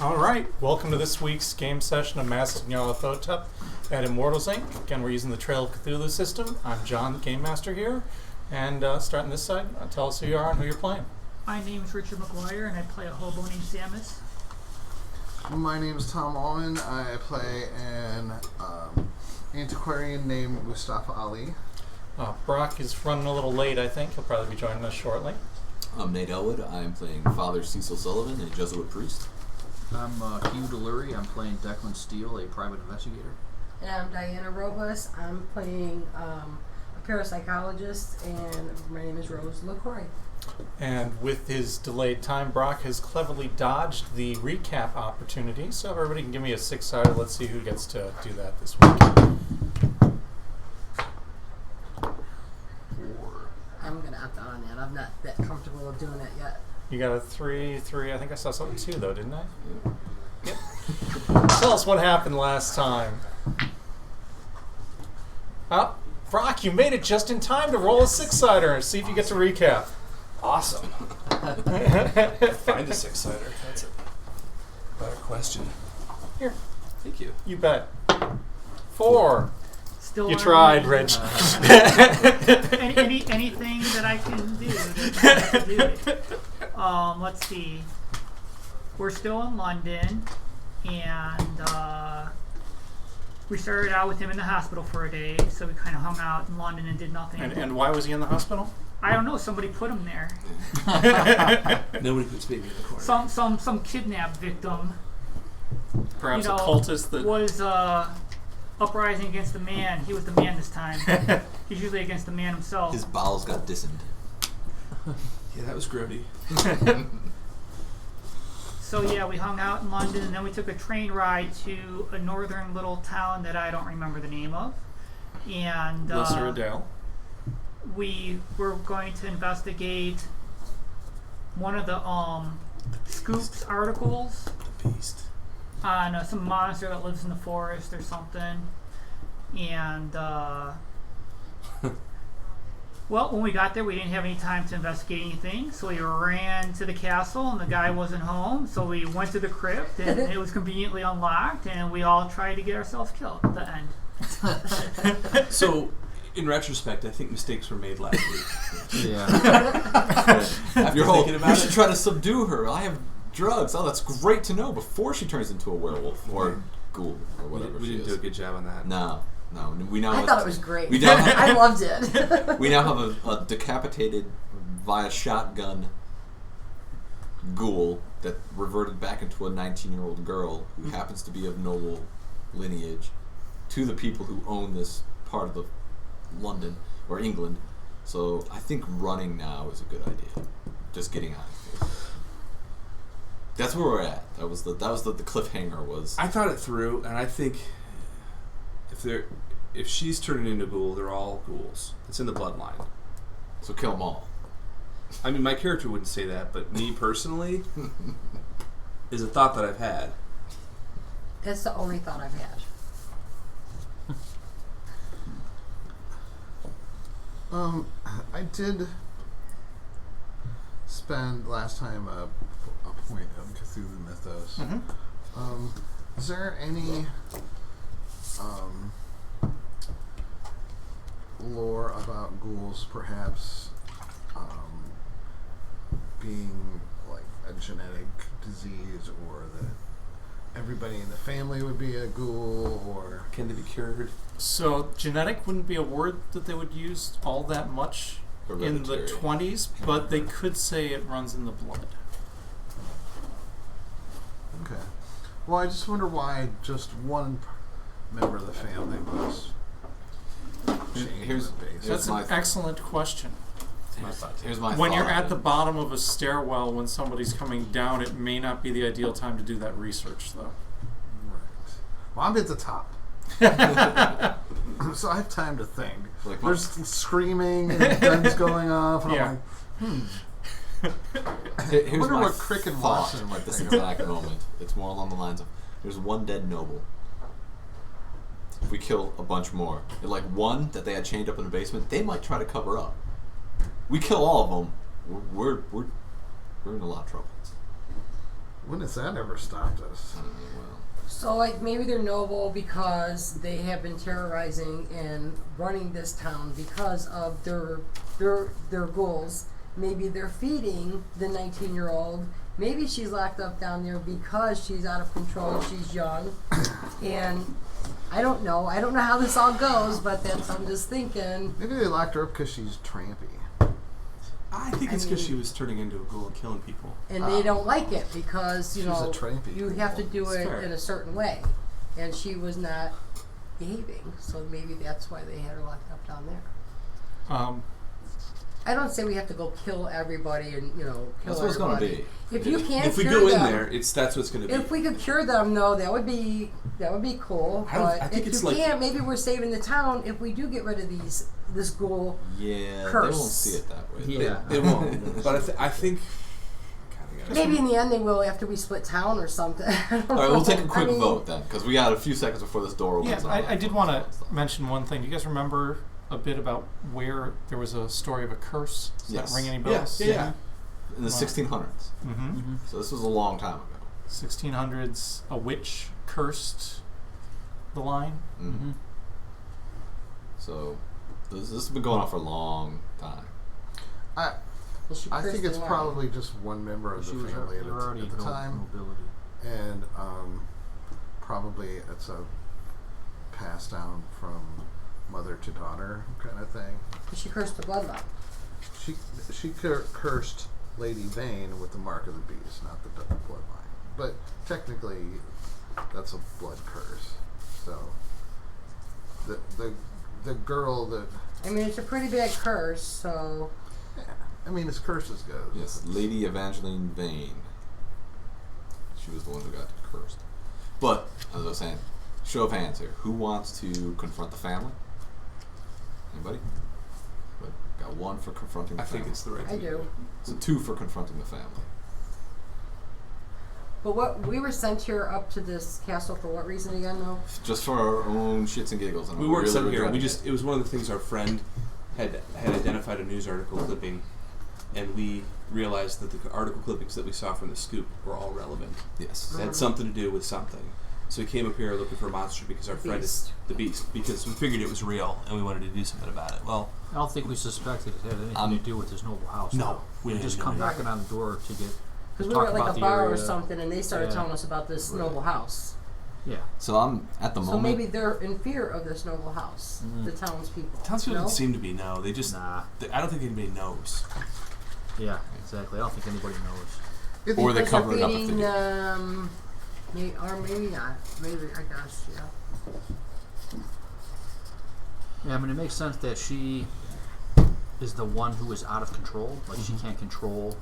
All right, welcome to this week's game session of Masters of Nyarlathotep at Immortals Inc. Again, we're using the Trail of Cthulhu system. I'm John, the Game Master here. And starting this side, tell us who you are and who you're playing. My name is Richard McGuire, and I play a hobo named Samus. My name is Tom Allman. I play an antiquarian named Mustafa Ali. Brock is running a little late, I think. He'll probably be joining us shortly. I'm Nate Elwood. I'm playing Father Cecil Sullivan, a Jesuit priest. I'm Hugh Delury. I'm playing Declan Steele, a private investigator. And I'm Diana Robus. I'm playing a parapsychologist, and my name is Rose LaCroix. And with his delayed time, Brock has cleverly dodged the recap opportunity. So if everybody can give me a six-sider, let's see who gets to do that this week. I'm going to opt out on that. I'm not that comfortable with doing it yet. You got a 3. I think I saw something 2, though, didn't I? Yep. Tell us what happened last time. Oh, Brock, you made it just in time to roll a six-sider and see if you get to recap. Awesome. Find a six-sider. That's a better question. Here. Thank you. You bet. 4. Still You on tried, me. Rich. Anything that I can do to do it. Let's see. We're still in London, and we started out with him in the hospital for a day, so we kind of hung out in London and did nothing. And why was he in the hospital? I don't know. Somebody put him there. Nobody puts baby in the corner. Some kidnap victim. Perhaps a cultist that was uprising against the man. He was the man this time. He's usually against the man himself. His bowels got dissened. Yeah, that was grody. So yeah, we hung out in London, and then we took a train ride to a northern little town that I don't remember the name of. And Lesser Edale. We were going to investigate one of the Scoops articles The beast. on some monster that lives in the forest or something. And well, when we got there, we didn't have any time to investigate anything, so we ran to the castle, and the guy wasn't home, so we went to the crypt, and it was conveniently unlocked, and we all tried to get ourselves killed at the end. So, in retrospect, I think mistakes were made last week. Yeah. After You're thinking about we it? should try to subdue her. I have drugs. Oh, that's great to know before she turns into a werewolf or ghoul or whatever We she didn't is. do a good job on that. No. We now I thought it was great. We now have, I loved it. we now have a decapitated via shotgun ghoul that reverted back into a 19-year-old girl who happens to be of noble lineage to the people who own this part of the London or England. So I think running now is a good idea. Just getting out of here. That's where we're at. That was the cliffhanger was. I thought it through, and I think if she's turning into a ghoul, they're all ghouls. It's in the bloodline. So kill them all. I mean, my character wouldn't say that, but me personally is a thought that I've had. That's the only thought I've had. I did spend last time a point of Cthulhu Mythos. Mm-hmm. Is there any lore about ghouls perhaps being like a genetic disease, or that everybody in the family would be a ghoul, or Can they be cured? So genetic wouldn't be a word that they would use all that much in the Hereditary. 20s, but they could say it runs in the blood. okay. Well, I just wonder why just one member of the family was Here's That's my an excellent question. Here's my When thought you're on at it. the bottom of a stairwell when somebody's coming down, it may not be the ideal time to do that research, though. Right. Well, I'm at the top, so I have time to think. Like There's screaming and guns going off, and Yeah. I'm like, Here's wonder my what Crick and thought Watson at this think exact moment. It's more along the lines of there's one dead noble. If we kill a bunch more, like one that they had chained up in the basement, they might try to cover up. We kill all of them, we're in a lot of trouble. When has that ever stopped us? So, like, maybe they're noble because they have been terrorizing and running this town because of their goals. Maybe they're feeding the 19-year-old. Maybe she's locked up down there because she's out of control. She's young, and I don't know. I don't know how this all goes, but I'm just thinking. Maybe they locked her up because she's trampy. I think it's because she was turning into a ghoul and killing people. And they don't like it because, you She's know, a trampy you have to do That's it fair. in a certain way. And she was not behaving, so maybe that's why they had her locked up down there. I don't say we have to go kill everybody and, you know, kill That's what it's going to everybody. be. If you can't If we cure go them, in there, that's what's going to be. if we could cure them, though, that would be cool. I think But it's if you like- can't, maybe we're saving the town if we do get rid of this ghoul. Yeah, Curse. they won't see it that way. Yeah. It won't. But I think. Maybe in the end they will after we split town or something. I don't All right, we'll know. take a quick I mean, vote then, because we got a few seconds before this door opens. Yeah, and all that I did fun want to stuff. mention one thing. Do you guys remember a bit about where there was a story of a curse? Does Yes. that ring any bells? Yeah. In the 1600s. Mm-hmm. So this was a long time ago. 1600s, a witch cursed the line. Mm-hmm. So this has been going on for a long time. I she I think cursed it's the line. probably just one member of She the was family at already the time, nobility. and probably it's a pass down from mother to daughter kind of thing. She cursed the bloodline. She cursed Lady Vane with the mark of the beast, not the bloodline. But technically, that's a blood curse. So the girl that I mean, it's a pretty bad curse, so yeah, I mean, as curses goes. Yes, Lady Evangeline Vane. She was the one who got cursed. But, as I was saying, show of hands here. Who wants to confront the family? Anybody? But got one for confronting the I think family. it's the right I thing to do. So 2 for confronting the family. But what we were sent here up to this castle for what reason again, though? Just for our own shits and giggles. And We I'm weren't really sent here. regretting It was one of the things our friend had identified a news article clipping, and we realized that the article clippings that we saw from the scoop were all relevant. Yes. It had something to do with something. So we came up here looking for a monster because our friend is the beast, because we figured it was real and we wanted to do something about it. Well, I don't think we suspected it had anything to do with his noble house. no, though. we We didn't just know come that. knocking on the door to get Because we talk were at like about a the bar or area. something, and they started Yeah. telling us about this Right. noble house. Yeah. So I'm at the So moment. maybe they're in fear of this noble house, the townspeople. townspeople no? don't seem to be. No, they just. Nah. I don't think anybody knows. Yeah, exactly. I don't think anybody knows. Or they Because they're cover it up if they feeding, do. or maybe not. Maybe, I guess, yeah. Yeah, I mean, it makes sense that she is the one who is out of control. Like, she can't control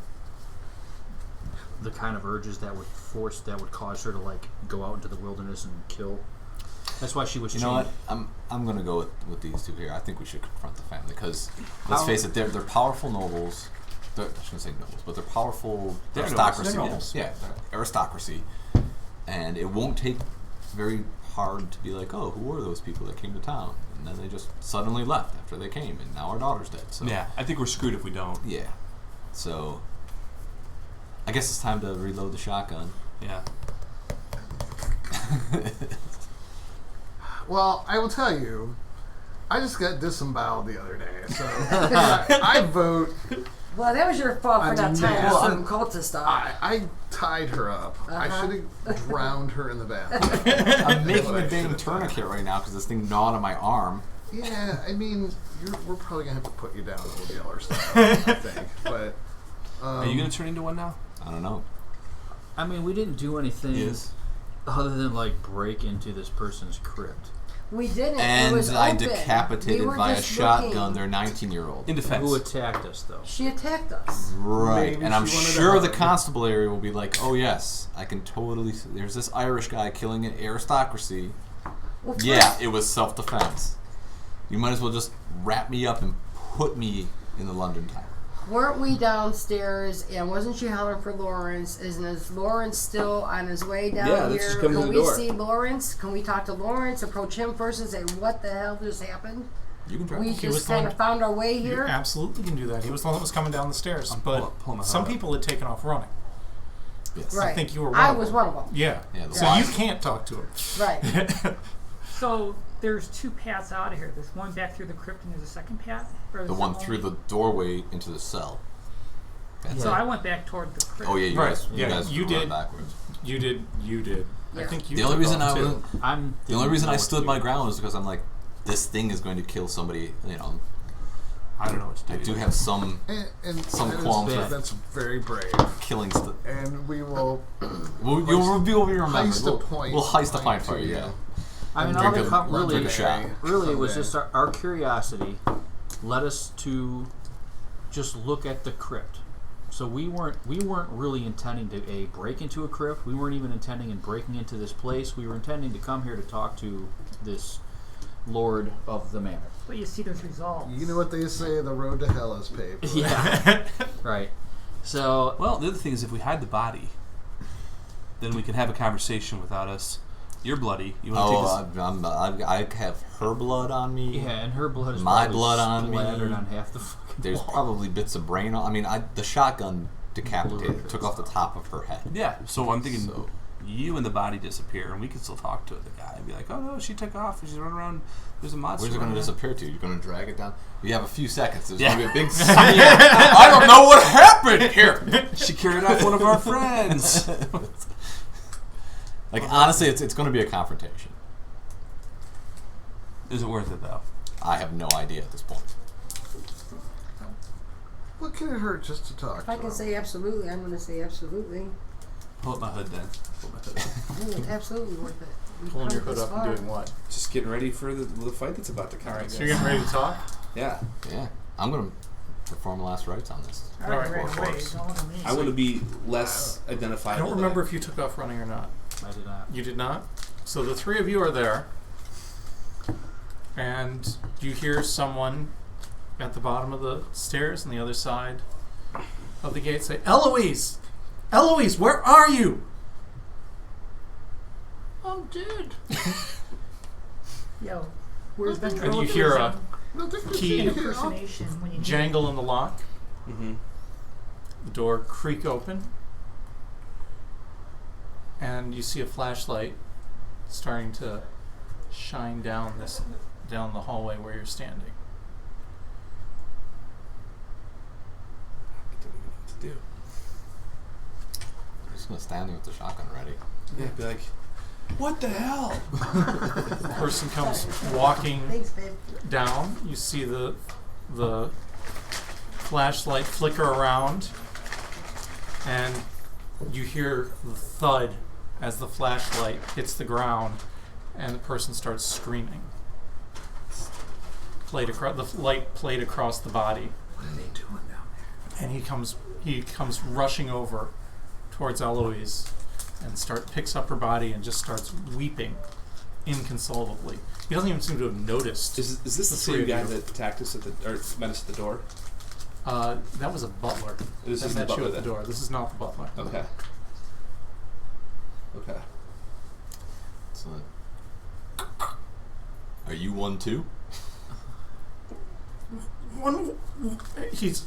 the kind of urges that would cause her to, like, go out into the wilderness and kill. That's why she was You chained. know what? I'm gonna go with these two here. I think we should confront the family because let's How- face it, they're powerful nobles. I shouldn't say nobles, but they're powerful They're aristocracy. nobles. Yeah, they're aristocracy, and it won't take very hard to be like, oh, who were those people that came to town? And then they just suddenly left after they came, and now our daughter's dead. So Yeah, I think we're screwed if we don't. yeah. So I guess it's time to reload the shotgun. Yeah. Well, I will tell you, I just got disemboweled the other day, so I vote. Well, that was your fault for I'm not tying mad. some cultist stuff. I tied her up. I Uh-huh. should have drowned her in the bath. I'm making What I a dang should've tourniquet right now because this thing gnawed on my arm. Yeah, I mean, we're probably gonna have to put you down a little yellow stuff, I think. But Are you going to turn into one now? I don't know. I mean, we didn't do anything Yes. other than, like, break into this person's crypt. We didn't. it And was I open. decapitated We were by a just shotgun looking. their 19-year-old. In defense. Who attacked us, though? She attacked us. Right, Maybe and I'm she wanted to sure the hug. constable will be like, "Oh yes, I can totally." There's this Irish guy killing an aristocracy. Well, Yeah, first- it was self-defense. You might as well just wrap me up and put me in the London Tower. Weren't we downstairs and wasn't she hollering for Lawrence? Is Lawrence still on his way down Yeah, here? let's just come to Can the we door. see Lawrence? Can we talk to Lawrence? Approach him first and say, what the hell just happened? You can try. We He was just kind of going- found our way You here. absolutely can do that. He was the one that was coming down the stairs, but pull my some helmet. people had taken off running. Yes. Right. I think you were one I of was them. one of them. Yeah. the So wise. you can't talk to him. Right. So there's 2 paths out of here. There's one back through the crypt and there's a second path? Or The is one there through only- the doorway into the cell. That's So it. I went back toward the crypt. Oh yeah, you Right, guys. yeah, You guys you run did. backwards. You did. I Yeah. think you The only took reason off, I too. was the only reason I stood my ground was because I'm like, this thing is going to kill somebody. You know, I don't know what to do. I do have some And Some that is- qualms with- That's very brave. killing stuff. And we will. You'll be remembered. Heist a point. We'll heist a point pint for to you. you. Yeah. I mean, And all drink the a- really, drink a shot. really, it was someday. just our curiosity led us to just look at the crypt. So we weren't really intending to break into a crypt. We weren't even intending in breaking into this place. We were intending to come here to talk to this lord of the manor. But you see, there's results. You know what they say: the road to hell is paved. with. Yeah, right. So Well, the other thing is if we hide the body, then we can have a conversation without us. You're bloody. You want to take I have her blood on me. yeah, and her blood is My probably blood on me. splattered on half the fucking There's wall. probably bits of brain. I mean, the shotgun decapitated, took off the top of her head. Yeah, so I'm thinking So- you and the body disappear, and we can still talk to the guy and be like, oh no, she took off, she's running around, there's a monster. Where's it going to running around." disappear to? You're going to drag it down? You have a few seconds. There's Yeah. going to be a big scene. I don't know what happened here. She carried off one of our friends. Like, honestly, it's going to be a confrontation. Is it worth it though? I have no idea at this point. What can it hurt just to talk? If I to can them? say absolutely, I'm going to say absolutely. Pull up my hood then. Pull my hood up. It's absolutely worth it. We've Pulling come your hood this up far. and doing what? Just getting ready for the fight that's about to come. All I right. So guess. you're getting ready to talk. Yeah. Yeah. I'm going to perform last rites on this. All right, Alright, right well, away. close. Don't look at me. I want to be less I identifiable. don't remember if you took off running or not. I did not. You did not? So the 3 of you are there, and you hear someone at the bottom of the stairs on the other side of the gate say, Eloise! Eloise, where are you? I'm dead. Yo, where's And you ventriloquism? hear a Nothing to Key. see An here. impersonation when you need jangle in the lock, Mm-hmm. the door creak open, and you see a flashlight starting to shine down the hallway where you're standing. I don't even know what to do. I'm just going to stand there with the shotgun ready. Yeah, be like, what the hell? The person comes walking Thanks, babe. down. You see the flashlight flicker around, and you hear the thud as the flashlight hits the ground, and the person starts screaming. The light played across the body, What are they doing down there? and he comes rushing over towards Eloise, and picks up her body and just starts weeping inconsolably. He doesn't even seem to have noticed. Is this the The three same of guy you. that attacked us or met us at the door? That was a butler. This that is the met you butler at the then. door. This is not the butler. Okay. Okay. So, are you one too? He's.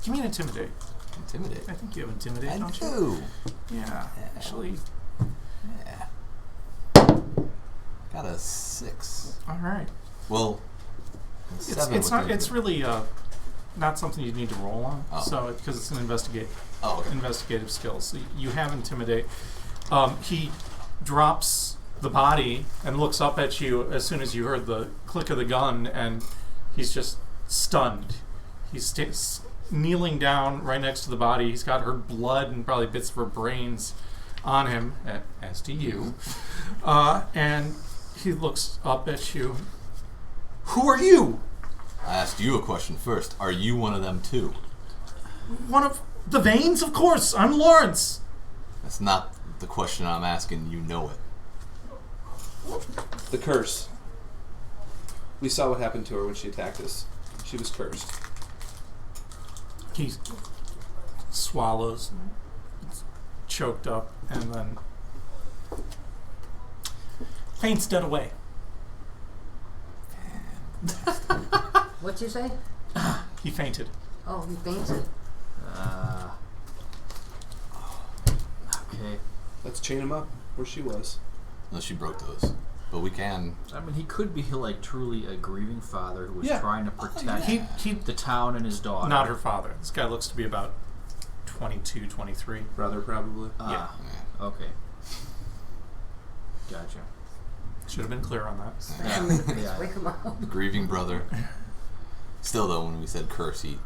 Give me an intimidate. Intimidate. I think you have intimidate, I don't you? do. Yeah, actually. Yeah. Got a 6. All right. Well, It's 7 it's with not. the- It's really not something you need to roll on. Oh. So because it's an Oh, okay. investigative skill. So you have intimidate. He drops the body and looks up at you as soon as you heard the click of the gun, and he's just stunned. He's kneeling down right next to the body. He's got her blood and probably bits of her brains on him, as do you. And he looks up at you. Who are you? I asked you a question first. Are you one of them too? One of the Vanes, of course. I'm Lawrence. That's not the question I'm asking. You know it. The curse. We saw what happened to her when she attacked us. She was cursed. He swallows, it's choked up, and then faints dead away. What'd you say? He fainted. Oh, he fainted. Okay. Let's chain him up where she was. Unless she broke those. But we can. I mean, he could be like truly a grieving father who was Yeah. trying to protect He the town and his daughter. not her father. This guy looks to be about 22, 23. Brother, probably. Yeah. Okay. Gotcha. Should have been clear on that. Smack him in the face, Yeah. wake him up. Grieving brother. Still, though, when we said curse, He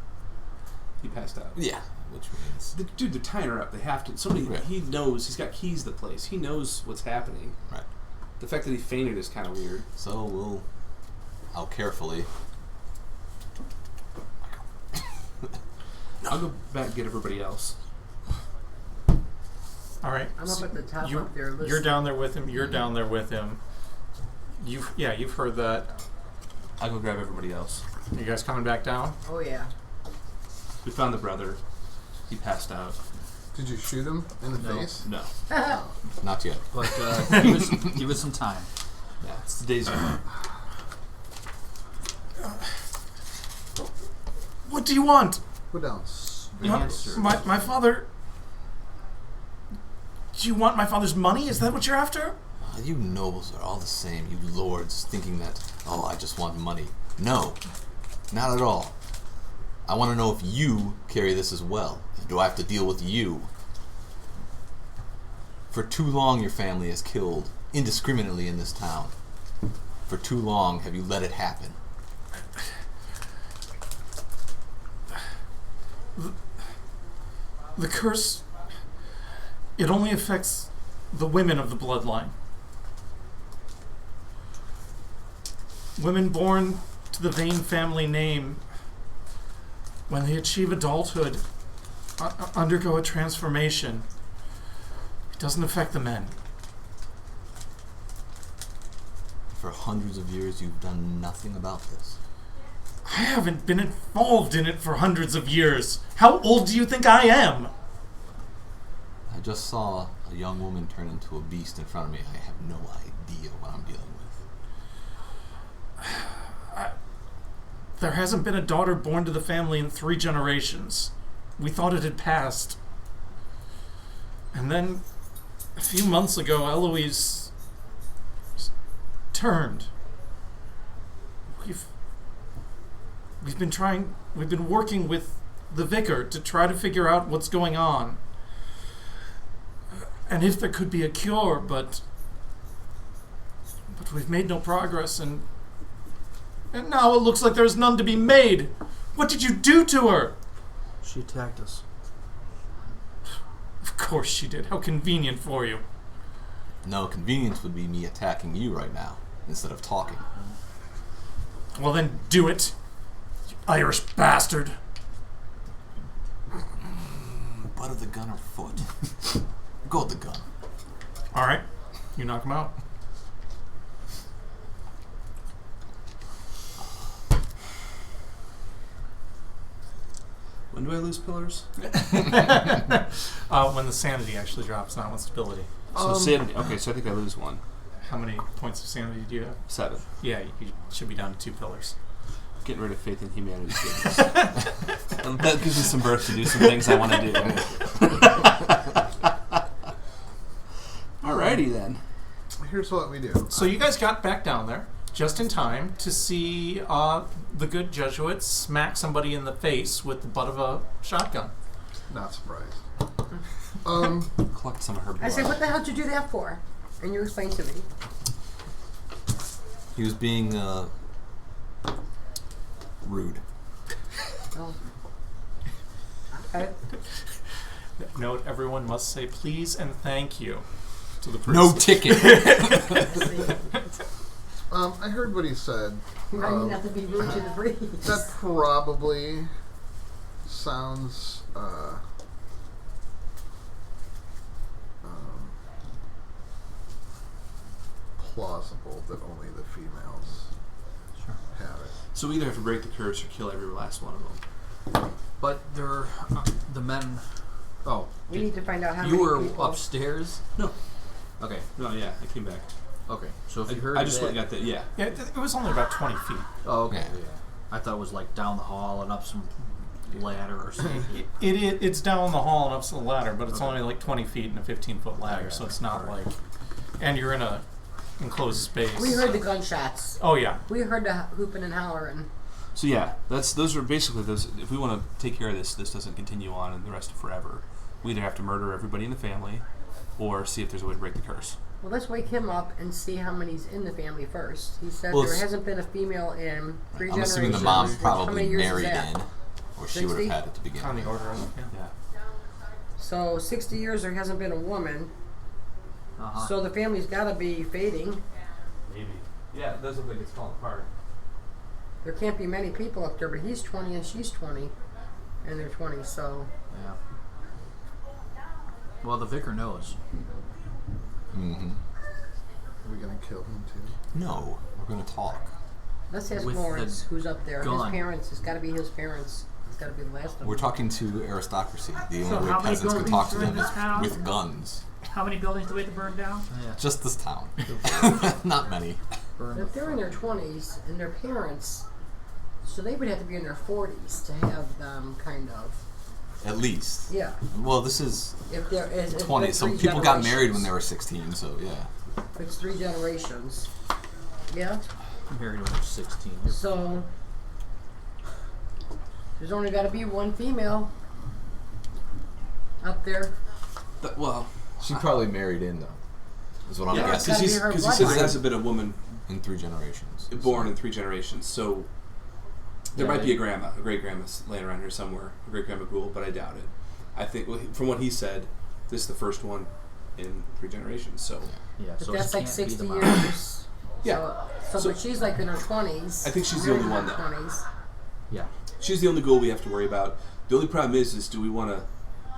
passed out. yeah, which means Dude, they're tying her up. They have to. Somebody, Right. he knows. He's got keys to the place. He knows what's happening. right. The fact that he fainted is kind of weird. So I'll carefully. I'll go back and get everybody else. All right. I'm so up at the top you, up there listening. You're down there with him. You're down there with him. You've heard that. I'll go grab everybody else. You guys coming back down? Oh yeah. We found the brother. He passed out. Did you shoot him in the No. face? No. Not yet. But give us some time. Yeah, it's the days of What do you want? Put down. The answer. My father. Do you want my father's money? Is that what you're after? You nobles are all the same. You lords thinking that, oh, I just want money. No, not at all. I want to know if you carry this as well. Do I have to deal with you? For too long your family has killed indiscriminately in this town. For too long have you let it happen. The curse. It only affects the women of the bloodline. Women born to the Vane family name, when they achieve adulthood, undergo a transformation. It doesn't affect the men. For hundreds of years you've done nothing about this. I haven't been involved in it for hundreds of years. How old do you think I am? I just saw a young woman turn into a beast in front of me. I have no idea what I'm dealing with. There hasn't been a daughter born to the family in 3 generations. We thought it had passed. And then, a few months ago, Eloise turned. We've been working with the vicar to try to figure out what's going on. And if there could be a cure, but we've made no progress, and now it looks like there's none to be made. What did you do to her? She attacked us. Of course she did. How convenient for you. No, convenience would be me attacking you right now, instead of talking. Well then, do it. You Irish bastard. Butt of the gun or foot? Go with the gun. Alright. You knock him out. When do I lose pillars? When the sanity actually drops, not when stability. So sanity. Okay, so I think I lose 1. How many points of sanity do you have? 7. Yeah, you should be down to 2 pillars. Getting rid of faith in humanity's goodness. And that gives me some birth to do some things I want to do. Alrighty then. Here's what we do. So you guys got back down there just in time to see the good Jesuits smack somebody in the face with the butt of a shotgun. Not surprised. Collect some of her blood. I said, what the hell did you do that for? And you explained to me. He was being rude. Oh. Okay. Note, everyone must say please and thank you to the priest. No ticket. I heard what he said. I mean, not to be rude to the breeze. That probably sounds plausible that only the females have it. So we either have to break the curse or kill every last one of them. But they're the men. Oh, We need to find out how you many were people. upstairs. No. Okay. No, yeah, I came back. Okay. So if you heard I just that, went and got that. Yeah. Yeah, it was only about 20 feet. oh, okay. Yeah. Yeah. I thought it was like down the hall and up some ladder or something. It's down the hall and up the ladder, but it's only like 20 feet and a 15-foot ladder, Okay. so it's not like. And you're in a enclosed space. We heard the gunshots. Oh yeah. We heard the hooping and hollering. So yeah, those are basically those. If we want to take care of this doesn't continue on and the rest of forever. We either have to murder everybody in the family, or see if there's a way to break the curse. Well, let's wake him up and see how many's in the family first. He said Well, there it's- hasn't been a female in 3 I'm generations. assuming the mom which, how probably many years is married that? in, or she would 60? have had it to begin On the with. order of it, yeah. Yeah. So 60 years there hasn't been a woman. Uh-huh. So the family's got to be fading. Maybe. Yeah, it does look like it's falling apart. There can't be many people up there, but he's 20 and she's 20, and they're 20. So Yeah. Well, the vicar knows. Mm-hmm. Are we gonna kill him too? No, we're going to talk. let's ask With Lawrence, who's up there. gun. His parents. It's got to be his parents. It's got to be the last of them. We're talking to aristocracy. The So only how way many peasants can buildings talk to are in them this is town? with guns. How many buildings do we have to burn down? Yeah. Just this town. Not many. Burn If they're in their 20s and their parents, so they would have to be in their 40s to have them kind of. At least. Yeah. Well, this is If they're if 20. it's Some three people got married when generations. they were 16, so yeah. If it's 3 generations. Yeah. married when I was 16. So there's only got to be one female up there. Well, She probably married in, though. Is what I'm yeah, guessing. gotta be her because he says bloodline. there hasn't been a woman In 3 generations. born in 3 generations, so there Yeah, might be a grandma, a great grandma laying around here somewhere, a great grandma ghoul, but I doubt it. I think from what he said, this is the first one in 3 generations. So Yeah, But so that's it like can't be 60 the mom. years. Yeah. So, So- but she's like in her 20s. I think she's the only one that- 20s. Yeah. she's the only ghoul we have to worry about. The only problem is do we want to?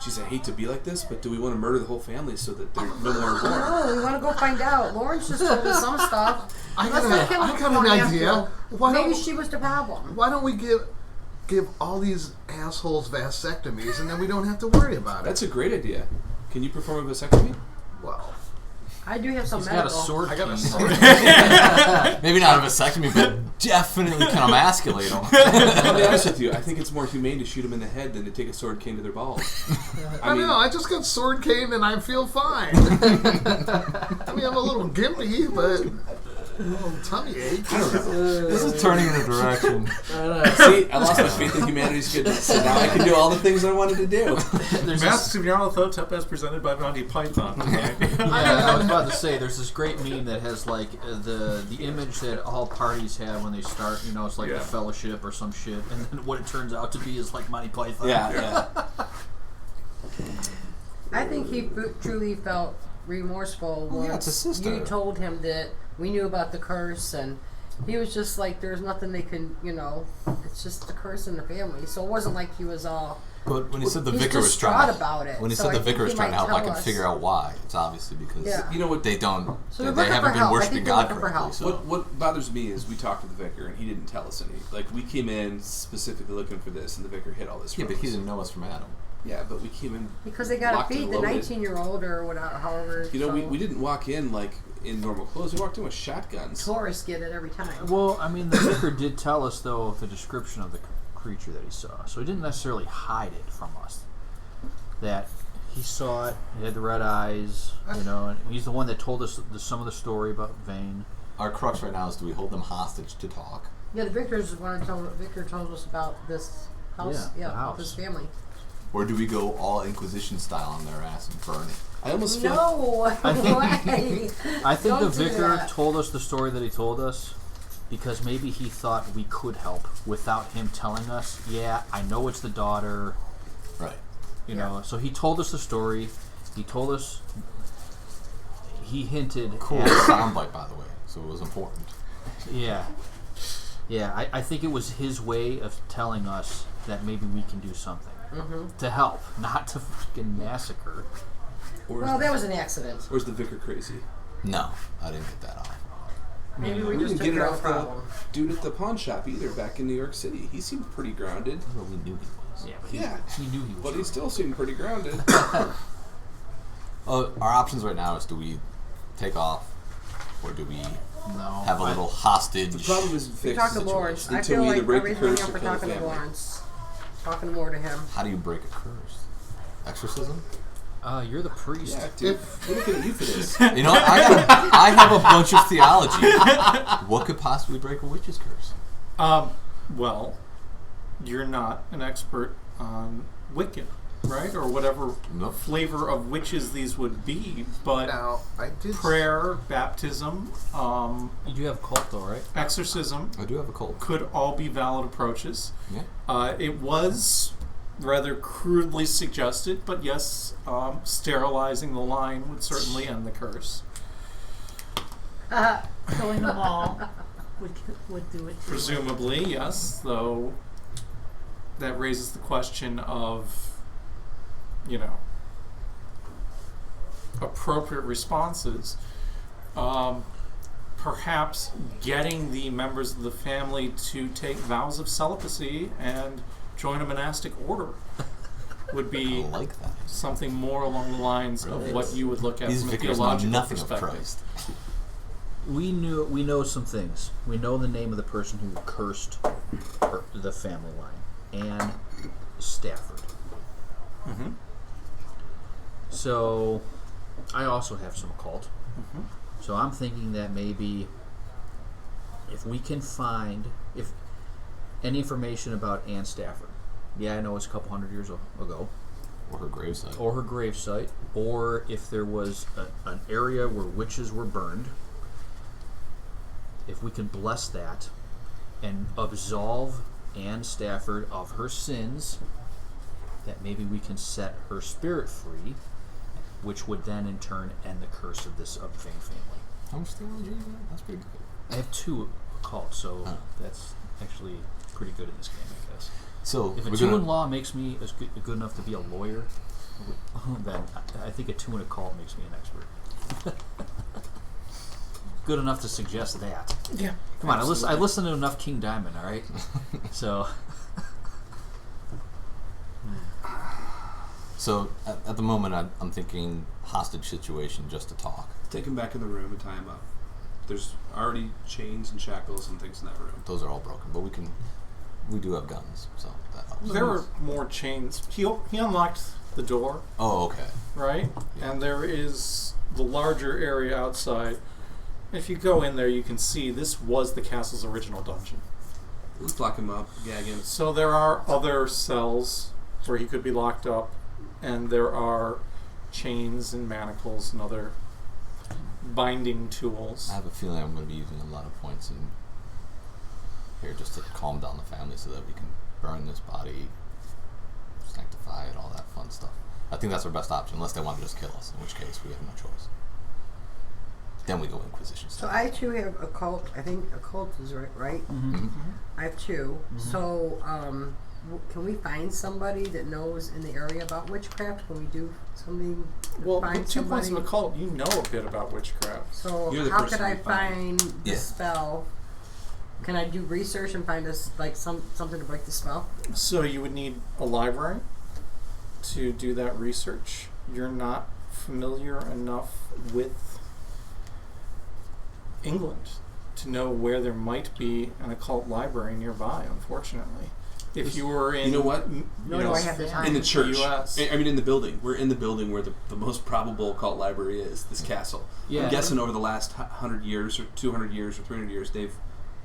She said, I hate to be like this, but do we want to murder the whole family so that they're no more born? No, we want to go find out. Lawrence just told us some stuff. I Let's not kill got him an before idea. Why Maybe don't she was the problem. Why don't we give all these assholes vasectomies and then we don't have to worry about it? That's a great idea. Can you perform a vasectomy? Well, I do have some He's got a medical. sword I got a cane. sword. Maybe not a vasectomy, but definitely can emasculate them. I'll be honest with you. I think it's more humane to shoot them in the head than to take a sword cane to their balls. I know. I just got sword cane and I feel fine. I mean, I'm a little gimpy, but a little tummy ache. I don't know. This is turning in a direction. See, I lost my faith in humanity's goodness, so now I can do all the things I wanted to do. There's Masks of Nyarlathotep as presented by Monty Python. Yeah, I was about to say, there's this great meme that has like the image that all parties have when they start. You know, it's like Yeah. the Fellowship or some shit, and then what it turns out to be is like Monty Python. Yeah. I think he truly felt remorseful Well, once yeah, it's a sister. you told him that we knew about the curse, and he was just like, "There's nothing they can, it's just the curse in the family." So it wasn't like he was all. But when he said the He's vicar was distraught trying to, about it. when he So said I the think vicar was he trying to might help, I tell can us. figure out why. It's obviously because Yeah. You know what? they don't, So they they're looking haven't for been help. I worshiping think they're God looking for correctly. help. So What bothers me is we talked to the vicar and he didn't tell us any. Like we came in specifically looking for this, and the vicar hid all this. yeah, from but he us. didn't know us from Adam. Yeah, but we came in. Because they got to Locked and feed the loaded. 19-year-old or whatever, however. You know, so we didn't walk in like in normal clothes. We walked in with shotguns. Tourists get it every time. Well, I mean, the vicar did tell us though the description of the creature that he saw, so he didn't necessarily hide it from us. That he saw it. He had the red eyes. You know, and he's the one that told us some of the story about Vane. Our crux right now is, do we hold them hostage to talk? Yeah, the Vicar told us about this house. Yeah, the Of house. his family. Or do we go all Inquisition style on their ass and burn it? I almost feel. No way. I think Don't the do vicar that. told us the story that he told us because maybe he thought we could help without him telling us. Yeah, I know it's the daughter. Right. You know, so he told us the story. He told us. He hinted. Cool At, soundbite, by the way. So it was important. yeah, yeah. I think it was his way of telling us that maybe we can do something to help, not to freaking massacre. Or Well, that was an accident. or is the vicar crazy? No, I didn't get that off. Maybe we We just didn't took get it care of off the the problem. dude at the pawn shop either. Back in New York City, he seemed pretty grounded. Well, we knew he was. Yeah, but Yeah, he knew he was. but he still seemed pretty grounded. Our options right now is, do we take off, or do we no. have a little hostage? The problem is We fixed talked to situation Lawrence. I until feel we like either break I'm the raising my curse hand or for kill the talking to family. Lawrence. talking more to him. How do you break a curse? Exorcism? You're the priest. Yeah, dude. We're looking at you for this. You know, I have a bunch of theology. What could possibly break a witch's curse? Well, you're not an expert on Wiccan, right? Or whatever Nope. flavor of witches these would be, but Now, I did. prayer, baptism, You do have a cult, though, right? exorcism I do have a cold. could all be valid approaches. Yeah. It was rather crudely suggested, but yes, sterilizing the line would certainly end the curse. Killing them all would do it too. Presumably, yes, though that raises the question of, appropriate responses. Perhaps getting the members of the family to take vows of celibacy and join a monastic order would I be like that. something more along the lines of Really? what you would look at These from a vicars know theological nothing of perspective. Christ. We know some things. We know the name of the person who cursed the family line, Anne Stafford. Mm-hmm. So, I also have some occult. Mm-hmm. So I'm thinking that maybe if we can find any information about Anne Stafford. Yeah, I know it's a couple hundred years ago. Or her gravesite. Or her gravesite. Or if there was an area where witches were burned. If we can bless that and absolve Anne Stafford of her sins, that maybe we can set her spirit free, which would then in turn end the curse of the Vane family. How much theology is that? That's pretty good. I have 2 occults, so Oh. that's actually pretty good in this game, I guess. So If a we're 2 gonna, in law makes me good enough to be a lawyer, then I think a 2 in occult makes me an expert. Good enough to suggest that. Yeah. Come on, I listen to enough King Diamond, all right? So, So at the moment, I'm thinking hostage situation just to talk. Take him back in the room and tie him up. There's already chains and shackles and things in that room. Those are all broken, but we do have guns, so that helps. There were more chains. He unlocked the door, Oh, okay. right? Yeah. And there is the larger area outside. If you go in there, you can see this was the castle's original dungeon. Let's lock him up, gag him. So there are other cells where he could be locked up, and there are chains and manacles and other binding tools. I have a feeling I'm going to be using a lot of points in here just to calm down the family so that we can burn this body, sanctify it, all that fun stuff. I think that's our best option, unless they want to just kill us, in which case we have no choice. Then we go Inquisition So style. I too have occult. I think occult is right. mm-hmm. I have 2. So can we find somebody that knows in the area about witchcraft? Can we do something? Well, find with 2 points of somebody? occult, you know a bit about witchcraft. So You're the how person could I we find. find the Yeah. spell? Can I do research and find us like something to break the spell? So you would need a library to do that research. You're not familiar enough with England to know where there might be an occult library nearby, unfortunately. If you were in... You know what? Nor do I have the time. In the church. US. I mean, in the building. We're in the building where the most probable occult library is, this castle. Yeah. I'm guessing over the last 100 years or 200 years or 300 years,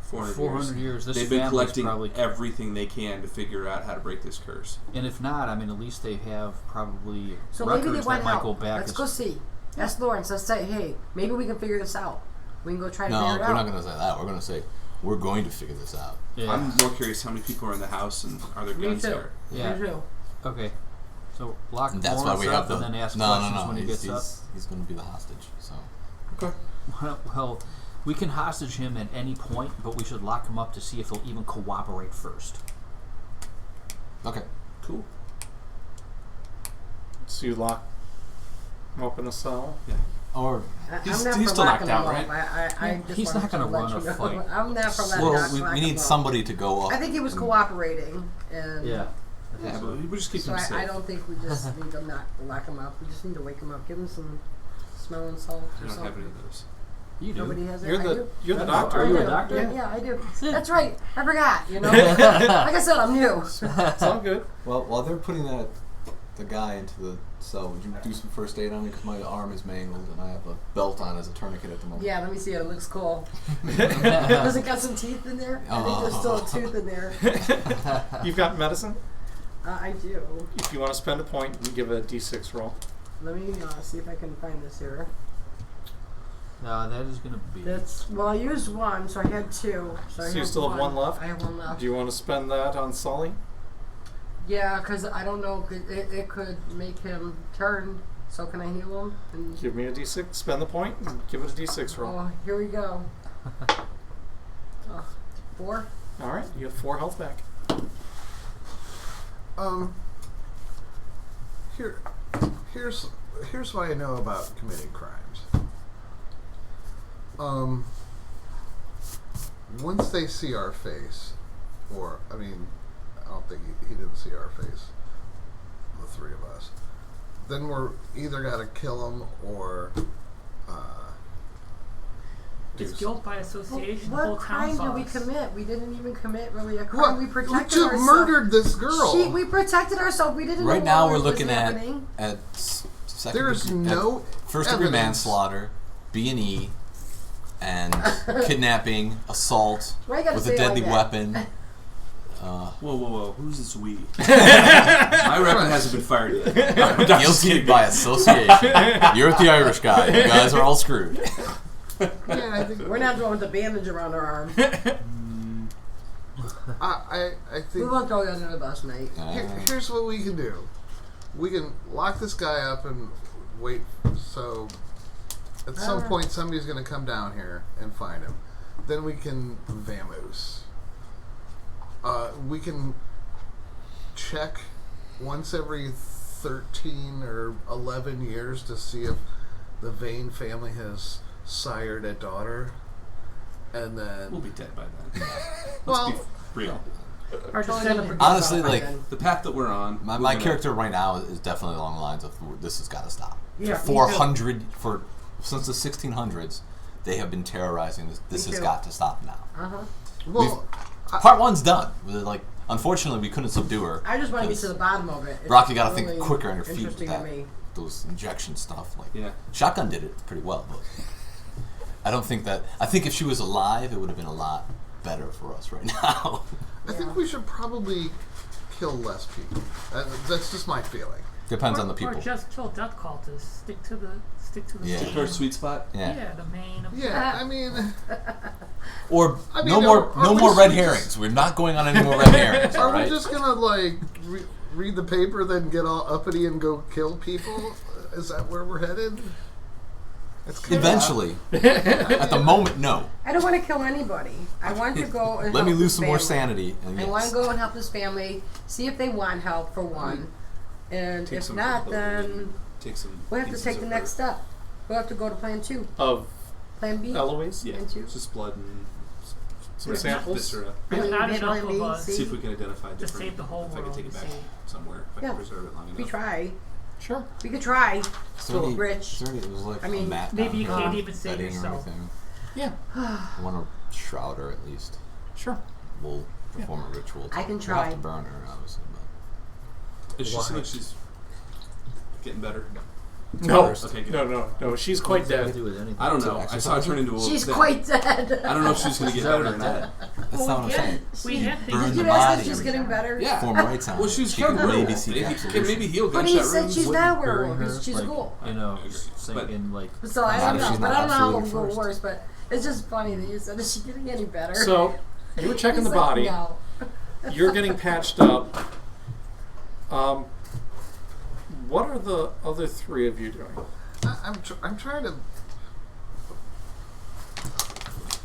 400 years. This they've been family's collecting probably, everything they can to figure out how to break this curse. and if not, I mean, at least they have probably So maybe they records went that might out. go back. Let's as- go see. Ask Lawrence. Let's say, hey, maybe we can figure this out. We can go try to No, figure it we're out. not going to say that. We're going to say, we're going to figure this out. Yeah. I'm more curious how many people are in the house and are there Me guns too. there? Yeah. Me too. Okay. So lock And that's why Lawrence we up have the... and then ask no, questions when he he's, gets up. he's going to be the hostage, so... Okay. Well, we can hostage him at any point, but we should lock him up to see if he'll even cooperate first. Okay. Cool. So you lock him up in a cell? Yeah. Or... He's I'm not for still knocked locking out, him up. right? I just He's wanted not gonna to let run you a know. fight. I'm not for letting Well, Doc we lock need him up. somebody to go up. I think he was and- cooperating, and Yeah. Yeah, but we just keep so him safe. I don't think we just need to not lock him up. We just need to wake him up, give him some smelling salts I or don't have any something. of those. You do. Nobody has it. You're I the do. you're the Oh, doctor. are you a I do. doctor? Yeah, I do. That's right. I forgot. Like I said, I'm new. It's all good. Well, while they're putting the guy into the cell, would you do some first aid on me? Because my arm is mangled and I have a belt on as a tourniquet at the moment. Yeah, let me see it. It looks cool. Does it got some teeth in there? I think there's still a tooth in there. You've got medicine. I do. If you want to spend a point, you give it a d6 roll. Let me see if I can find this here. That is gonna be. Well, I used one, so I had two. So you still have one left? I have one left. Do you want to spend that on Sully? Yeah, because I don't know. It could make him turn. So can I heal him? And Give me a d6. Spend the point and give it a d6 roll. oh, here we go. 4. All right, you have 4 health back. Here's what I know about committing crimes. Once they see our face, or I mean, I don't think he didn't see our face, the three of us, then we're either got to kill him or It's guilt by association. The What whole crime town did we saw us. commit? We didn't even commit really a crime. We protected just ourselves. murdered this girl. We protected ourselves. We didn't Right know now what we're was looking happening. at second There's degree, no first degree evidence. manslaughter, B&E, and kidnapping, assault Why you gotta with say a it deadly like weapon. Whoa. Who's this we? My weapon hasn't been fired yet. Guilty by association. You're with the Irish guy. You guys are all screwed. Yeah, I think We're not going with the bandage around our arm. I We think won't throw you under the bus, mate. here's what we can do. We can lock this guy up and wait. So at some point, somebody's going to come down here and find him. Then we can vamoose. We can check once every 13 or 11 years to see if the Vane family has sired a daughter. And then... We'll be dead by then. well, Let's be real. Our Totally descendant- forget Honestly, about it like, then. The path that we're on. My character right now is definitely along the lines of this has got to stop. Yeah, me 400 since the 1600s, they have been terrorizing this. This Me has too. got to stop now. well Part 1's done. Like, unfortunately, we couldn't subdue her. I just want to get to the bottom of it. It's Brock, you got to really think quicker on your feet with interesting that. to me. Those injection stuff. Like, Yeah. Shotgun did it pretty well, but I don't think that. I think if she was alive, it would have been a lot better for us right now. I think we should probably kill less people. That's just my feeling. Depends on the people. Or just kill death cultists. Stick to the Yeah. main- Our sweet spot. Yeah. the main. Yeah, I mean, Or I mean, no more, are no we more red just- herrings. We're not going on any more red herrings. are all right? we just gonna like read the paper, then get all uppity and go kill people? Is that where we're headed? It's kinda- Eventually, at the moment, no. I don't want to kill anybody. I want to go and Let me help lose this some more family. sanity. And I want yes. to go and help this family, see if they want help for one, and Take if some not, of the- then Take some. we'll have to pieces take the of next her. step. We'll have to go to plan 2. of Plan B. Eloise. Yeah. And two. It's just blood and Some Yeah. samples. viscera. There's not Plan enough B, of us. C. See if we can identify different. To save the whole if I can world, take it back see. somewhere. If I Yeah. can preserve it long enough. We try. Sure. We could try. Is there any- Rich. is there any- it was like I mean, a mat maybe down you here, can't even save bedding or yourself. anything. Yeah. I want to shroud her at least. Sure. We'll perform a ritual. I can We'll try. have to burn her, obviously, but Does she Why? seem like she's getting better? No. Okay, good. No. She's quite What's that to dead. do with anything? I don't To know. I exercise saw her her? turn into a She's thing. quite dead. I don't know if she's going to get Is that better or what not. that's Well, not what I'm saying. We had Burn things. Did the you ask body. if she's getting better? Yeah. Form rights on Well, her. she's She from can maybe werewolf. see the Maybe, absolute can maybe heal But he gunshot said wounds. she's Wouldn't not bury werewolf. her, She's a like, ghoul. You know, But- saying like. So I Not don't if know. she's But not I don't know how it absolutely will go first. worse. But it's just funny that you said, is she getting any better? So you were checking He's the like, body. No. You're getting patched up. What are the other 3 of you doing? I'm trying to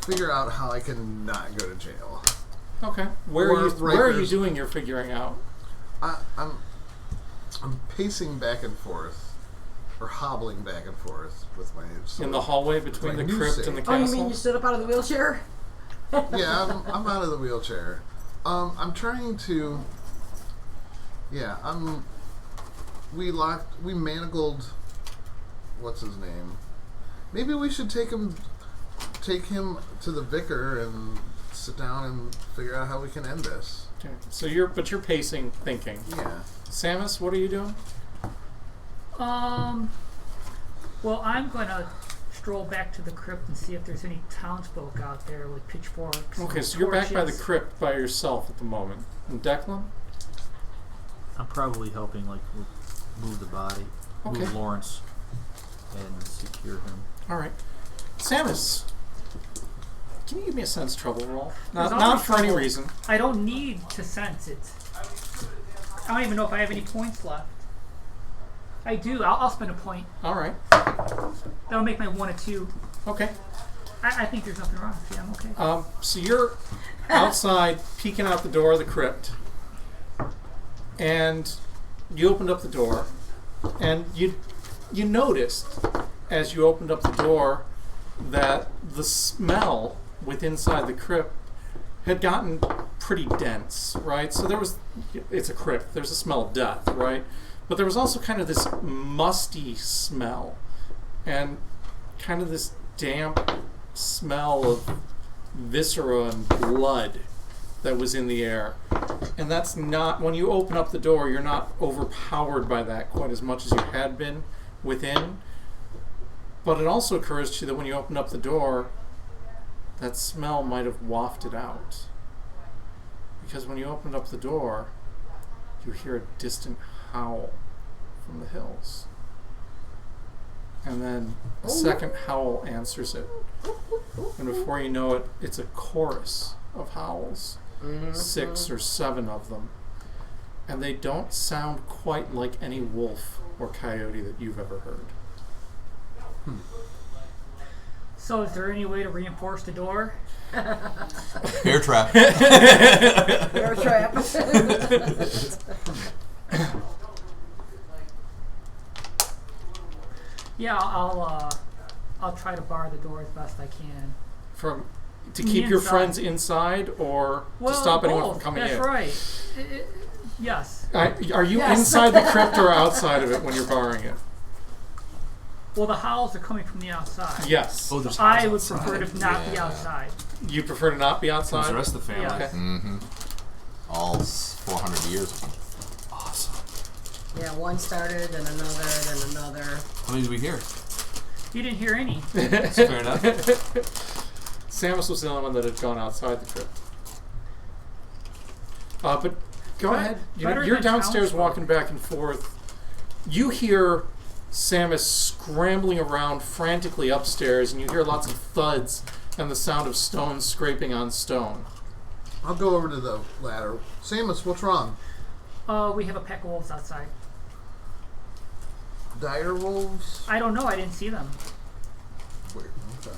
figure out how I can not go to jail. Okay. Where Or are you Rikers. doing your figuring out? I'm pacing back and forth, or hobbling back and forth with my. In the hallway between the New crypt save. and the Oh, you castle? mean you stood up out of the wheelchair? Yeah, I'm out of the wheelchair. I'm trying to. Yeah, we manacled. What's his name? Maybe we should take him take him to the vicar and sit down and figure out how we can end this. Okay. So you're pacing, thinking. Yeah. Samus, what are you doing? Well, I'm gonna stroll back to the crypt and see if there's any townsfolk out there with pitchforks. Okay, and so you're back by the torches. crypt by yourself at the moment. And Declan? I'm probably helping like move the body, Okay. move Lawrence, and secure him. All right. Samus, can you give me a sense trouble roll? There's Not always for any trouble. reason. I don't need to sense it. I don't even know if I have any points left. I do. I'll spend a point. All right. That'll make my 1 a 2. Okay. I think there's nothing wrong with you. I'm okay. So you're outside, peeking out the door of the crypt, and you opened up the door, and you noticed as you opened up the door that the smell within inside the crypt had gotten pretty dense, right? So it's a crypt. There's a smell of death, right? But there was also kind of this musty smell and kind of this damp smell of viscera and blood that was in the air. And that's not, when you open up the door, you're not overpowered by that quite as much as you had been within. But it also occurs to you that when you open up the door, that smell might have wafted out. Because when you opened up the door, you hear a distant howl from the hills. And then a second howl answers it. And before you know it, it's a chorus of howls. 6 or 7 of them. And they don't sound quite like any wolf or coyote that you've ever heard. So is there any way to reinforce the door? Bear trap. Bear trap. Yeah, I'll try to bar the door as best I can. To keep your friends inside or to stop anyone both. from coming That's in? right. Yes. Are you Yes. inside the crypt or outside of it when you're barring it? Well, the howls are coming from the outside. Yes. Oh, there's I would outside. prefer to not be Yeah. outside. You prefer to not be There's outside? the rest of the family. Yeah. Mm-hmm. All 400 years of them. Awesome. Yeah, one started, then another, then another. How many did we hear? You didn't hear any. That's fair enough. Samus was the only one that had gone outside the crypt. But go But- ahead. better You're than downstairs townsfolk. walking back and forth. You hear Samus scrambling around frantically upstairs, and you hear lots of thuds and the sound of stones scraping on stone. I'll go over to the ladder. Samus, what's wrong? We have a pack of wolves outside. Dire wolves? I don't know. I didn't see them. Weird. Okay.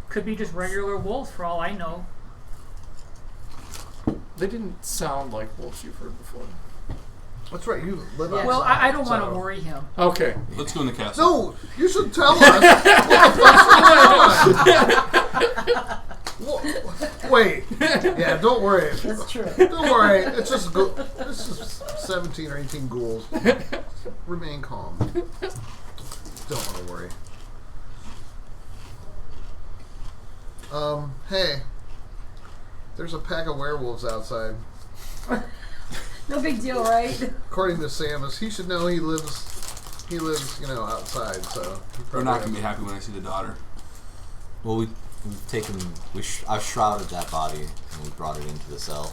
Could be just regular wolves for all I know. They didn't sound like wolves you've heard before. That's right. You live Yeah. outside. Well, I don't want to so- worry him. Okay. Let's go in the castle. No, you should tell us what the fuck's going on. Wait. Yeah, don't worry. That's true. Don't worry. It's just this is 17 or 18 ghouls. Remain calm. Don't want to worry. Hey. There's a pack of werewolves outside. No big deal, right? According to Samus, he should know he lives, outside, so... he We're probably not has- going to be happy when I see the daughter. Well, we've taken. I've shrouded that body and we brought it into the cell,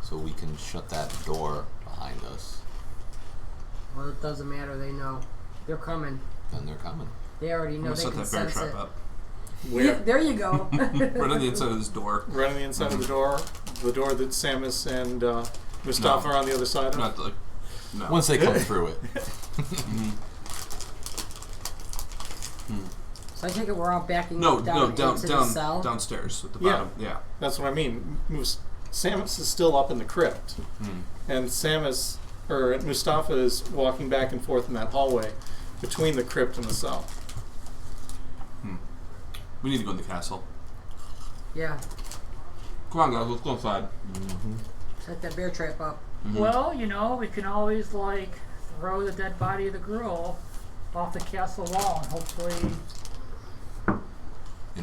so we can shut that door behind us. Well, it doesn't matter. They know. They're coming. And they're coming. They already I'm know. going to They set can that bear sense trap it. up. Where? Yeah, there you go. Right on the inside of this door. Right on the inside of the door that Samus and Mustafa No. are on the other side of. Not like. No. Once they come through it. So I take it we're all backing No, down down, into the cell. downstairs at the Yeah. bottom. Yeah. That's what I mean. Samus is still up in the crypt, and Mustafa is walking back and forth in that hallway between the crypt and the cell. We need to go in the castle. Yeah. Come on, guys. Let's go inside. Set that bear trap up. Well, we can always throw the dead body of the girl off the castle wall and hopefully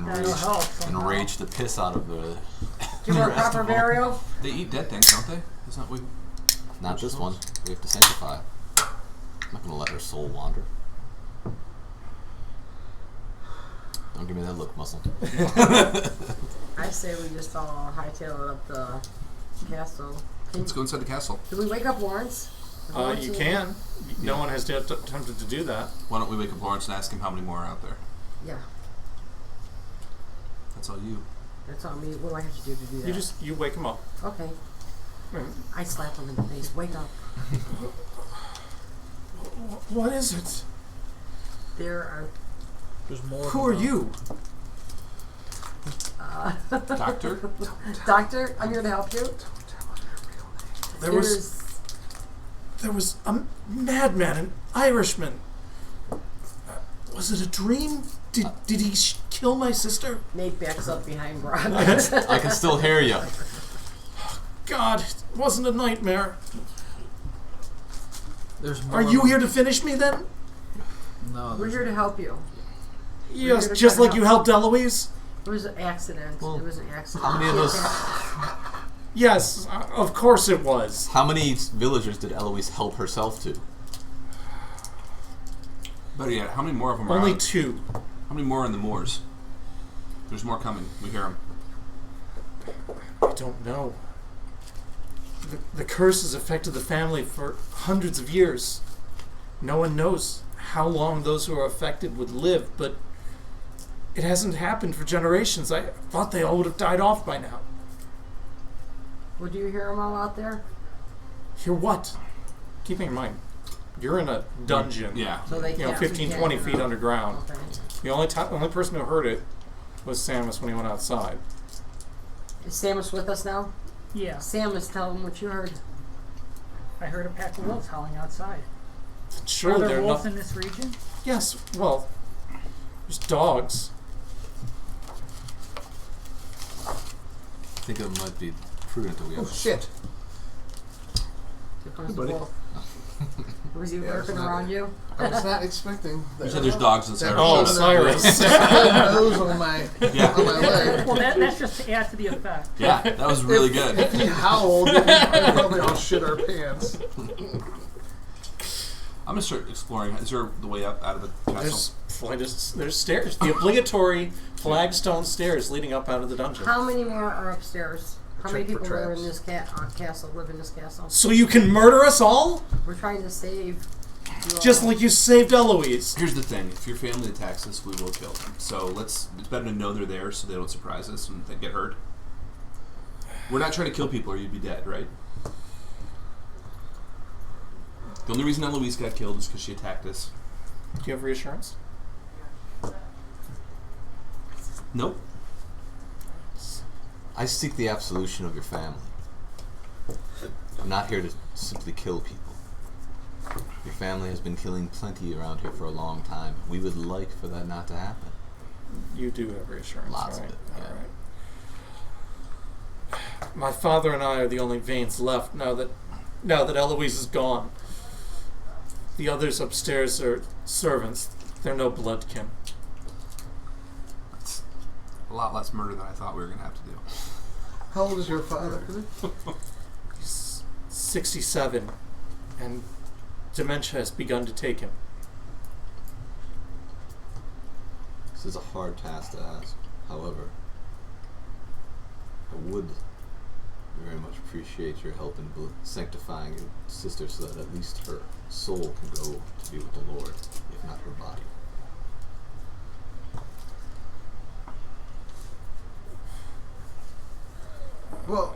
That'll help somehow. enrage the piss out of the. Give her a rest proper of them. burial. They eat dead things, don't they? Isn't that what? Not this one. We have to sanctify. I'm not gonna let her soul wander. Don't give me that look, muscle. I say we just all hightail it up the castle. Let's go inside the castle. Did we wake up Lawrence? Is Lawrence You in- can. No one has attempted to do that. Why don't we wake up Lawrence and ask him how many more are out there? Yeah, That's all you. that's on me. What do I have to do to do that? You wake him up. Okay. Mm. I slap him in the face. Wake up. What is it? There are. There's more. Who are you? Doctor? Doctor, I'm here to help you. There was a madman, an Irishman. Was it a dream? Did he kill my sister? Nate backs up behind Brock. I can still hear you. God, it wasn't a nightmare. There's more. Are you here to finish me then? No. We're there's- here to help you. Yes, here to just try to like you helped Eloise? It was an accident. Well, It was an accident. how many of those- Yes, of course it was. How many villagers did Eloise help herself to? Better yet, how many more of them are Only out? 2. How many more are in the moors? There's more coming. We hear them. I don't know. The curse has affected the family for hundreds of years. No one knows how long those who are affected would live, but it hasn't happened for generations. I thought they all would have died off by now. Well, do you hear them all out there? Hear what? Keeping in mind, you're in a dungeon. Yeah. So they You know, can't. 15, we can't 20 hear feet them. underground. Okay. The only person who heard it was Samus when he went outside. Is Samus with us now? Yeah, Samus, tell them what you heard. I heard a pack of wolves howling outside. Are Surely there they're wolves not. in this region? Yes, well, there's dogs. I think it might be prudent that we have. Oh shit! Here comes Hey, the buddy. wolf. Was he Yeah, it's lurking not- around you? I was not expecting that. You said there's dogs inside. Oh, our Cyrus. Nose on my Yeah. on my leg. Well, that's just to add to the effect. Yeah, that was really good. If he howled, I'd probably all shit our pants. I'm gonna start exploring. Is there the way up out of the castle? There's stairs. The obligatory flagstone stairs leading up out of the dungeon. How many more are upstairs? How many Check for people are in traps. this castle? Live in this castle? So you can murder us all? We're trying to save. You Just all. like you saved Eloise. Here's the thing: if your family attacks us, we will kill them. So it's better to know they're there so they don't surprise us and they get hurt. We're not trying to kill people, or you'd be dead, right? The only reason Eloise got killed is because she attacked us. Do you have reassurance? Nope. I seek the absolution of your family. I'm not here to simply kill people. Your family has been killing plenty around here for a long time. We would like for that not to happen. You do have reassurance. Lots of right? it, yeah. All right. My father and I are the only veins left now that Eloise is gone. The others upstairs are servants. They're no bloodkin. That's a lot less murder than I thought we were gonna have to do. How old is your father? He's 67, and dementia has begun to take him. This is a hard task to ask. However, I would very much appreciate your help in sanctifying your sister so that at least her soul can go to be with the Lord, if not her body. Well,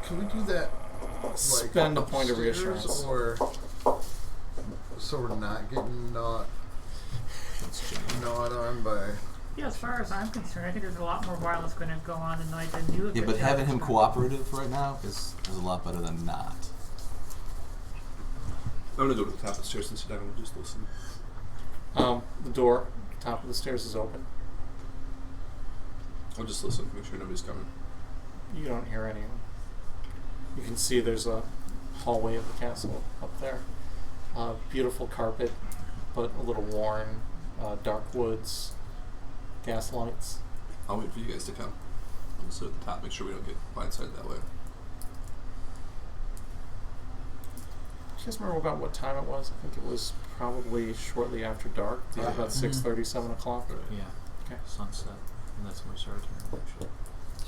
can we do that? Like, Spend a point of upstairs, reassurance. or so we're not getting gnawed on by. Yeah, as far as I'm concerned, I think there's a lot more violence going to go on tonight than you. Yeah, but having him cooperative right now is a lot better than not. I'm gonna go to the top of the stairs and sit down and just listen. The door, top of the stairs is open. I'll just listen, make sure nobody's coming. You don't hear anyone. You can see there's a hallway of the castle up there. Beautiful carpet, but a little worn. Dark woods, gas lights. I'll wait for you guys to come. We'll sit at the top. Make sure we don't get blindsided that way. Do you guys remember about what time it was? I think it was probably shortly after dark. It was about 6:30, 7 o'clock. Yeah. Okay. Sunset. And that's when we started hearing shit.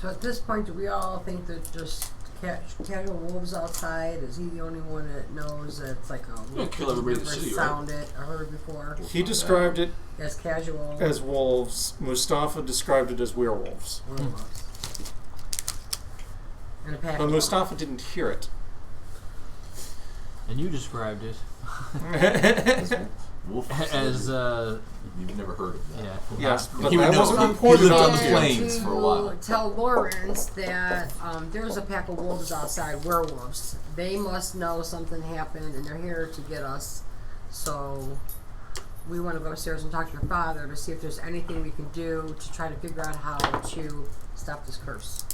So at this point, do we all think that just casual wolves outside? Is he the only one that knows that it's like a wolf kill everybody in the never city, right? sounded or heard before? He described it As casual. as wolves. Mustafa described it as werewolves. werewolves. And a pack But of Mustafa didn't hear it. And you described it Wolf as, You've never heard of that. yeah. Yes, but He would that know. wasn't He reported lived on on the here. plains for a while. Tell Lawrence that there's a pack of wolves outside, werewolves. They must know something happened and they're here to get us. So we want to go upstairs and talk to your father to see if there's anything we can do to try to figure out how to stop this curse.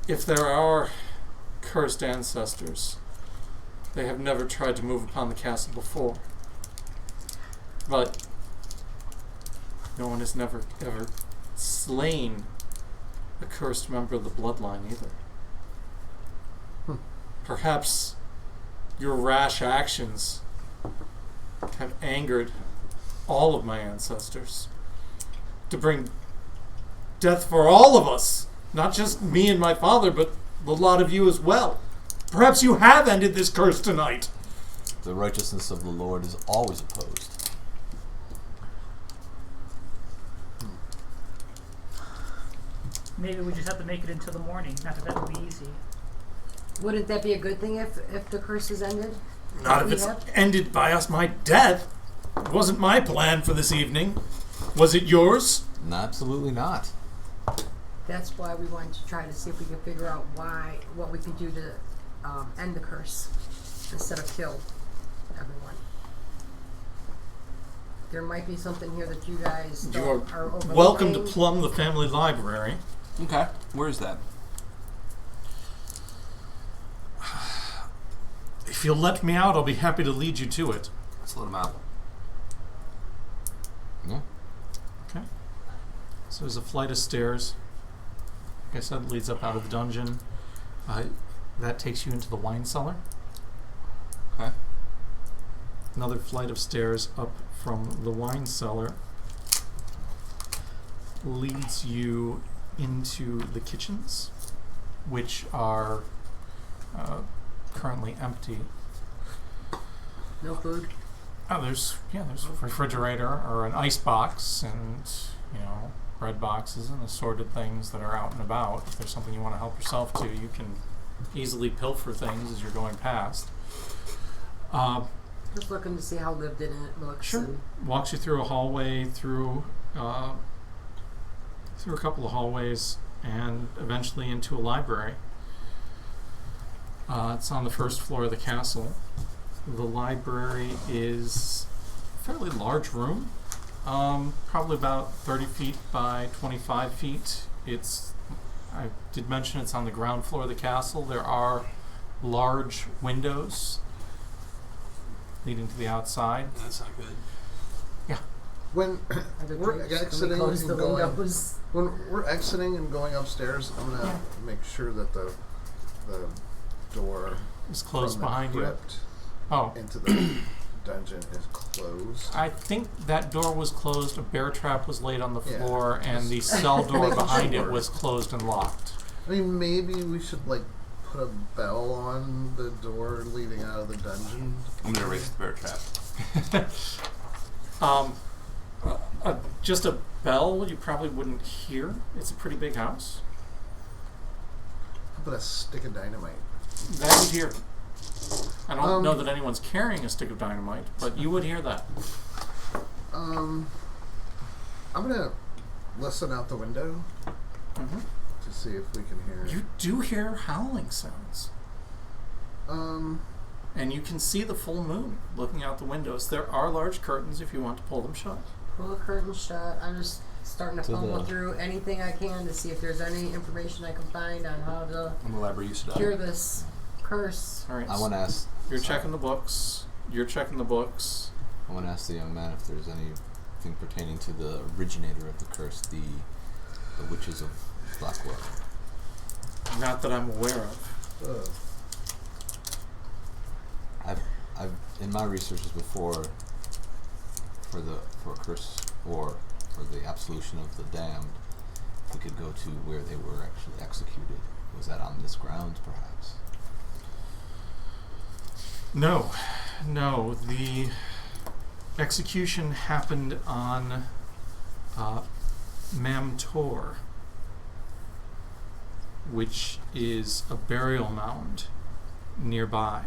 If there are cursed ancestors, they have never tried to move upon the castle before. But no one has never ever slain a cursed member of the bloodline either. Perhaps your rash actions have angered all of my ancestors to bring death for all of us. Not just me and my father, but the lot of you as well. Perhaps you have ended this curse tonight. The righteousness of the Lord is always opposed. Maybe we just have to make it until the morning. Not that that would be easy. Wouldn't that be a good thing if the curse is ended? Not if it's ended by us my death. It wasn't my plan for this evening. Was it yours? Absolutely not. That's why we wanted to try to see if we can figure out what we can do to end the curse instead of kill everyone. There might be something here that you guys You are overlooking. welcome to plumb the family library. Okay. Where is that? If you'll let me out, I'll be happy to lead you to it. Let's let him out. Yeah. Okay. So there's a flight of stairs. Like I said, leads up out of the dungeon. That takes you into the wine cellar. Okay. Another flight of stairs up from the wine cellar leads you into the kitchens, which are currently empty. No food. Oh, there's a refrigerator or an ice box and, bread boxes and assorted things that are out and about. If there's something you want to help yourself to, you can easily pilfer things as you're going past. Just looking to see how lived in it looks. Sure. And Walks you through a hallway, through a couple of hallways, and eventually into a library. It's on the first floor of the castle. The library is a fairly large room, probably about 30 feet by 25 feet. I did mention it's on the ground floor of the castle. There are large windows leading to the outside. That's not good. When are there we're drapes? Can we exiting close and the going, windows? when we're exiting and going upstairs, I'm gonna make sure that the door It's closed from the behind you. crypt Oh, into the dungeon is closed. I think that door was closed. A bear trap was laid on the Yeah. floor, and the cell door Making behind sure. it was closed and locked. I mean, maybe we should put a bell on the door leading out of the dungeon. I'm gonna erase the bear trap. Just a bell you probably wouldn't hear. It's a pretty big house. How about a stick of dynamite? That you'd hear. I don't know Um, that anyone's carrying a stick of dynamite, but you would hear that. I'm gonna listen out the window Mm-hmm. to see if we can hear. You do hear howling sounds. Um, And you can see the full moon looking out the windows. There are large curtains if you want to pull them shut. Pull the curtain shut. I'm just starting to To fumble the- through anything I can to see if there's any information I can find on how to I'm the library used to cure this curse. All right. I want to ask. You're checking the books. You're checking the books. I want to ask the young man if there's any anything pertaining to the originator of the curse, the witches of Blackwell? Not that I'm aware of. I've in my researches before for a curse or for the absolution of the damned, we could go to where they were actually executed. Was that on this grounds, perhaps? No. The execution happened on Mamtor, which is a burial mound nearby.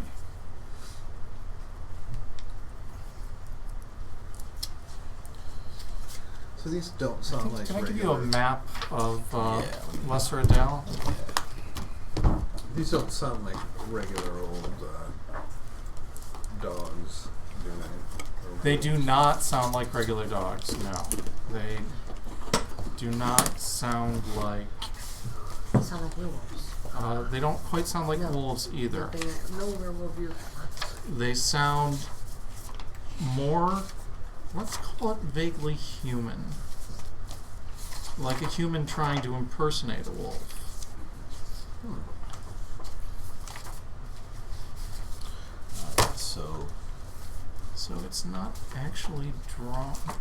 So these don't sound like Can I give you regular. a map of Yeah. Lesser Edale? These don't sound like regular old dogs, do they? Or They do wolves? not sound like regular dogs, no. They do not sound like... They sound like werewolves. they don't quite sound like No. wolves either. No werewolf you. They sound more, let's call it vaguely human. Like a human trying to impersonate a wolf. So it's not actually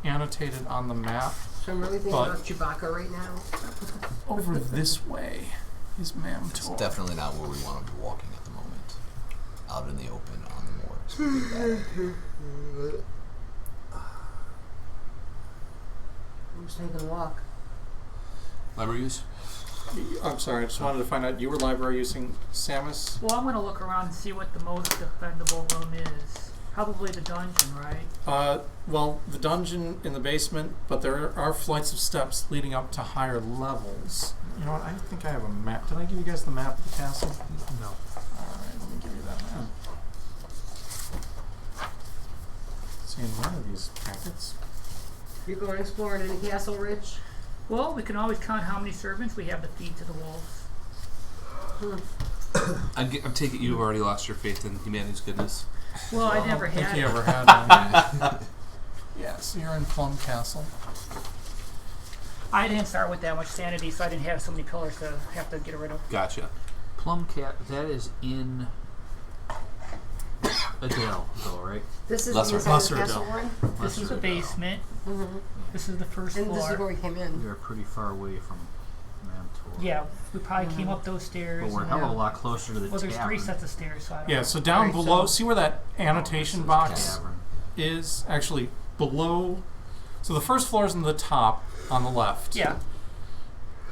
annotated on the map. So I'm really thinking But- about Chewbacca right now. Over this way is It's Mamtor. definitely not where we want to be walking at the moment. Out in the open on the moors would be a bad idea. I'm just taking a walk. Library use? I'm sorry, I just wanted to find out, you were library using Samus? Well, I'm going to look around and see what the most defendable room is. Probably the dungeon, right? Well, the dungeon in the basement, but there are flights of steps leading up to higher levels. You know what, I think I have a map. Did I give you guys the map of the castle? No. Alright, let me give you that map. See in one of these packets. You going exploring in the castle, Rich? Well, we can always count how many servants we have to feed to the wolves. I take it you've already lost your faith in humanity's goodness. Well, I never I don't think had you it. ever had one. Yeah, so you're in Plum Castle. I didn't start with that much sanity, so I didn't have so many pillars to have to get rid of. Gotcha. Plum Cat, that is in Adele, though, right? This is Lesser- the inside Lesser of the castle Edale. one? This is the basement. Mm-hmm. This is the first And this is where floor. we came We in. are pretty far away from Mamtor. Yeah, we probably came up those stairs. But we're a and hell of a then- lot closer to the Well, there's tavern. 3 sets of stairs, so I don't Yeah, know. so down Alright, below, so- see where that annotation box Tavern. is? Actually, below. So the first floor is in the top on the left. Yeah.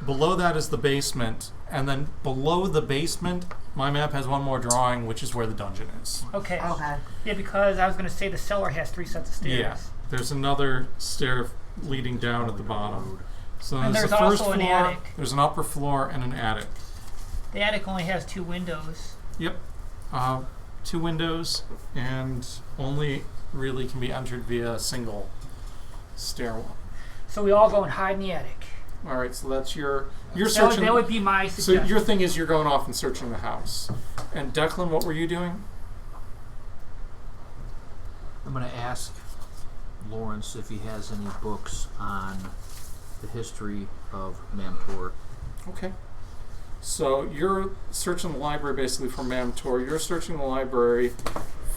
Below that is the basement, and then below the basement, my map has one more drawing, which is where the dungeon is. Okay. Okay. Yeah, because I was going to say the cellar has 3 sets of stairs. Yeah. There's another stair leading down at the bottom. So And there's there's the first also an floor, attic. there's an upper floor, and an attic. The attic only has 2 windows. Yep. 2 windows, and only really can be entered via a single stairwell. So we all go and hide in the attic. All right, so that's you're That searching. would be my So suggestion. your thing is you're going off and searching the house. And Declan, what were you doing? I'm going to ask Lawrence if he has any books on the history of Mamtor. Okay. So you're searching the library basically for Mamtor. You're searching the library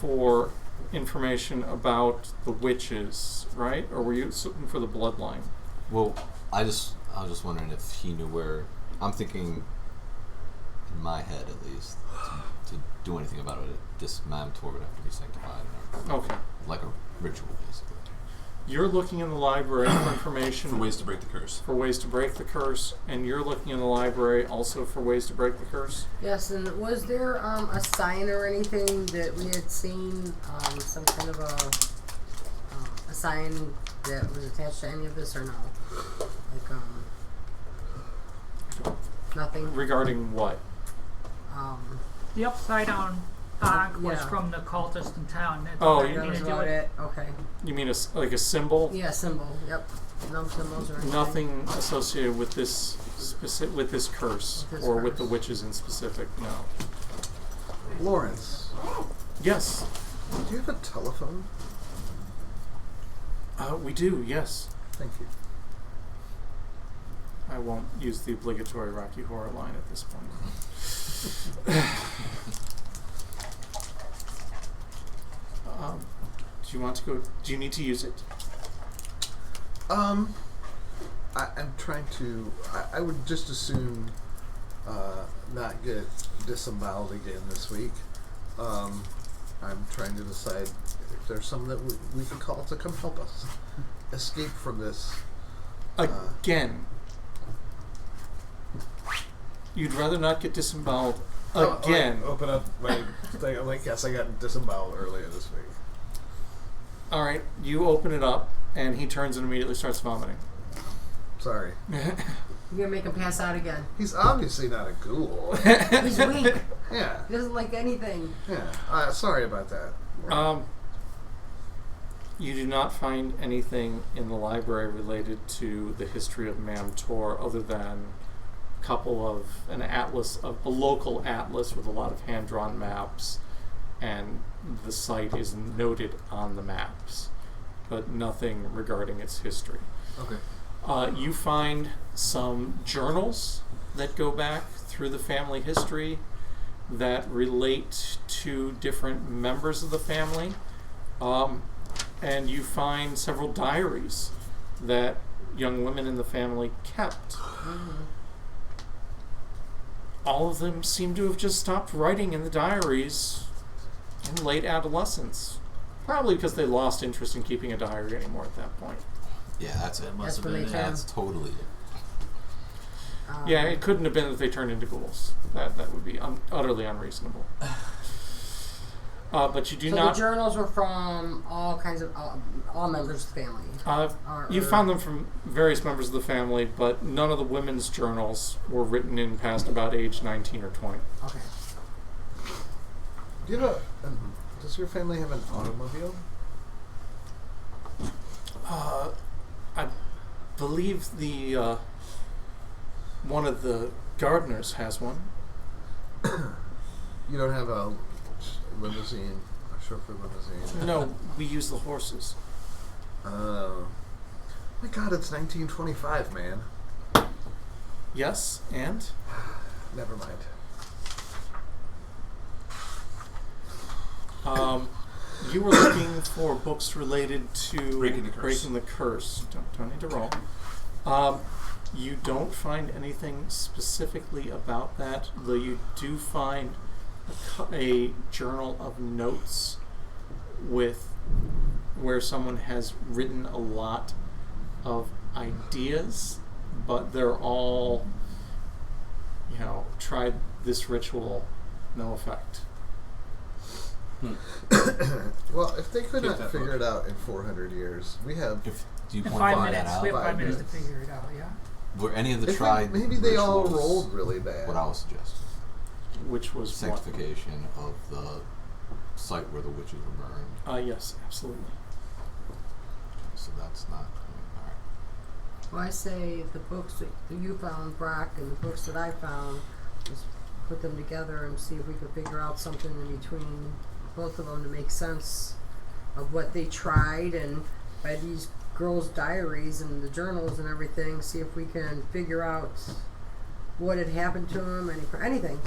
for information about the witches, right? Or were you looking for the bloodline? Well, I was just wondering if he knew where. I'm thinking, in my head at least, to do anything about it, this Mamtor would have to be sanctified, Okay. like a ritual, basically. You're looking in the library for information For ways to break the curse. for ways to break the curse, and you're looking in the library also for ways to break the curse. Yes, and was there a sign or anything that we had seen, some kind of a sign that was attached to any of this or no? Like, nothing? Regarding what? The upside down Ankh was Yeah. from the cultist in town. That's Oh, all you- that That had was to do about with it. Okay. You mean like a symbol? Yeah, symbol. Yep. No symbols or anything. Nothing associated with this with this curse With this or with the curse. witches in specific. No. Lawrence, Yes. do you have a telephone? We do, yes. Thank you. I won't use the obligatory Rocky Horror line at this point. Do you want to go? Do you need to use it? I'm trying to. I would just as soon not get disemboweled again this week. I'm trying to decide if there's someone that we can call to come help us escape from this. Again. You'd rather not get disemboweled again. Open up my thing. I'm like, yes, I got disemboweled earlier this week. All right, you open it up, and he turns and immediately starts vomiting. Sorry. You're gonna make him pass out again. He's obviously not a ghoul. He's weak. Yeah. He doesn't like anything. Yeah. Sorry about that. You do not find anything in the library related to the history of Mam Tor other than a couple of a local atlas with a lot of hand-drawn maps, and the site is noted on the maps, but nothing regarding its history. Okay. You find some journals that go back through the family history that relate to different members of the family. And you find several diaries that young women in the family kept. All of them seem to have just stopped writing in the diaries in late adolescence. Probably because they lost interest in keeping a diary anymore at that point. Yeah, that's it. That's when they turn. That's totally it. Yeah, it couldn't have been that they turned into ghouls. That would be utterly unreasonable. But you do so not. The journals were from all kinds of all members of the family. You found them from various members of the family, but none of the women's journals were written in past about age 19 or 20. Okay. Do you have does your family have an automobile? I believe the one of the gardeners has one. You don't have a limousine, a chauffeur limousine? No, we use the horses. Oh. My God, it's 1925, man. Yes, and? Never mind. You were looking for books related to Breaking the Curse. Breaking the Curse. Don't need to roll. You don't find anything specifically about that, though you do find a journal of notes where someone has written a lot of ideas, but they're all, tried this ritual, no effect. Well, if they could Take not that figure book. it out in 400 years, we have. Do you In want to 5 find that minutes. out? We have 5 5 minutes to minutes. figure it out, yeah. Were any of the If tried maybe they all rituals rolled really bad. what I was suggesting? Which was what? Sanctification of the site where the witches were burned. Yes, absolutely. So that's not. Alright. Well, I say the books that you found, Brock, and the books that I found, just put them together and see if we could figure out something in between both of them to make sense of what they tried, and by these girls' diaries and the journals and everything, see if we can figure out what had happened to them, anything.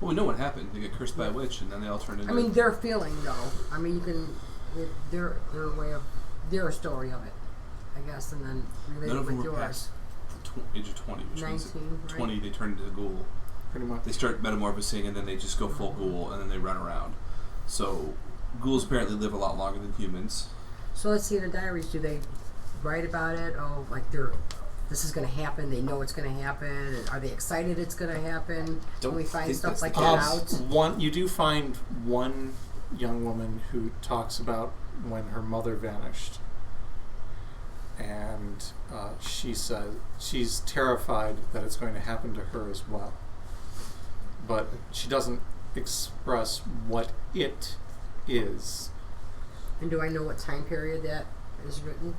Well, we know what happened. They get cursed by a witch, and then they all turned into. I mean, their feeling, though. I mean, you can their way of their story of it, I guess, and then relate none it of them with were yours. past age of 20, which means 19, at right? 20 they turn into a ghoul. Pretty much. They start metamorphosing, and then they just go full ghoul, and then they run around. So, ghouls apparently live a lot longer than humans. So let's see the diaries. Do they write about it? Oh, like this is going to happen. They know it's going to happen. Are they excited it's going to happen? Don't Can we find think stuff that's like the that case. out? You do find one young woman who talks about when her mother vanished, and she says she's terrified that it's going to happen to her as well, but she doesn't express what it is. And do I know what time period that is written?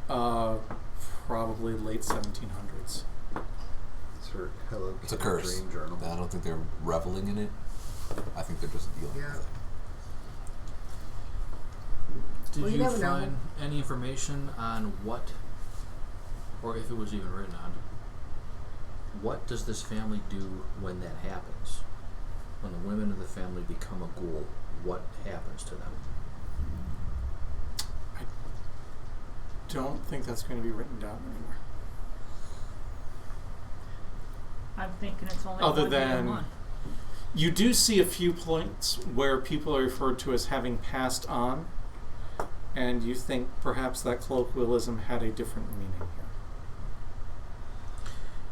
Probably late 1700s. It's her Hello It's a Kitty curse. dream journal. I don't think they're reveling in it. I think they're just dealing Yeah. with it. Did Well, you you never know. find any information on what, or if it was even written on, what does this family do when that happens? When the women of the family become a ghoul, what happens to them? Don't think that's going to be written down anywhere. I'm thinking it's only Other one day a than- month. You do see a few points where people are referred to as having passed on, and you think perhaps that colloquialism had a different meaning here.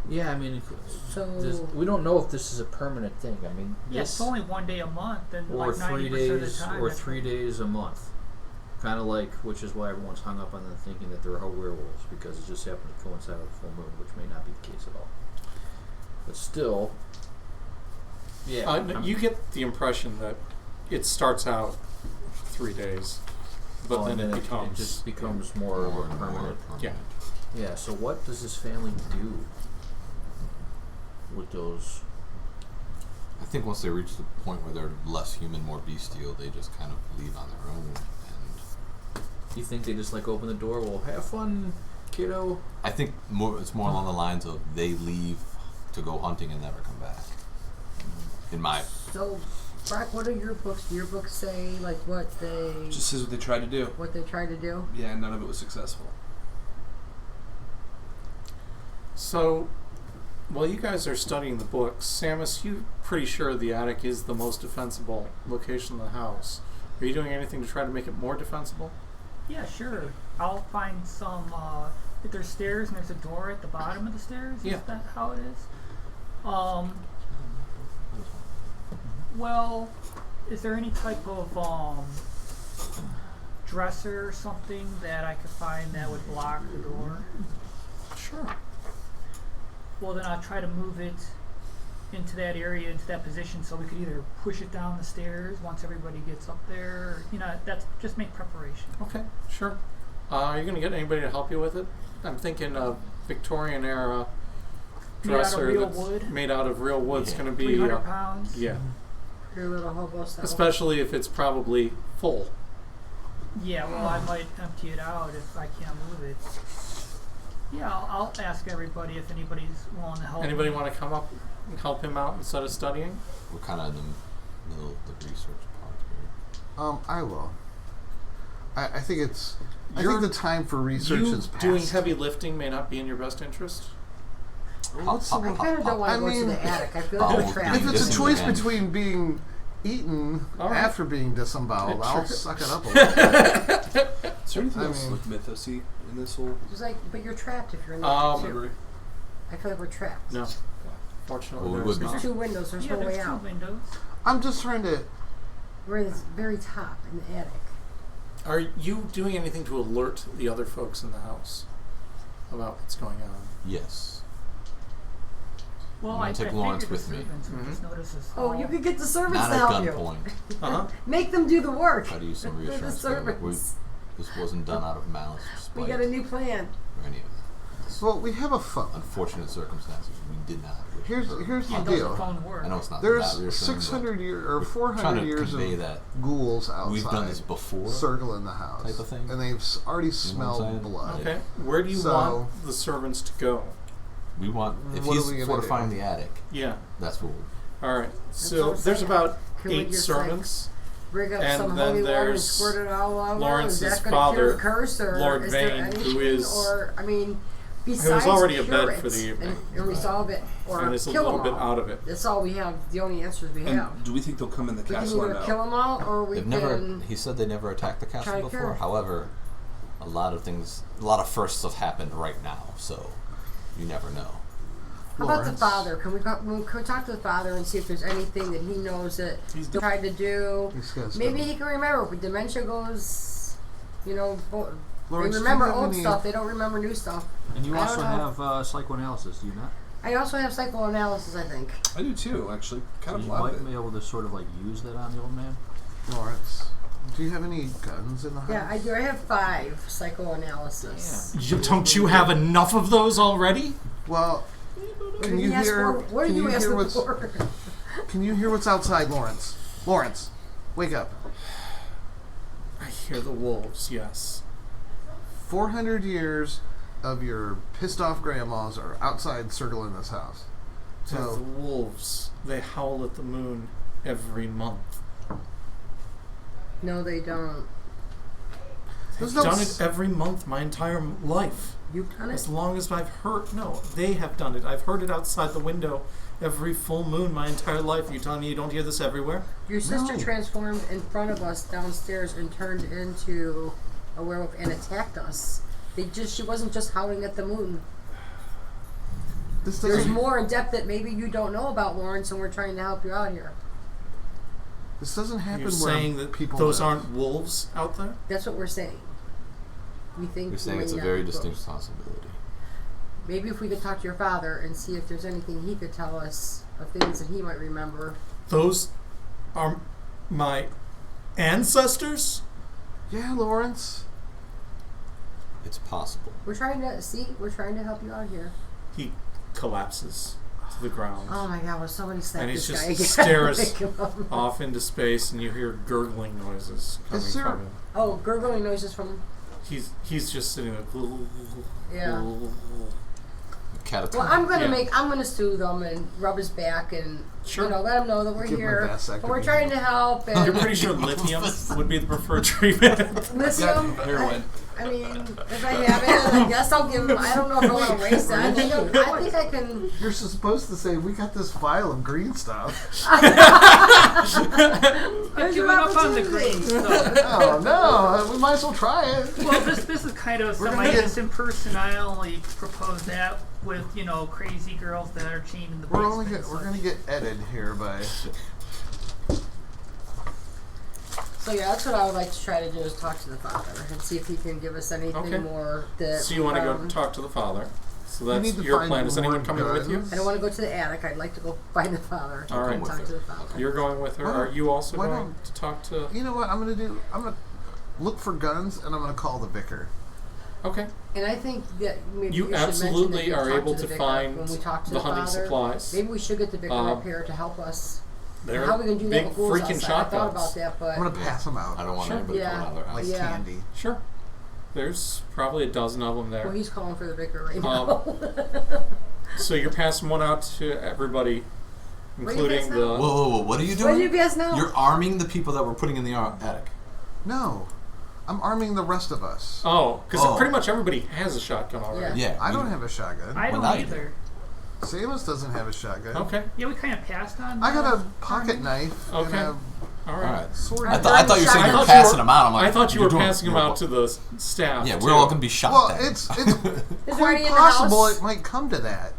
Yeah, I mean, So- we don't know if this is a permanent thing. I mean, Yeah, this it's only one day a month, and or like 90% 3 of the days time. or that's 3 days a month. Kind of like, which is why everyone's hung up on them thinking that they're all werewolves, because it just happened to coincide with the full moon, which may not be the case at all. But still, yeah. You get the impression that it starts out 3 days, but then it becomes... It just becomes more of a permanent. Yeah. Yeah, so what does this family do with those? I think once they reach the point where they're less human, more bestial, they just kind of leave on their own. And You think they just like open the door, well, have fun, kiddo? I think it's more along the lines of they leave to go hunting and never come back. In my So, Brock, what are your books? Do your books say like what they Just says what they tried to do. tried to do? Yeah, none of it was successful. So, while you guys are studying the books, Samus, you're pretty sure the attic is the most defensible location in the house. Are you doing anything to try to make it more defensible? Yeah, sure. I'll find some. If there's stairs and there's a door at the bottom of the stairs, Yeah. is that how it is? Well, is there any type of dresser or something that I could find that would block the door? Sure. Well, then I'll try to move it into that area, into that position, so we could either push it down the stairs once everybody gets up there. Or, that's just make preparation. Okay, sure. Are you going to get anybody to help you with it? I'm thinking a Victorian era Made out of dresser real that's wood? made out of real wood's Yeah. going to be 300 pounds. yeah, Your little hobo style. especially if it's probably full. Yeah, well, I might empty it out if I can't move it. Yeah, I'll ask everybody if anybody's willing to help. Anybody me. want to come up and help him out instead of studying? we're kind of in the middle of the research part here. I will. I think it's. I You're- think the time for research You is past. doing heavy lifting may not be in your best interest. What's the- I kind of don't want I to go to mean, the attic. I feel like oh, we're trapped. If it's a Disemboweled. choice between being eaten All right. after being disemboweled, Yeah, I'll sure. suck it up a little bit. Is there anything I else mean- like mythosy in this whole Just like, but you're trapped if you're in the Um, attic too. library? I feel like we're trapped. No, fortunately, Well, we there's would be. not. There's 2 windows. There's Yeah, no way there's 2 out. windows. I'm just trying to. We're at the very top in the attic. Are you doing anything to alert the other folks in the house about what's going on? Yes. Well, I'm gonna I take figured Lawrence the with me. servants would just notice this. Oh, you could get the servants Not to at help you. gunpoint. Uh-huh. Make them do the work. Try to use some They're the reassurance. servants. This wasn't done out of malice or spite We got a new plan. or any of that. Well, we have a phone. Unfortunate circumstances. We did not. wish Here's for- here's Yeah, the does the deal. phone work? I know it's not There's that reassuring, 600 years or but 400 trying to years convey of that ghouls outside. we've done this before. Circling the house. type of thing. And they've already You know what I'm smelled saying? blood. Okay. Where do you So- want the servants to go? We want if What are he's we gonna fortifying do? the attic. Yeah. That's what. All right. what So I'm there's saying. about Can we 8 just, servants. Rig up And some then holy water and there's squirt it all over. Lawrence's Is that going to cure the father, curse, or Lord is Vane, there anything? who is- or I mean, besides already cure abed it for the evening. and resolve it, or and is a kill little them bit all. out of it. That's all we have. The only answers we have. And do we think they'll come in the We can castle or either no? kill them all, or we They've can. never. He said they never attacked the try castle to cure before. it. However, a lot of firsts have happened right now, so you never know. How about the Lawrence. father? Can we talk to the father and see if there's anything that he knows that He's he tried to do? He's got Maybe stuff. he can remember. When dementia goes, they Lawrence, do you remember have old any- stuff. They don't remember new stuff. And you I also don't know. have psychoanalysis, do you not? I also have psychoanalysis, I think. I do too, actually. So Kind of you love might it. be able to sort of like use that on the old man. Lawrence, do you have any guns in the house? Yeah, I do. I have 5 psychoanalysis. Don't you have enough of those already? Well, What can did you he ask hear? for? What are can you you hear asking what's? for? Can you hear what's outside, Lawrence? Lawrence, wake up. I hear the wolves, yes. 400 years of your pissed off grandmas are outside circling this house. The So wolves, they howl at the moon every month. No, they don't. there's I've no done s- it every month my entire life. You've done As it. long as I've heard... No, they have done it. I've heard it outside the window every full moon my entire life. You telling me you don't hear this everywhere? Your sister No. transformed in front of us downstairs and turned into a werewolf and attacked us. She wasn't just howling at the moon. this There's doesn't more in depth that maybe you don't know about, Lawrence, and we're trying to help you out here. this doesn't happen You're where saying that people those live. aren't wolves out there? That's what we're saying. We think You're saying we it's a may very not be distinct close. possibility. Maybe if we could talk to your father and see if there's anything he could tell us of things that he might remember. Those are my ancestors? Yeah, Lawrence. It's possible. We're trying to help you out here. He collapses to the ground. Oh my God! Will somebody slap And this he's guy just again? stares Wake him up. off into space, and you hear gurgling noises coming Yes, sir. from him. Oh, gurgling noises from. He's just sitting there. Yeah. Catatonic. Well, I'm Yeah. gonna soothe him and rub his back and Sure. let him know that we're Give him a here. vasectomy. And we're trying to help. And You're pretty sure lithium would be the preferred treatment. lithium. Heroin. I mean, if I have it, I guess I'll give him. I don't know if I want to waste it. I think I can. You're supposed to say, we got this vial of green stuff. I'm giving up on the green stuff. Oh, no. We might as well try it. Well, this is kind of We're some gonna get- innocent person. I only propose that with crazy girls that are chained in the basement. We're going to get edited here by... So yeah, that's what I would like to try to do is talk to the father and see if he can give us anything Okay. more that. So you want to go talk to the father. So You that's need to your find plan. Is anyone more coming with you? guns. I don't want to go to the attic. I'd like to go find the father. All right. and talk to the father. You're going with her. Why Are don't- you also why going don't- to talk to... You know what I'm going to do? I'm going to look for guns, and I'm going to call the vicar. Okay. And I think that maybe You you should absolutely mention that you are talk able to, to the vicar find when we talk to the hunting father. supplies. Maybe we should get the vicar up here to help us. They're How are we gonna do that big with ghouls freaking outside? I thought shotguns. about that, but I'm going to pass them out I don't want Sure. anybody Yeah. coming out of their house. like Yeah. candy. Sure. There's probably a dozen of them there. well, he's calling for the vicar right Um, now. So you're passing one out to everybody, What do you including guys the... know? Whoa, what are you What doing? do you guys know? You're arming the people that we're putting in the attic. No. I'm arming the rest of us. Oh, because Oh. pretty much everybody has a shotgun already. Yeah. I we- don't have a shotgun. I Well, don't now you either. Samus doesn't have a shotgun. Okay. Yeah, we kind of passed on. I got that. a pocket knife Okay. and All All right. right. a sword. I thought you were saying I you were thought passing you them out. I'm like, I thought you you're were doing- passing them you're- out to the staff. Yeah, too. we're all gonna be shot. Well, then. it's Is there quite any in the possible house? it might come to that.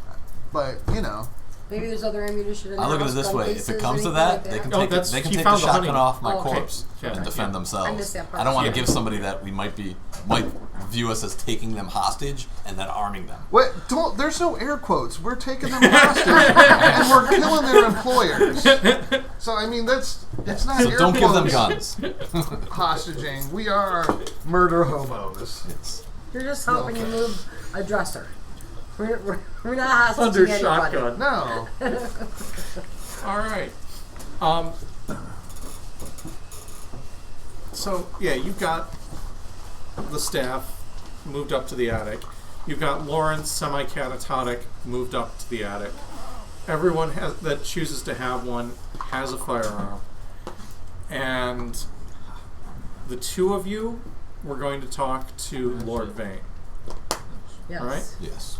But, you know. Maybe there's other ammunition in the I look at house, it this gun way: if cases, it comes to anything that, like they can Oh, take that's- they can he take the found the shotgun honey. off my Oh, okay. corpse Yeah. and defend I themselves. missed that part. I don't want to Yeah. give somebody that we might view us as taking them hostage and then arming them. Wait, there's no air quotes. We're taking them hostage and we're killing their employers. So, I mean, it's not So air don't give them quotes guns. hostaging. We are murder hobos. Yes. You're just helping you move a dresser. We're not hostage Under anybody. shotgun. No. All right. So yeah, you've got the staff moved up to the attic. You've got Lawrence, semi-catatonic, moved up to the attic. Everyone that chooses to have one has a firearm, and the two of you were going to talk to Lord Vane. Yes. All right. Yes.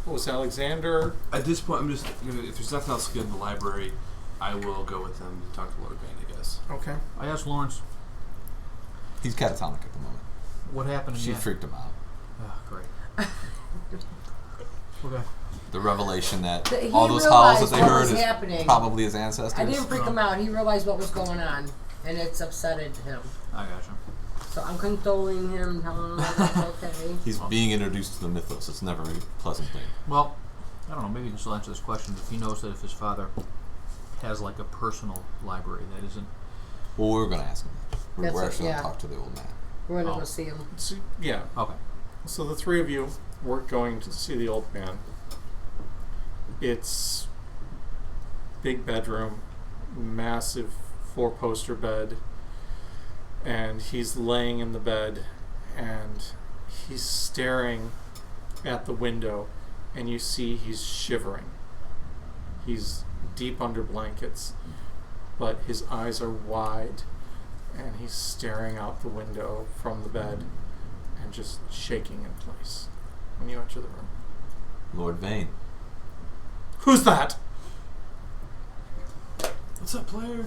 What was Alexander? At this point, I'm just if there's nothing else good in the library, I will go with them to talk to Lord Vane, I guess. Okay. I asked Lawrence He's catatonic at the moment. what happened. She in the freaked him out. Oh, great. Okay. The revelation that He all those howls that realized they what heard was is happening. probably his ancestors. I didn't freak him out. He realized what was going on, and it's upsetted him. I gotcha. So I'm consoling him, telling him that it's okay. He's being introduced to the mythos. It's never a pleasant thing. Well, I don't know. Maybe you can still answer this question. If he knows that if his father has like a personal library that isn't. Well, we're going to ask him. We're That's actually it, going yeah. to talk to the old man. We're gonna Oh. go see him. So, yeah. Okay. So the three of you were going to see the old man. It's big bedroom, massive four-poster bed, and he's laying in the bed, and he's staring at the window, and you see he's shivering. He's deep under blankets, but his eyes are wide, and he's staring out the window from the bed and just shaking in place when you enter the room. Lord Vane. Who's that? What's up, player?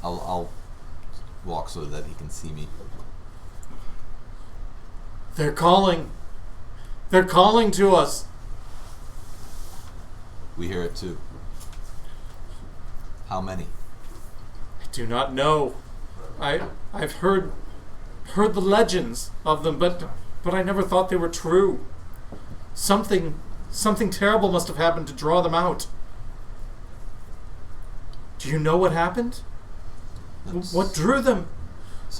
I'll walk so that he can see me. They're calling. They're calling to us. We hear it too. How many? I do not know. I've heard the legends of them, but I never thought they were true. Something terrible must have happened to draw them out. Do you know what happened? What drew them?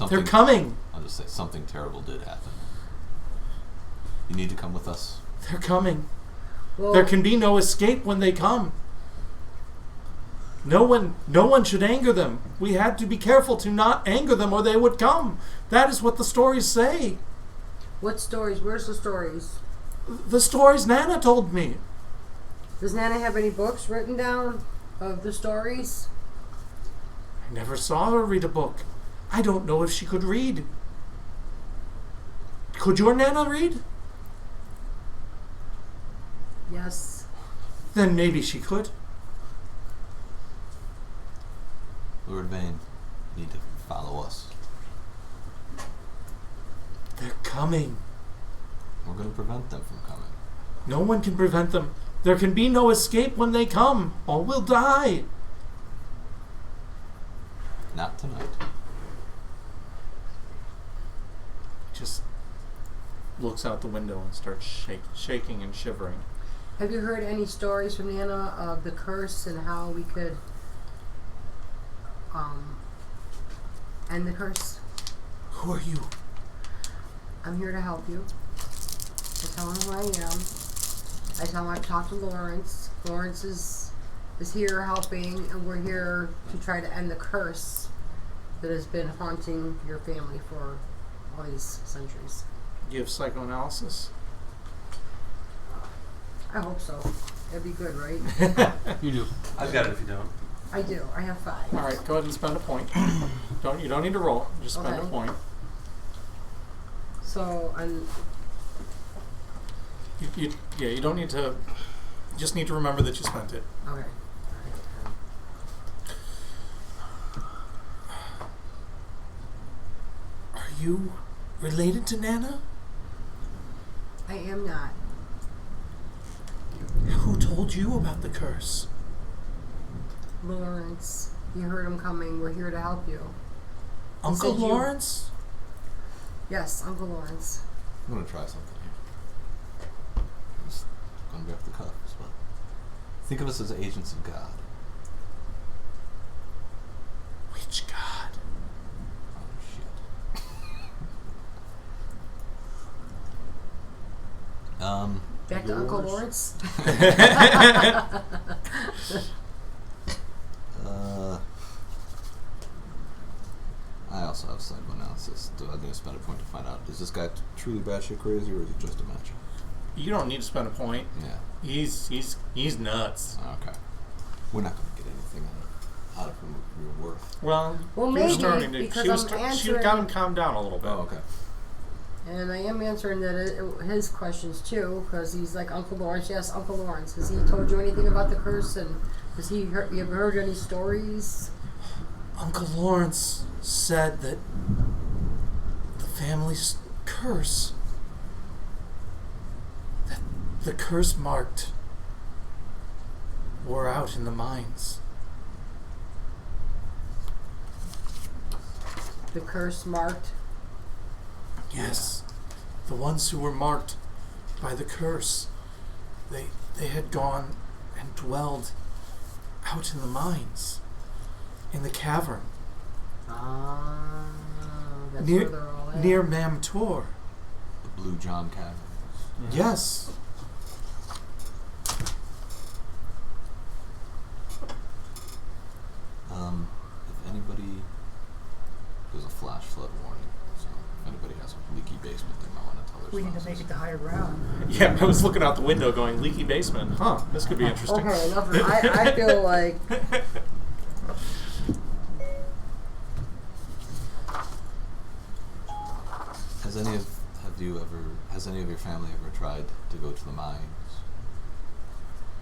They're coming. I'll just say something terrible did happen. You need to come with us. They're coming. Well, There can be no escape when they come. No one should anger them. We had to be careful to not anger them or they would come. That is what the stories say. what stories? Where's the stories? The stories Nana told me. Does Nana have any books written down of the stories? I never saw her read a book. I don't know if she could read. Could your Nana read? Yes. Then maybe she could. Lord Vane, you need to follow us. They're coming. We're going to prevent them from coming. No one can prevent them. There can be no escape when they come. All will die. Not tonight. Just looks out the window and starts shaking and shivering. Have you heard any stories from Nana of the curse and how we could end the curse? Who are you? I'm here to help you. I tell him who I am. I tell him I've talked to Lawrence. Lawrence is here helping, and we're here to try to end the curse that has been haunting your family for all these centuries. You have psychoanalysis? I hope so. That'd be good, right? You do. I've got it if you don't. I do. I have 5. All right, go ahead and spend a point. You don't need to roll. Just spend a Okay. point. So, You don't need to. You just need to remember that you spent it. okay. Are you related to Nana? I am not. Who told you about the curse? Lawrence, you heard him coming. We're here to help you. Uncle said you- Lawrence? Yes, Uncle Lawrence. I'm going to try something here. Just going to be off the cuff, but think of us as agents of God. Which god? Oh, shit. Back to Uncle Lawrence. I also have psychoanalysis. Do I need to spend a point to find out, is this guy truly batshit crazy or is he just a match? You don't need to spend a point. Yeah. He's nuts. Okay. We're not going to get anything out of him we're worth. Well, Well, you were maybe, starting to. because She was. I'm She answering- got him calmed down a little bit. Oh, okay. And I am answering his questions too, because he's like, Uncle Lawrence. Yes, Uncle Lawrence. Has he told you anything about the curse? And has he heard, you ever heard any stories? Uncle Lawrence said that the family's curse, that the curse marked, wore out in the mines. The curse marked. Yes, the ones who were marked by the curse, they had gone and dwelled out in the mines, in the cavern, Ah, that's near where they're all at. near Mamtor. The Blue John Cavern. Yes. We need to make it to higher ground. Yeah, I was looking out the window going, leaky basement. Huh, this could be interesting. Okay, enough of I feel like Has any of your family ever tried to go to the mines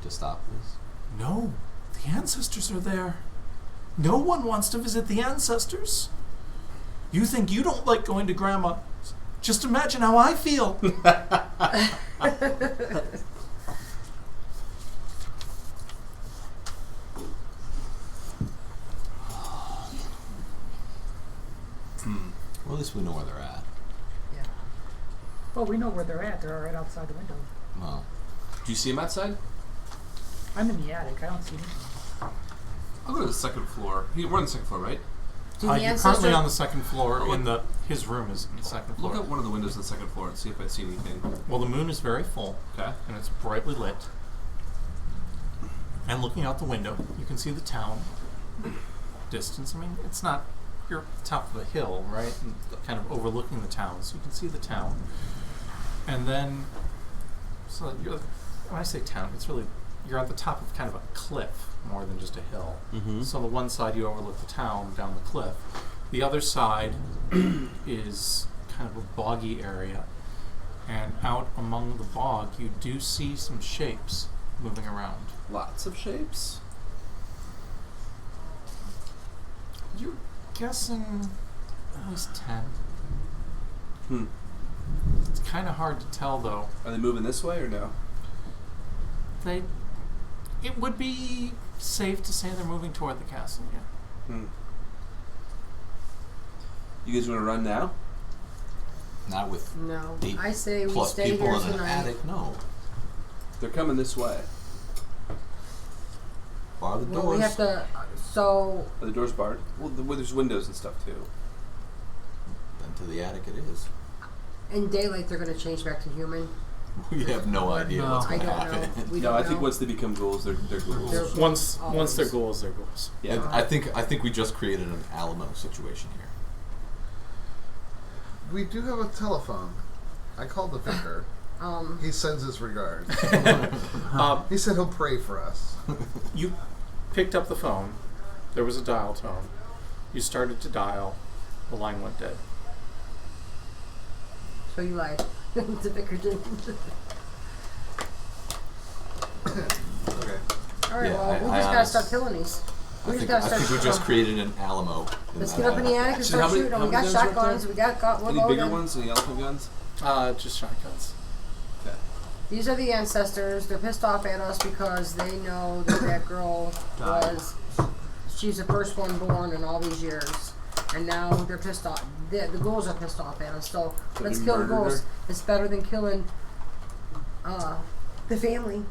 to stop this? No, the ancestors are there. No one wants to visit the ancestors. You think you don't like going to Grandma? Just imagine how I feel. Well, at least we know where they're at. yeah. Well, we know where they're at. They're right outside the window. Well, Do you see him outside? I'm in the attic. I don't see anything. I'll go to the second floor. We're on the second floor, right? Do the You're ancestors currently on the second floor. Oh, His room is in the second floor. Look at one of the windows on the second floor and see if I see anything. Well, the moon is very full, Okay. and it's brightly lit. And looking out the window, you can see the town. Distance. I mean, it's not. You're at the top of a hill, right? And kind of overlooking the town, so you can see the town. And then, so when I say town, it's really you're at the top of kind of a cliff more than just a hill. Mm-hmm. So on the one side you overlook the town down the cliff. The other side is kind of a boggy area. And out among the bog you do see some shapes moving around. Lots of shapes. You're guessing at least 10. Hmm. It's kind of hard to tell though. Are they moving this way or no? It would be safe to say they're moving toward the castle, yeah. Hmm. You guys want to run now? not with No. 8 I say we plus stay people here in an tonight. attic. No. They're coming this way. Bar the Well, doors. we have to. So Are the doors barred? Well, there's windows and stuff too. Then to the attic it is. in daylight, they're going to change back to human. We have no idea No. what's I going to don't know. happen. We No, don't I think know. once they become ghouls, they're ghouls. They're- Once they're Always. ghouls, they're ghouls. Yeah. I think we just created an Alamo situation here. We do have a telephone. I called the vicar. He sends his regards. He said he'll pray for us. You picked up the phone. There was a dial tone. You started to dial. The line went dead. So you lied. The vicar didn't. Okay. All right, Yeah, well, we I just gotta honest- start killing these. We I just think, gotta I start. think we just created an Alamo. Let's that get up in the attic and Actually, start how many- shooting. how We many got guns are up shotguns. there? We got Any bigger loaded. ones? Any elephant guns? Just shotguns. Okay. These are the ancestors. They're pissed off at us because they know that that girl was. She's the first one born in all these years, and now they're pissed off. The ghouls are pissed off at us. So So let's we kill the murdered ghouls. her? It's better than killing the family.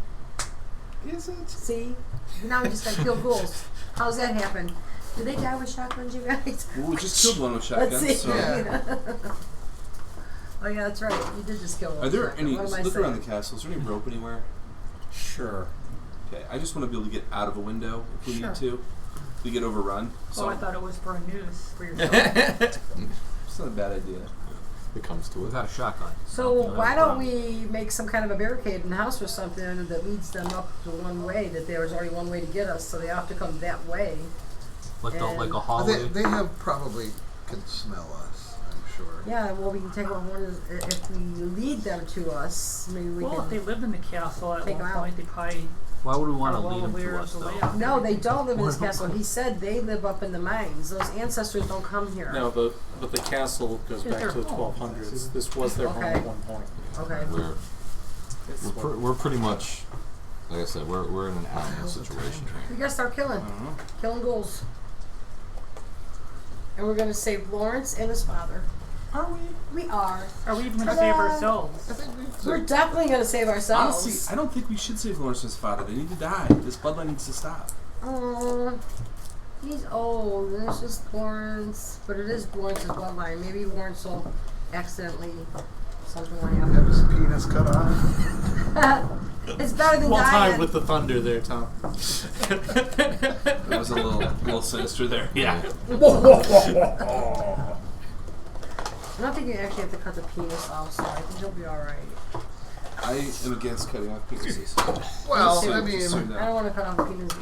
Is it? See, now we just gotta kill ghouls. How's that happen? Did they die with shotguns, you guys? Well, we just killed one with Let's see. shotguns. So. Yeah. Oh yeah, that's right. You did just kill one. Are there shotgun. any? What am I Look around the saying? castle. Is there any rope anywhere? Sure. Okay, I just want to be able to get out of a window if we Sure. need to. If we get overrun. So Oh, I thought it was for a news for yourself. it's not a bad idea. it comes to it. Without a shotgun. So You know, why that's don't a we make some kind of a barricade in the house or something that leads them up to one way? That there's already one way to get us, so they have to come that way. like and- a They, hallway. they have probably can smell us, I'm sure. Yeah, well, we can take one if we lead them to us. Maybe we Well, if they can. lived in the castle at Take one 'em out. point, they probably Why would we want are to well lead them aware to of us the though? layout. No, they don't live in this castle. He said they live up in the mines. Those ancestors don't come here. No, but the castle goes It's back their to the home. 1200s. This was their home Okay. at one point. Okay. It's We're pretty much, like I said, we're in an Alamo situation We here. gotta start killing. Killing ghouls. And we're gonna save Lawrence and his father. Are we? We are. Are we even going to save Ta-da! ourselves? I think We're definitely gonna save ourselves. Honestly, I don't think we should save Lawrence and his father. They need to die. This bloodline needs to stop. He's old, and it's just Lawrence. But it is Lawrence's bloodline. Maybe Lawrence will accidentally something will have happen. his penis cut off. It's better than Well dying. timed with the thunder there, Tom. That was a little sinister there. Yeah. I don't think you actually have to cut the penis off, so I think he'll be alright. I am against cutting off penises. Well, So- I mean, so I don't want to cut off the penis.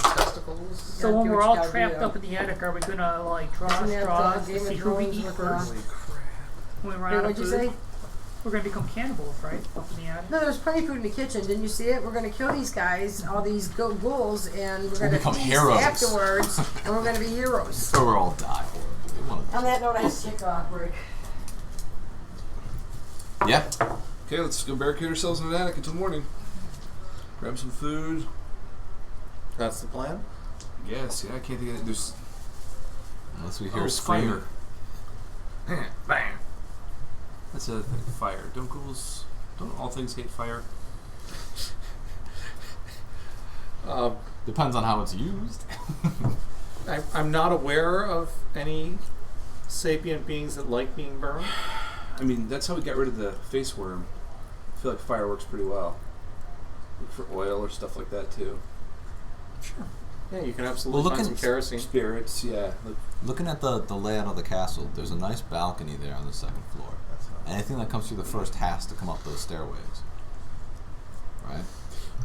testicles. So Yeah, when do we're what all you gotta trapped do. up in the attic, are we gonna like draw Isn't that, straws to Game see of who we Thrones eat with first? Holy crap. When we run Hey, out of what'd you food, say? we're gonna become cannibals, right? Up in the attic. No, there's plenty of food in the kitchen. Didn't you see it? We're gonna kill these guys, all these ghouls, and we're gonna become feast heroes. afterwards, and we're gonna be heroes. Or we'll all die horribly. One of On those. that note, I have to take off break. Yeah. Okay, let's go barricade ourselves in an attic until morning. Grab some food. That's the plan. Yes, yeah, I can't think of it. There's Unless we hear oh, a scream. fire. Bang. That's a thing. Fire. Don't all things hate fire? Depends on how it's used. I'm not aware of any sapient beings that like being burned. I mean, that's how we got rid of the face worm. I feel like fire works pretty well. Look for oil or stuff like that too. Sure. Yeah, you can absolutely Well, find some kerosene. Spirits, yeah. Looking at the layout of the castle, there's a nice balcony there on the second floor. Anything that comes through the first has to come up those stairways. Right?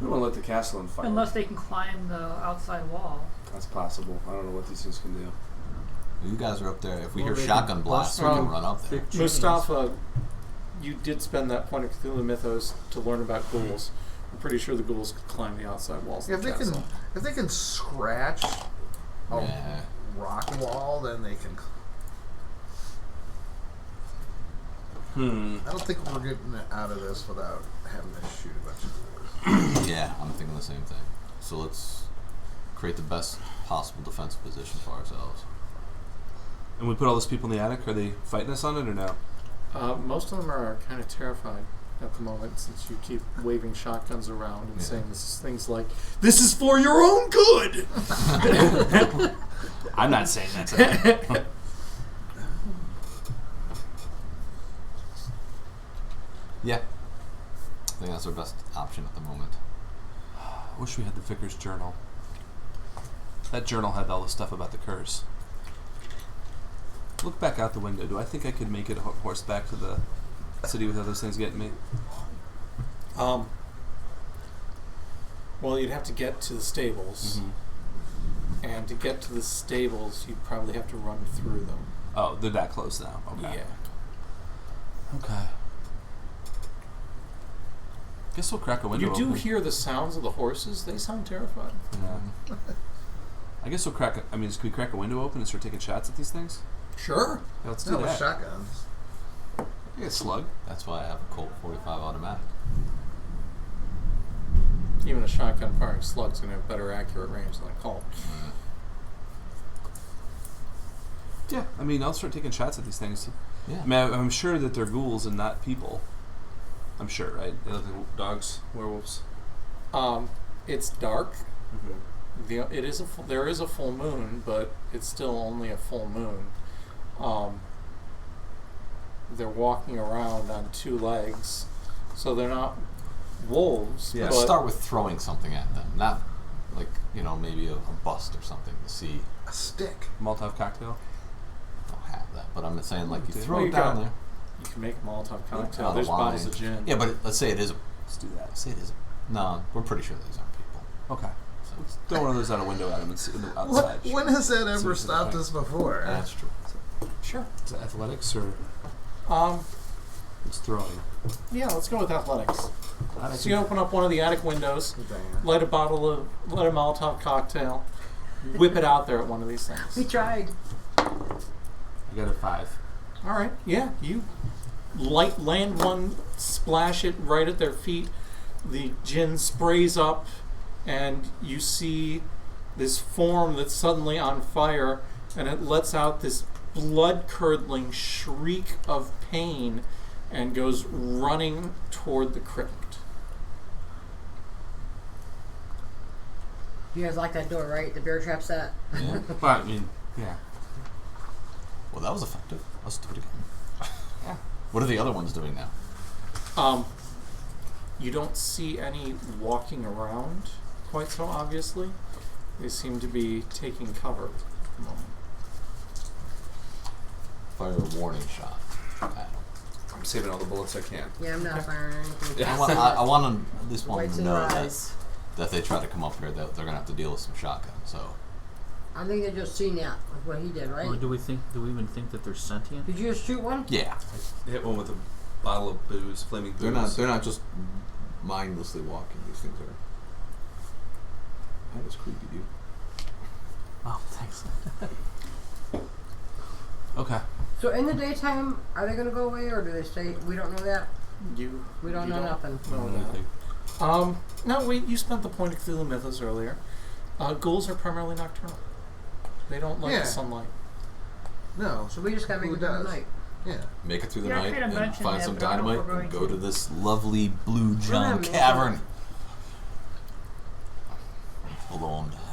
We don't want to let the castle on fire. Unless they can climb the outside wall. That's possible. I don't know what these things can do. You guys are up there. If we Well, hear they shotgun can blasts, we bust can through run up there. big chains. Mustafa, you did spend that point of Cthulhu Mythos to learn about ghouls. I'm pretty sure the ghouls could climb the outside walls If of they the castle. can scratch a Yeah. rock wall, then they can. I don't think we're getting out of this without having to shoot a bunch of ghouls. Yeah, I'm thinking the same thing. So let's create the best possible defensive position for ourselves. And we put all those people in the attic. Are they fighting us on it or no? Most of them are kind of terrified at the moment since you keep waving shotguns around and Yeah. saying things like, "This is for your own good!" I'm not saying that today. Yeah. I think that's our best option at the moment. I wish we had the Vicar's journal. That journal had all the stuff about the curse. Look back out the window. Do I think I could make it horseback to the city without those things getting me? Well, you'd have to get to the stables, and to get to the stables, you'd probably have to run through them. Oh, they're that close now. Okay. Yeah. Okay. Guess we'll crack a window You do open. hear the sounds of the horses. They sound terrified. Yeah. I guess we'll crack I mean, can we crack a window open and start taking shots at these things? Sure. Yeah, let's do Not with that. shotguns. I get slug. That's why I have a Colt 45 automatic. Even a shotgun firing slug's going to have better accurate range than a Colt. Yeah, I mean, I'll start taking shots at these things. Yeah. I mean, I'm sure that they're ghouls and not people. I'm sure, right? They look like dogs, werewolves. It's dark. There is a full moon, but it's still only a full moon. They're walking around on two legs, so they're not wolves. Yeah. But Let's start with throwing something at them. Not like, maybe a bust or something to see. A stick. Molotov cocktail. I don't have that. But I'm saying, like, you Okay. throw Well, it you down got- there. you can make a Molotov cocktail. Out of There's wine. bottles of gin. Yeah, but let's say it is. Let's do that. Let's say it is. No, we're pretty sure these aren't people. Okay. So Let's throw one of those out a window at them and sit outside. When has that See ever what's stopped the us before? that's true. Sure. Is it athletics or it's throwing? Yeah, let's go with athletics. So you open up one of the attic windows, Damn. light a Molotov cocktail, whip it out there at one of these things. We tried. I got a 5. All right. Yeah, you land one, splash it right at their feet. The gin sprays up, and you see this form that's suddenly on fire, and it lets out this blood-curdling shriek of pain and goes running toward the crypt. You guys like that door, right? The bear trap set. Yeah. Well, I mean, yeah. Well, that was effective. Let's do it again. Yeah. What are the other ones doing now? You don't see any walking around quite so obviously. They seem to be taking cover at the moment. fire a warning shot at him. I'm saving all the bullets I can. Yeah, I'm not firing anything. Yeah. I want them, at least want them Whites to in know their that, eyes. that if they try to come up here, they're going to have to deal with some shotgun. So I think they just seen that with what he did, right? Or do we even think that they're sentient? Did you just shoot one? yeah, I hit one with a bottle of booze, flaming booze. they're not just mindlessly walking. These things are. That was creepy, dude. Oh, thanks. Okay. So in the daytime, are they going to go away, or do they stay? We don't know that. We don't know nothing. know that. No, wait. You spent the point of Cthulhu mythos earlier. Ghouls are primarily nocturnal. They don't like Yeah. the sunlight. No. So we just got to make Who it through the does? night. Yeah. Make it through the Yeah, I night kinda and mentioned find that, some but I don't know if dynamite we're and going go to. to this lovely blue not John making cavern. Alone to hell.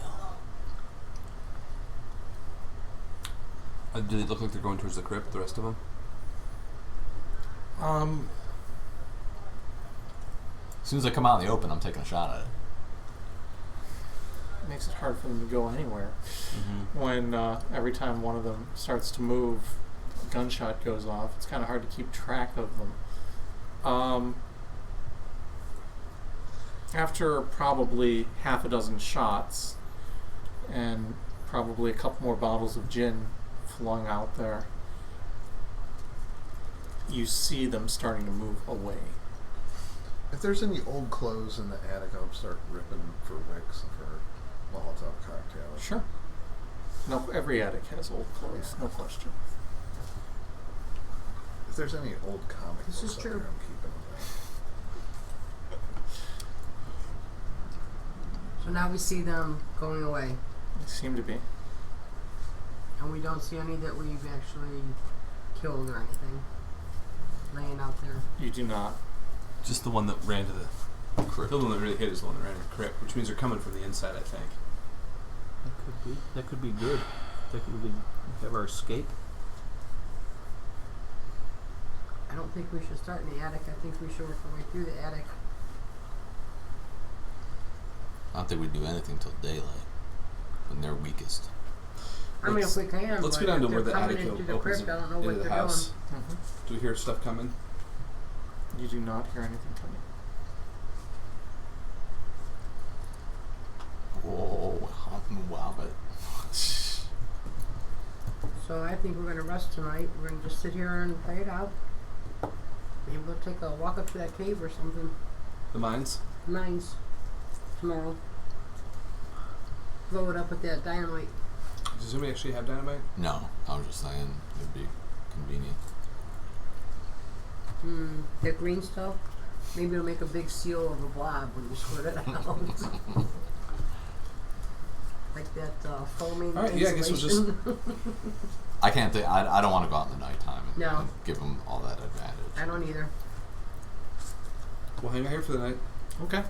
Do they look like they're going towards the crypt, the rest of them? As soon as I come out in the open, I'm taking a shot at it. It makes it hard for them to go anywhere. Mm-hmm. When every time one of them starts to move, a gunshot goes off. It's kind of hard to keep track of them. After probably half a dozen shots and probably a couple more bottles of gin flung out there, you see them starting to move away. If there's any old clothes in the attic, I'll start ripping for wicks and for Molotov cocktails. Sure. No, every attic has old clothes, no question. If there's any old comic This books is up true. there, I'm keeping them. So now we see them going away, They seem to be. and we don't see any that we've actually killed or anything laying out there. You do not. Just the one that ran to the Crypt. The one that really hit is the one that ran to the crypt, which means they're coming from the inside, I think. That could be good. That could be have our escape. I don't think we should start in the attic. I think we should work our way through the attic. I don't think we'd do anything till daylight, when they're weakest. I mean, if we can. Let's but go down to if where they're the coming attic into the opens crypt, I don't know into what the they're house. Mm-hmm. Do we hear stuff coming? You do not hear anything coming. Whoa, wow, but So I think we're going to rest tonight. We're going to just sit here and play it out. Maybe we'll take a walk up to that cave or something. The mines? Mines. Tomorrow. Blow it up with that dynamite. Does anybody actually have dynamite? no, I was just saying it'd be convenient. That green stuff. Maybe it'll make a big seal of a blob when you squirt it out. Like that foaming. All right, yeah, I guess we'll just- insulation. I can't think. I don't want to go out in the nighttime and, No. and give them all that advantage. I don't either. We'll hang out here for the night. Okay.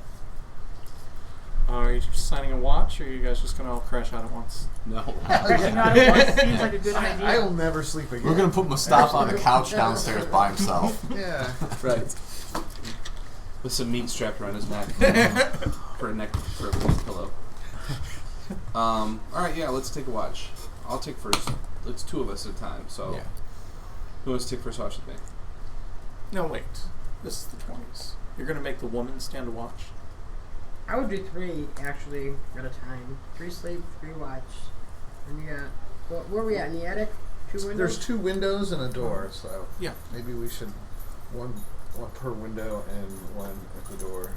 Are you just signing a watch, or are you guys just going to all crash out at once? No. Crashing out at once seems like a good idea. I'll never sleep again. We're gonna put Mustafa on the couch downstairs by himself. Yeah. Right. With some meat strapped around his neck for a pillow. All right, yeah, let's take a watch. I'll take first. It's two of us at a time. So, Yeah. who wants to take first watch with me? No, wait. This is the 20s. You're going to make the woman stand a watch? I would do 3 actually at a time. 3 sleep, 3 watch. And you got where are we at in the attic? 2 windows. There's 2 windows and a door, so Yeah. maybe we should one per window and one at the door.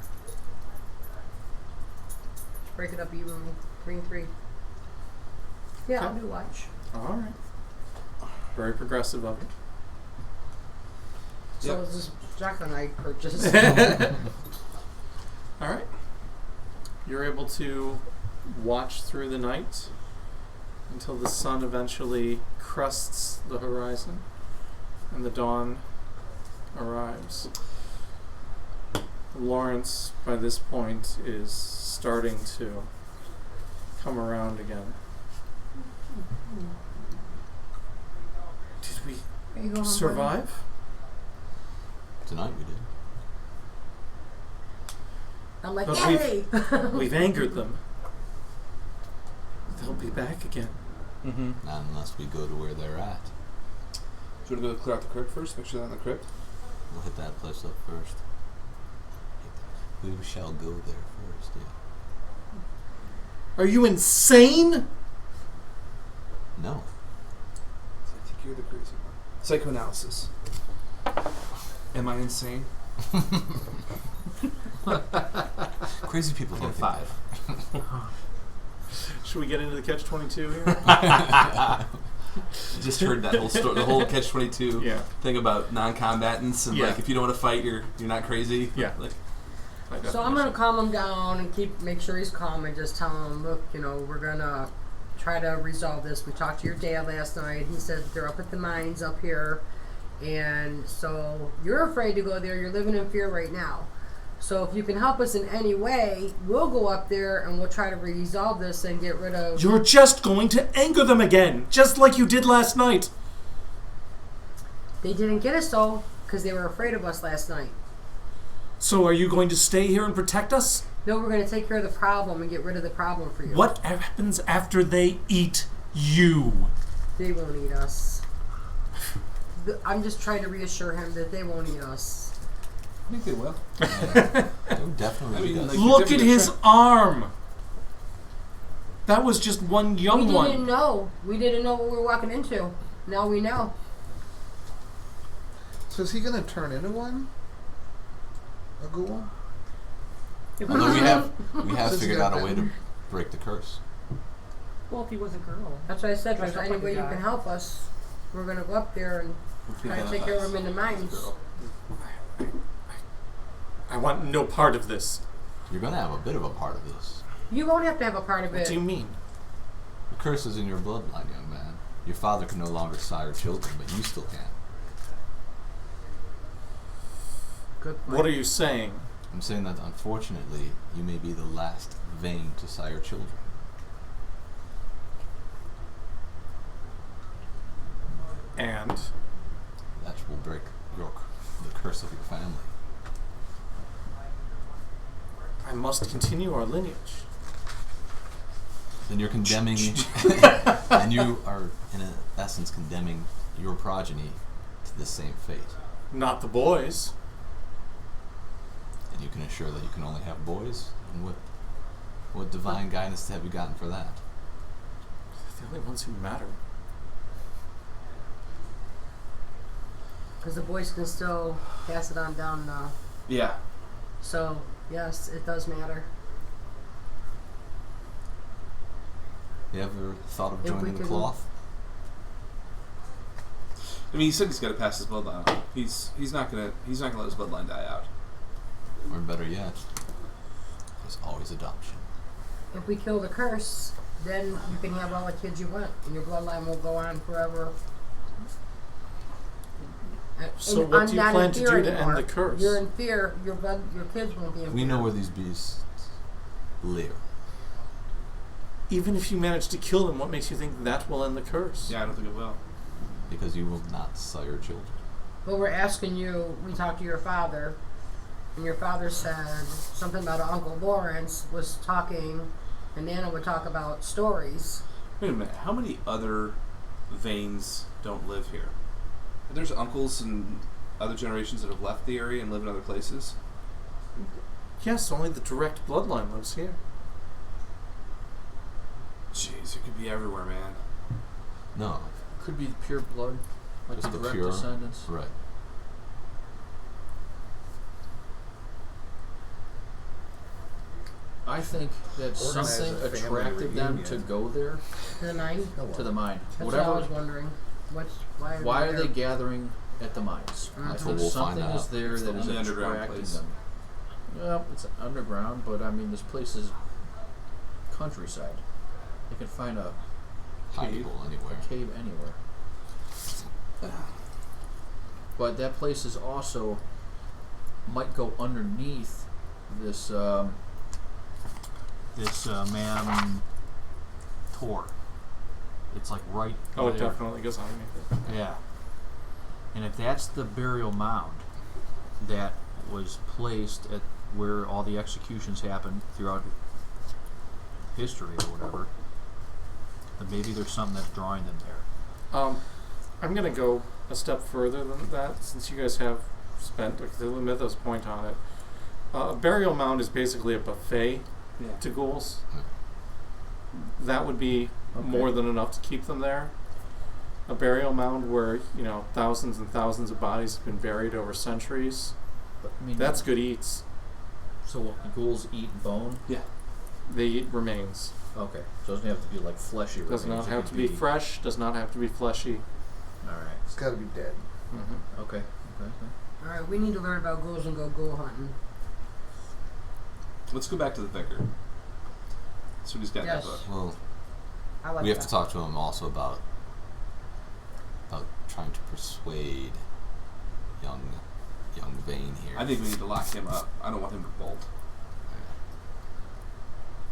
Break it up evenly. 3 and 3. Yeah, I'll Okay. do watch. All right. Very progressive of you. So Yep. is this shotgun I purchased. All right. You're able to watch through the night until the sun eventually crests the horizon and the dawn arrives. Lawrence, by this point, is starting to come around again. Did we There you go, home, survive? Tonight we did. buddy. I'm like, But yay! We've angered them. They'll be back again. Mm-hmm. Not unless we go to where they're at. Do you want to go clear out the crypt first? Make sure they're in the crypt. We'll hit that place up first. We shall go there first, yeah. Are you insane? No. I think you're the crazy one. Psychoanalysis. Am I insane? Crazy people don't think Five. Should we get into the catch-22 here? Just heard that whole story, the whole Catch-22 Yeah. thing about non-combatants and Yeah. like if you don't want to fight, you're not crazy. Yeah. Like, So I'm gonna calm him down and make sure he's calm and just tell him, look, we're gonna try to resolve this. We talked to your dad last night. He said they're up at the mines up here, and so you're afraid to go there. You're living in fear right now. So if you can help us in any way, we'll go up there and we'll try to resolve this and get rid of. You're just going to anger them again, just like you did last night. They didn't get us though, because they were afraid of us last night. So are you going to stay here and protect us? No, we're going to take care of the problem and get rid of the problem for you. What happens after they eat you? They won't eat us. I'm just trying to reassure him that they won't eat us. I think they will. Yeah. They would definitely I mean, be like- Look at his arm. That was just one young We one. didn't know. We didn't know what we were walking into. Now we know. So is he going to turn into one? A ghoul? Although we have Since figured you out got a way to bitten. break the curse. Well, if he was a girl. That's what I said. If Dress there's up any like a way you guy. can help us, we're going to go up there and try to take care of him in the mines. I want no part of this. You're going to have a bit of a part of this. You won't have to have a part of What it. do you mean? The curse is in your bloodline, young man. Your father can no longer sire children, but you still can. Good point. What are you saying? I'm saying that unfortunately, you may be the last vein to sire children. And That will break the curse of your family. I must continue our lineage. Then you're condemning, and you are in essence condemning your progeny to the same fate. Not the boys. And you can assure that you can only have boys. And what divine guidance have you gotten for that? They're the only ones who matter. Because the boys can still pass it on down now. Yeah. So, yes, it does matter. You ever thought of If we joining the can- cloth? I mean, he said he's got to pass his bloodline on. He's not gonna let his bloodline die out. Or better yet, there's always adoption. If we kill the curse, then you can have all the kids you want, and your bloodline will go on forever. So And what I'm do you not plan in to fear do to end anymore. the curse? You're in fear. Your kids won't be in We fear. know where these beasts live. Even if you manage to kill them, what makes you think that will end the curse? Yeah, I don't think it will. Because you will not sire children. But we're asking you, we talked to your father, and your father said something about Uncle Lawrence was talking, and Nana would talk about stories. Wait a minute. How many other veins don't live here? There's uncles and other generations that have left the area and live in other places. Yes, only the direct bloodline lives here. Jeez, it could be everywhere, man. No, Could be pure blood, like just the direct pure. descendants. Right. I think that Organize something a family attracted them reunion. to go there, To the mine? to the mine. That's what I was Whatever. wondering. Why are there? they gathering at the mines? I Mhm. think We'll something find is out. there It's that the is only underground attracting place. them. Well, it's underground, but I mean, this place is countryside. They can find a Hidey hole anywhere. cave anywhere. But that place is also might go underneath this man Tor. It's like right Oh, it there. definitely goes underneath it. Yeah. And if that's the burial mound that was placed at where all the executions happened throughout history or whatever, then maybe there's something that's drawing them there. I'm going to go a step further than that, since you guys have spent a Cthulhu Mythos point on it. A burial mound is basically a buffet Yeah. to ghouls. That would be more than enough to keep them there. A burial mound where, thousands and thousands of bodies have been buried over centuries. But, I mean, That's good eats. So what, the ghouls eat bone? Yeah. They eat remains. Okay. So it doesn't have to be like fleshy. Does remains. not It have could to be fresh, does not have to be fleshy. All right. It's got to be dead. Mm-hmm. Okay. All right, we need to learn about ghouls and go ghoul hunting. Let's go back to the vicar. That's what he's got in that Yes. book. Well, I like we have that. to talk to him also about trying to persuade young Vane here. I think we need to lock him up. I don't want him to bolt.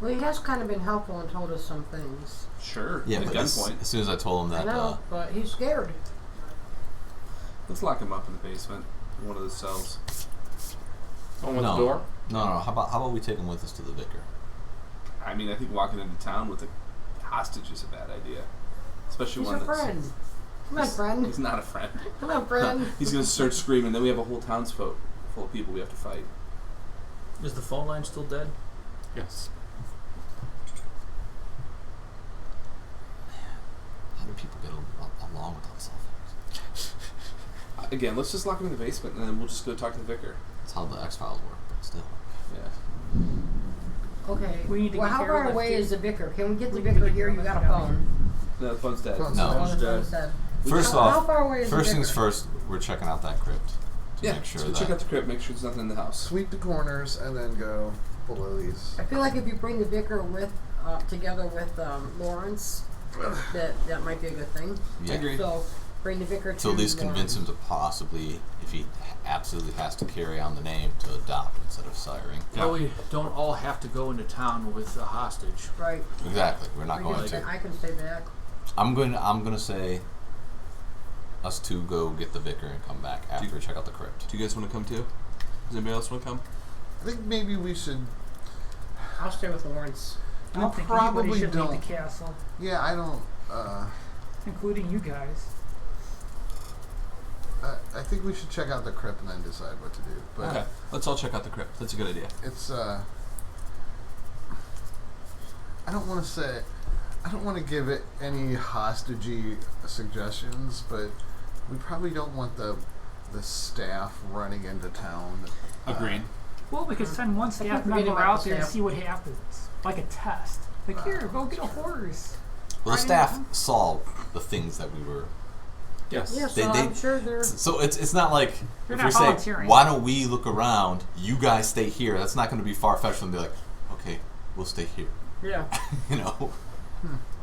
Well, he has kind of been helpful and told us some things. Sure. Yeah, At but as gunpoint. soon as I told him I that, know, but he's scared. Let's lock him up in the basement, in one of the cells. On with no, the door? no. How about we take him with us to the vicar? I mean, I think walking into town with a hostage is a bad idea, especially He's one a that's. friend. Come on, friend. He's not a friend. Come on, friend. He's gonna start screaming. Then we have a whole townsfolk full of people we have to fight. Is the phone line still dead? Yes. How do people get along without cell phones? Again, let's just lock him in the basement, and then we'll just go talk to the vicar. That's how the X-Files work, but still. Yeah. Okay. We need to well, get how care far of away this, is the vicar? Can we get the We need to vicar get here? care You of got a this guy. phone. No, the phone's dead. Phone's No. dead. Oh, the dead. phone's dead. First how off, far away is first the things vicar? first, we're checking out that crypt to Yeah, make sure so that check out the crypt, make sure there's nothing in the house. Sweep the corners and then go below these. I feel like if you bring the vicar with together with Lawrence, that might be a good thing. yeah. I agree. So bring the vicar to So at least convince him Lawrence. to possibly, if he absolutely has to carry on the name, to adopt instead of siring. Well, we don't all have to go into town with a hostage. Right. Exactly. We're not We going can to. stay- I can stay back. I'm gonna say us two go get the vicar and come back after we check out the crypt. Do you guys want to come too? Does anybody else want to come? I think maybe we should. I'll stay with Lawrence. I don't think probably anybody should leave don't. the castle, Yeah, I don't. including you guys. I think we should check out the crypt and then decide what to do. But Okay, let's all check out the crypt. That's a good idea. it's I don't want to say. I don't want to give it any hostagey suggestions, but we probably don't want the staff running into town. Agreed. Well, we could send one keep staff forgetting member about out the there and staff. see what happens. Like a test. Like, here, go get a horse. Well, the Right. staff saw the things that we were. Yes. Yeah, so They- I'm sure they're. So it's not like They're if not we say, volunteering. why don't we look around? You guys stay here. That's not going to be far fetched and be like, okay, we'll stay here. Yeah. You know.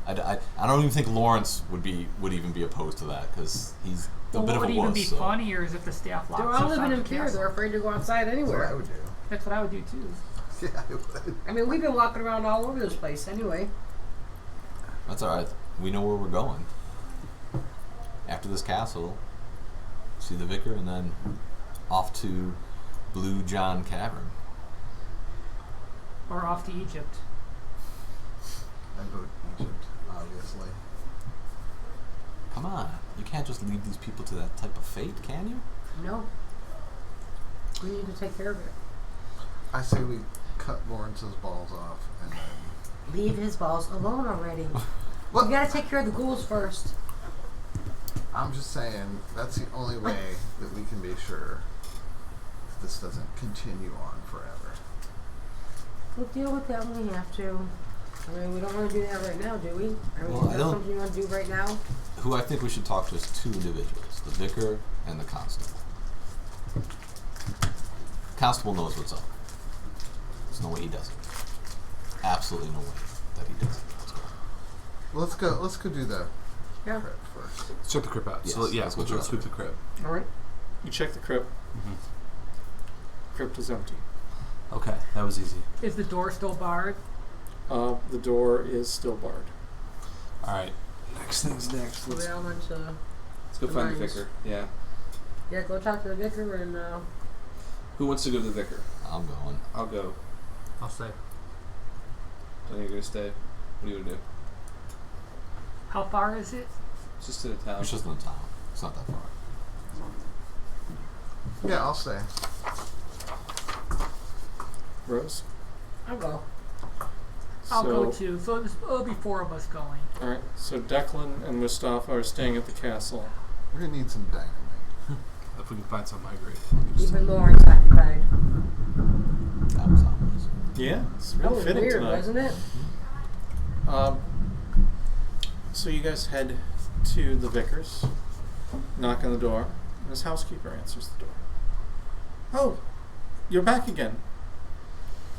I don't even think Lawrence would even be opposed to that because he's a Well, bit what of would a even wuss. be so. funnier is if the staff locked They're all us out living in of the fear. castle. They're afraid to go outside That's what I anywhere. would do. That's what I would do too. Yeah, I would. I mean, we've been walking around all over this place anyway. That's all right. We know where we're going. After this castle, see the vicar, and then off to Blue John Cavern. Or off to Egypt. I vote Egypt, obviously. Come on, you can't just leave these people to that type of fate, can you? No. We need to take care of it. I say we cut Lawrence's balls off and then. Leave his balls alone already. What? We gotta take care of the ghouls first. I'm just saying that's the only way that we can be sure that this doesn't continue on forever. We'll deal with that when we have to. I mean, we don't want to do that right now, do we? I mean, Well, is I that don't- something you want to do right now? Who I think we should talk to is two individuals, the vicar and the constable. Constable knows what's up. There's no way he doesn't. Absolutely no way that he doesn't. Let's go. Let's go do the Yeah. crypt first. Let's check the crypt out. Yes, So yeah, let's we'll go go check sweep the crypt. All right. You check the crypt. Crypt is empty. Okay, that was easy. Is the door still barred? The door is still barred. All right. Next thing's next. So we Let's all went to. go find the mines. vicar. Yeah. Yeah, go talk to the vicar and. Who wants to go to the vicar? I'm going. I'll go. I'll say. Johnny, you're gonna stay. What are you gonna do? How far is it? Just to the town. It's just in the town. not that far. Yeah, I'll stay. Rose? I'll go. I'll go So- too. So it'll be 4 of us going. Alright, so Declan and Mustafa are staying at the castle. We're gonna need some dynamite. If we can find some, I agree. Even Lauren's occupied. That was ominous. Yeah, it's That really was fitting weird, tonight. wasn't it? So you guys head to the vicar's, knock on the door, and his housekeeper answers the door. Oh, you're back again.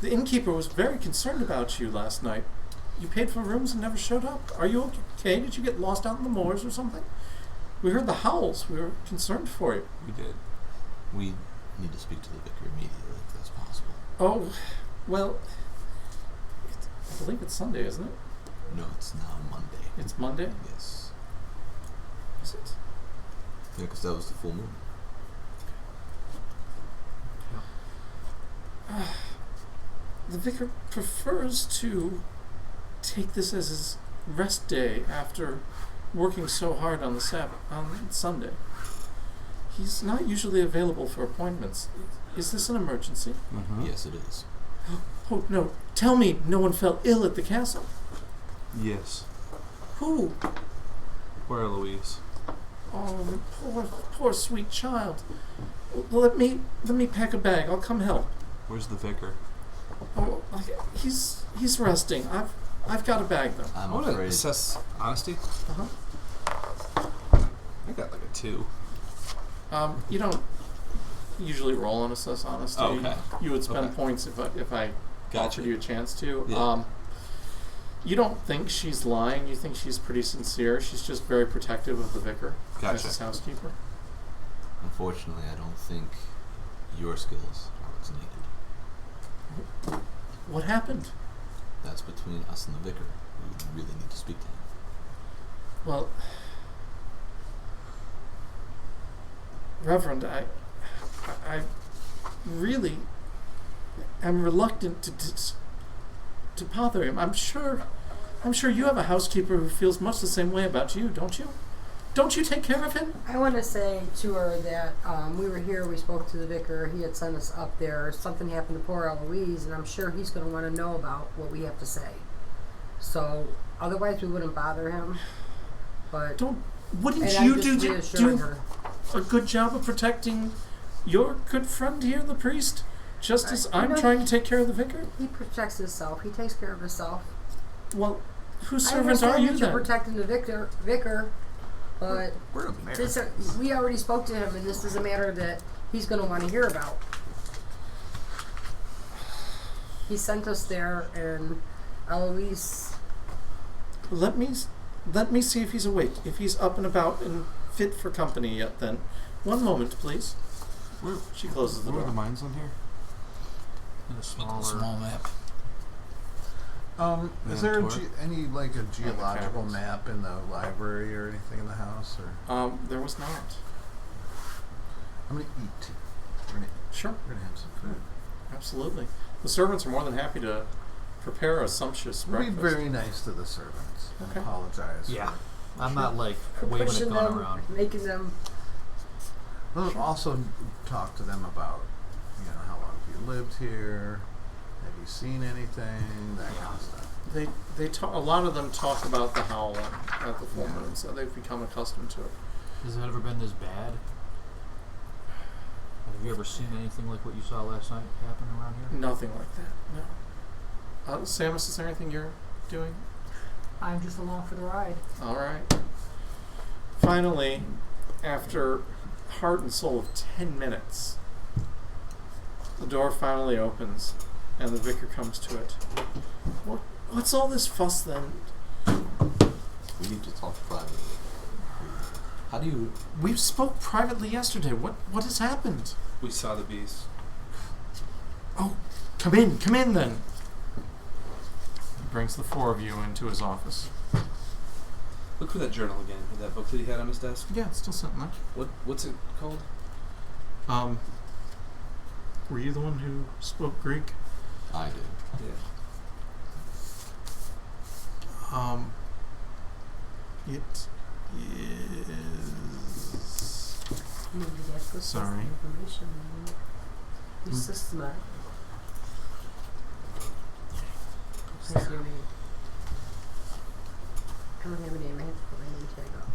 The innkeeper was very concerned about you last night. You paid for rooms and never showed up. Are you okay? Did you get lost out in the moors or something? We heard the howls. We were concerned for you. We did. We need to speak to the vicar immediately if that's possible. Oh, well, I believe it's Sunday, isn't it? No, it's now Monday. It's Monday? Yes. Is it? Yeah, because that was the full moon. The vicar prefers to take this as his rest day after working so hard on on Sunday. He's not usually available for appointments. Is this an emergency? Mm-hmm. Yes, it is. Oh no! Tell me, no one fell ill at the castle. Yes. Who? Poor Eloise. Oh, poor sweet child. Let me pack a bag. I'll come help. Where's the vicar? Oh, he's resting. I've got a bag though. I I'm want to afraid. assess honesty. Uh-huh. I got like a 2. You don't usually roll on assess honesty. Oh, okay. You would spend Okay. points if I Gotcha. offered you a chance to. Yeah. You don't think she's lying. You think she's pretty sincere. She's just very protective of the vicar as Gotcha. his housekeeper. Unfortunately, I don't think your skills are what's needed. What happened? That's between us and the vicar. We really need to speak to him. Well, Reverend, I really am reluctant to bother him. I'm sure you have a housekeeper who feels much the same way about you, don't you? Don't you take care of him? I want to say to her that we were here, we spoke to the vicar, he had sent us up there. Something happened to poor Eloise, and I'm sure he's going to want to know about what we have to say. So, otherwise we wouldn't bother him. But Wouldn't and you I'm just do reassuring her. a good job of protecting your good friend here, the priest? Just as I'm know- trying to take care of the vicar? He protects himself. He takes care of himself. Well, whose I servant are understand you that you're then? protecting the vicar, but We're a this, we already spoke to him, and this is a matter that he's going to want to hear about. He sent us there, and Eloise. Let me see if he's awake. If he's up and about and fit for company yet, then. One moment, please. Where, She closes the where are door. the mines on here? In a smaller. Small map. Is Yeah, there tour. any like a geological cabins. map in the library or anything in the house? Or There was not. I'm gonna eat. Sure, We're gonna have some food. absolutely. The servants are more than happy to prepare a sumptuous We'll be breakfast. very nice to the servants. Okay. And apologize. Yeah. I'm not like For waving a pushing gun them, around. making them. We'll also talk to them about, how long have you lived here? Have you seen anything? That kind of stuff. They talk. A lot of them talk about the howling at the full moon, so they've become accustomed to it. Has it ever been this bad? Have you ever seen anything like what you saw last night happen around here? Nothing like that. No. Samus, is there anything you're doing? I'm just along for the ride. All right. Finally, after heart and soul of 10 minutes, the door finally opens, and the vicar comes to it. What's all this fuss then? We need to talk privately. How do you... We spoke privately yesterday. What has happened? We saw the beast. Oh, come in then. He brings the 4 of you into his office. Look for that journal again. That book that he had on his desk. Yeah, it's still sitting there. What's it called? Were you the one who spoke Greek? I did. Yeah. It is Maybe that's what Sorry. information. You're so smart. What's your name? I don't have a name. I have to put my name tag up.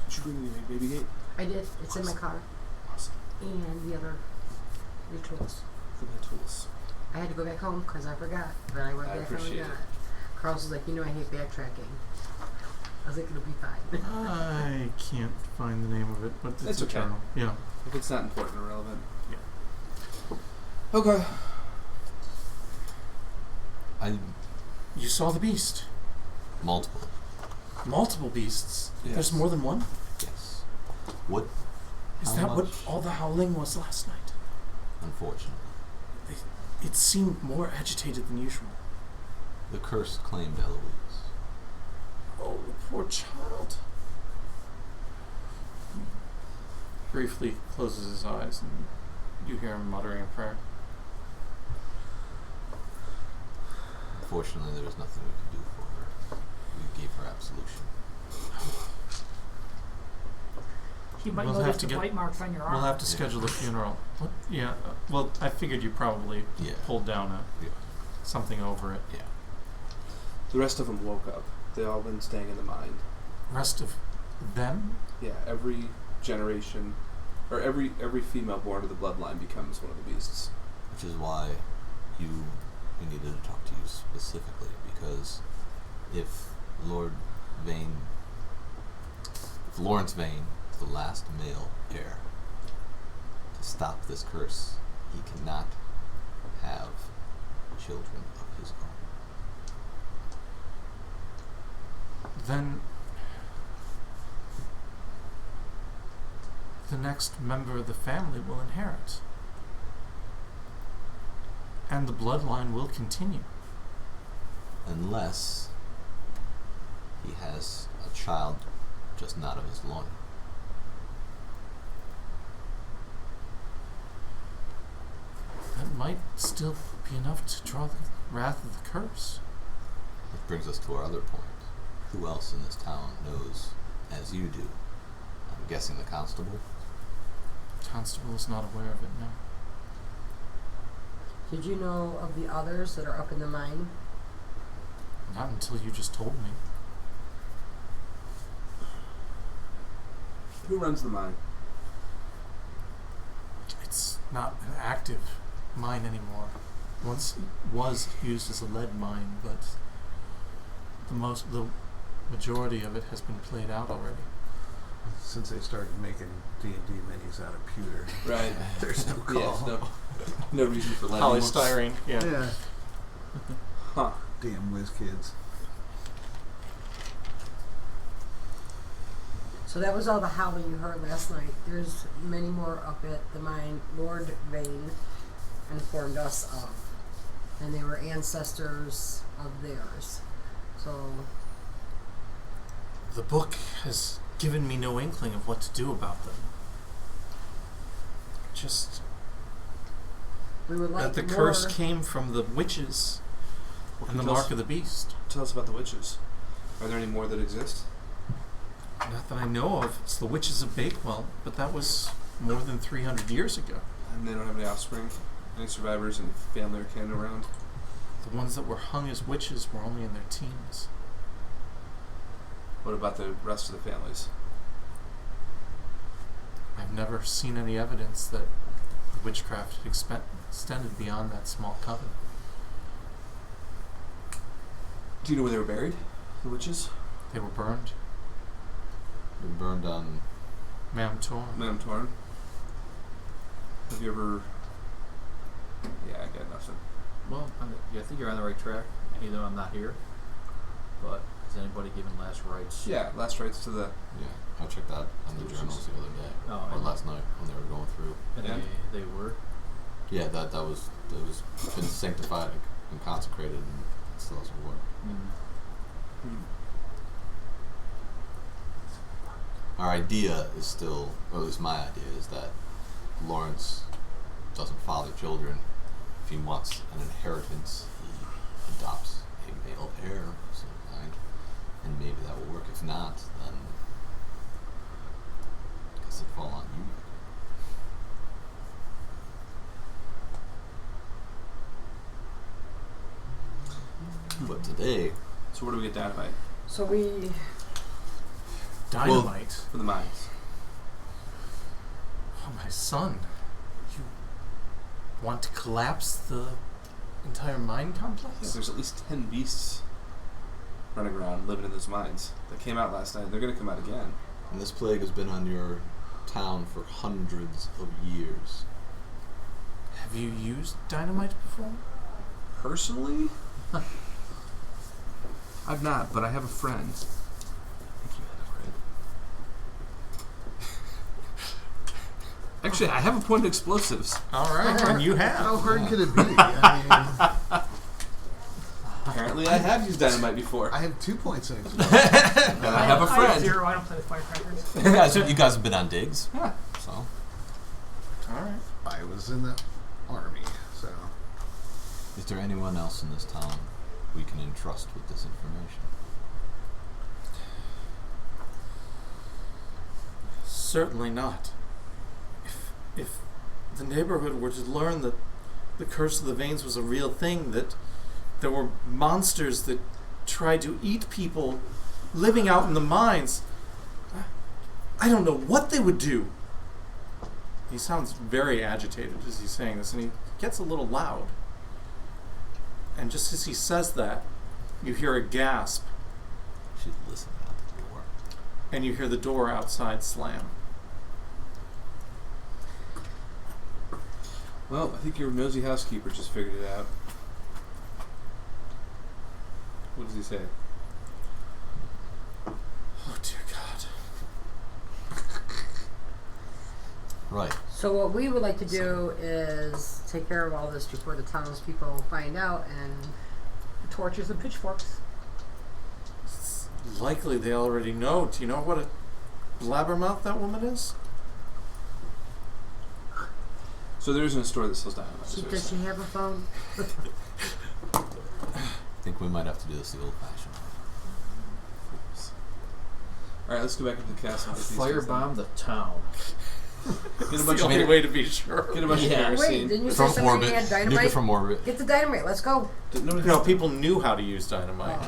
Did you bring the baby gate? I did. It's in my car. Awesome. And the other, your tools. For my tools. I had to go back home because I forgot. But I went I back and appreciate got it. it. Carlos was like, you know, I hate backtracking. I was like, it'll be fine. I can't find the name of it, but it's It's okay. eternal. Yeah. If it's not important or relevant. Yeah. Okay. You saw the beast. Multiple. Multiple beasts. Yes. There's more than one. Yes. What? Is How that what much? all the howling was last night? Unfortunately, It seemed more agitated than usual. the curse claimed Eloise. Oh, the poor child. He briefly closes his eyes and you hear him muttering a prayer. Unfortunately, there was nothing we could do for her. We gave her absolution. He might We'll have notice to the get- bite marks on your arm. We'll have to schedule the funeral. What? Yeah, well, I figured you probably Yeah. pulled down Yeah. something over it. Yeah. The rest of them woke up. They all been staying in the mine. Rest of them? Yeah, every generation, or every female born to the bloodline becomes one of the beasts. Which is why we needed to talk to you specifically, because if Lawrence Vane is the last male heir, to stop this curse, he cannot have children of his own. Then the next member of the family will inherit. And the bloodline will continue. Unless he has a child just not of his loin. That might still be enough to draw the wrath of the curse. Which brings us to our other point. Who else in this town knows as you do? I'm guessing the constable. Constable is not aware of it now. Did you know of the others that are up in the mine? Not until you just told me. Who runs the mine? It's not an active mine anymore. Once it was used as a lead mine, but the majority of it has been played out already. Since they started making D&D minis out of pewter, Right. there's no call. Yes, no reason for letting Polystyrene, yeah. Yeah. Huh. Damn whiz kids. So that was all the howling you heard last night. There's many more up at the mine Lord Vane informed us of. And they were ancestors of theirs. So The book has given me no inkling of what to do about them. Just we would like that the more. curse came from the witches Well, and the tell mark us- of the beast. Tell us about the witches. Are there any more that exist? Not that I know of. It's the witches of Bakewell, but that was more than 300 years ago. And they don't have any offspring? Any survivors and family or kin around? The ones that were hung as witches were only in their teens. What about the rest of the families? I've never seen any evidence that witchcraft had extended beyond that small coven. Do you know where they were buried? The witches? They were burned. They burned on. Mam Tor. Mam Torn. Have you ever... Yeah, I got nothing. Well, I think you're on the right track. Even though I'm not here, but has anybody given last rites? Yeah, last rites to the... Yeah, I checked that on the journals the other day, Oh, or and- last night when they were going through. And Yeah. they were. Yeah, that was been sanctified and consecrated, and it still doesn't work. Our idea is still, or at least my idea, is that Lawrence doesn't father children. If he wants an inheritance, he adopts a male heir of some kind and if not, then I guess it'd fall on you. But today, So where do we get dynamite? So we. Dynamite. For the mines. Oh, my son. You want to collapse the entire mine Yeah, complex? there's at least 10 beasts running around living in those mines. They came out last night. They're going to come out again. and this plague has been on your town for hundreds of years. Have you used dynamite before? Personally, I've not, but I have a friend. I think you had a friend. Actually, I have a point of explosives. All right, and you How have. hard could it be? I mean, Apparently, I have used dynamite before. I have 2 points in explosives. And I have a I have friend. 0. I don't play with firecrackers. You guys have been on digs, Yeah. so All right. I was in the army, so is there anyone else in this town we can entrust with this information? Certainly not. If the neighborhood were to learn that the curse of the veins was a real thing, that there were monsters that tried to eat people living out in the mines, I don't know what they would do. He sounds very agitated as he's saying this, and he gets a little loud. And just as he says that, you hear a gasp, She's listening at the door. and you hear the door outside slam. Well, I think your nosy housekeeper just figured it out. What does he say? Oh, dear God. Right. So what we would like to do is take care of all this before the townspeople find out, and Torches and pitchforks. It's likely they already know. Do you know what a blabbermouth that woman is? So there isn't a store that sells dynamite. is what you're does she saying. have a phone? I think we might have to do this the old-fashioned way. All right, let's go back into the castle. and get these things Firebomb the town. done. Get a It's bunch the of only way to be sure. Get a bunch Yeah. of Wait, kerosene. didn't you say From somebody orbit. had Nuke it dynamite? from orbit. Get the dynamite. Let's go. People knew how to use dynamite.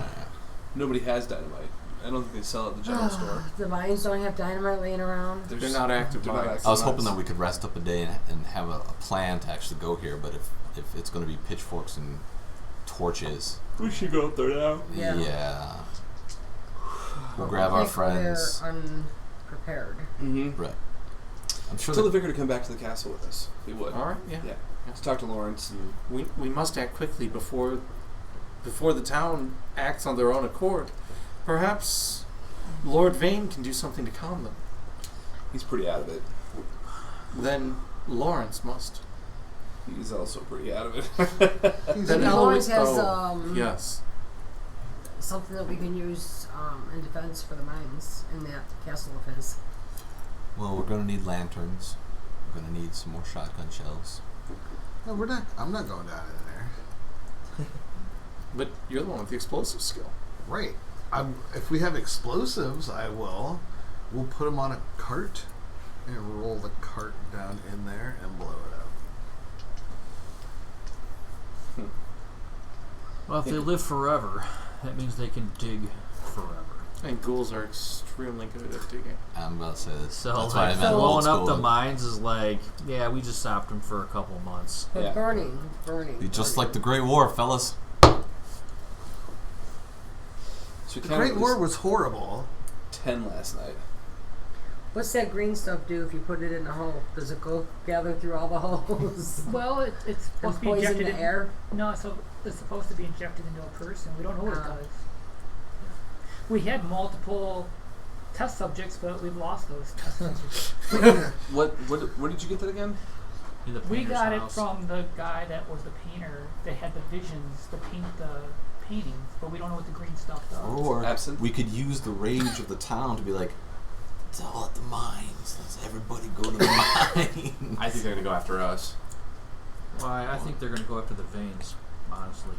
Nobody has dynamite. I don't think they sell it at the general store. The mines don't have dynamite laying around. They're not active they're not mines. active I was hoping mines. that we could rest up a day and have a plan to actually go here, but if it's going to be pitchforks and torches, We should go up there now. Yeah. We'll grab our I think friends. We're unprepared. Mm-hmm. Right. I'm sure Tell the that vicar to come back to the castle with us. If he would. All right, yeah. Yeah. Let's talk to Lawrence and We must act quickly before the town acts on their own accord. Perhaps Lord Vane can do something to calm them. he's pretty out of it. Then Lawrence must. He's also pretty out of it. Then Lawrence Eloise- has yes. something that we can use in defense for the mines in that castle of his. well, we're going to need lanterns. We're going to need some more shotgun shells. no, we're not. I'm not going down in there. But you're the one with the explosive skill. Right. If we have explosives, I will. We'll put them on a cart and roll the cart down in there and blow it up. Well, if they live forever, that means they can dig forever. And ghouls are extremely good at digging. I'm about to say this. So, That's why I like, meant old blowing up the school. mines is like, yeah, we just stopped them for a couple months. But Yeah. burning. Be just like the Great War, fellas. So we The counted Great War was horrible. 10 last night. What's that green stuff do if you put it in a hole? Does it go gather through all the holes Well, it's supposed and to be poison injected the in air? No, so it's supposed to be injected into a person. We don't know what it Ah. does. We had multiple test subjects, but we've lost those test subjects. Where did you get that again? In the We painter's got house. it from the guy that was the painter. They had the visions to paint the paintings, but we don't know what the green stuff does. Or Absinthe? we could use the rage of the town to be like, it's all at the mines. Let's everybody go to the mines. I think they're going to go after us. Well, I think they're going to go after the veins, honestly.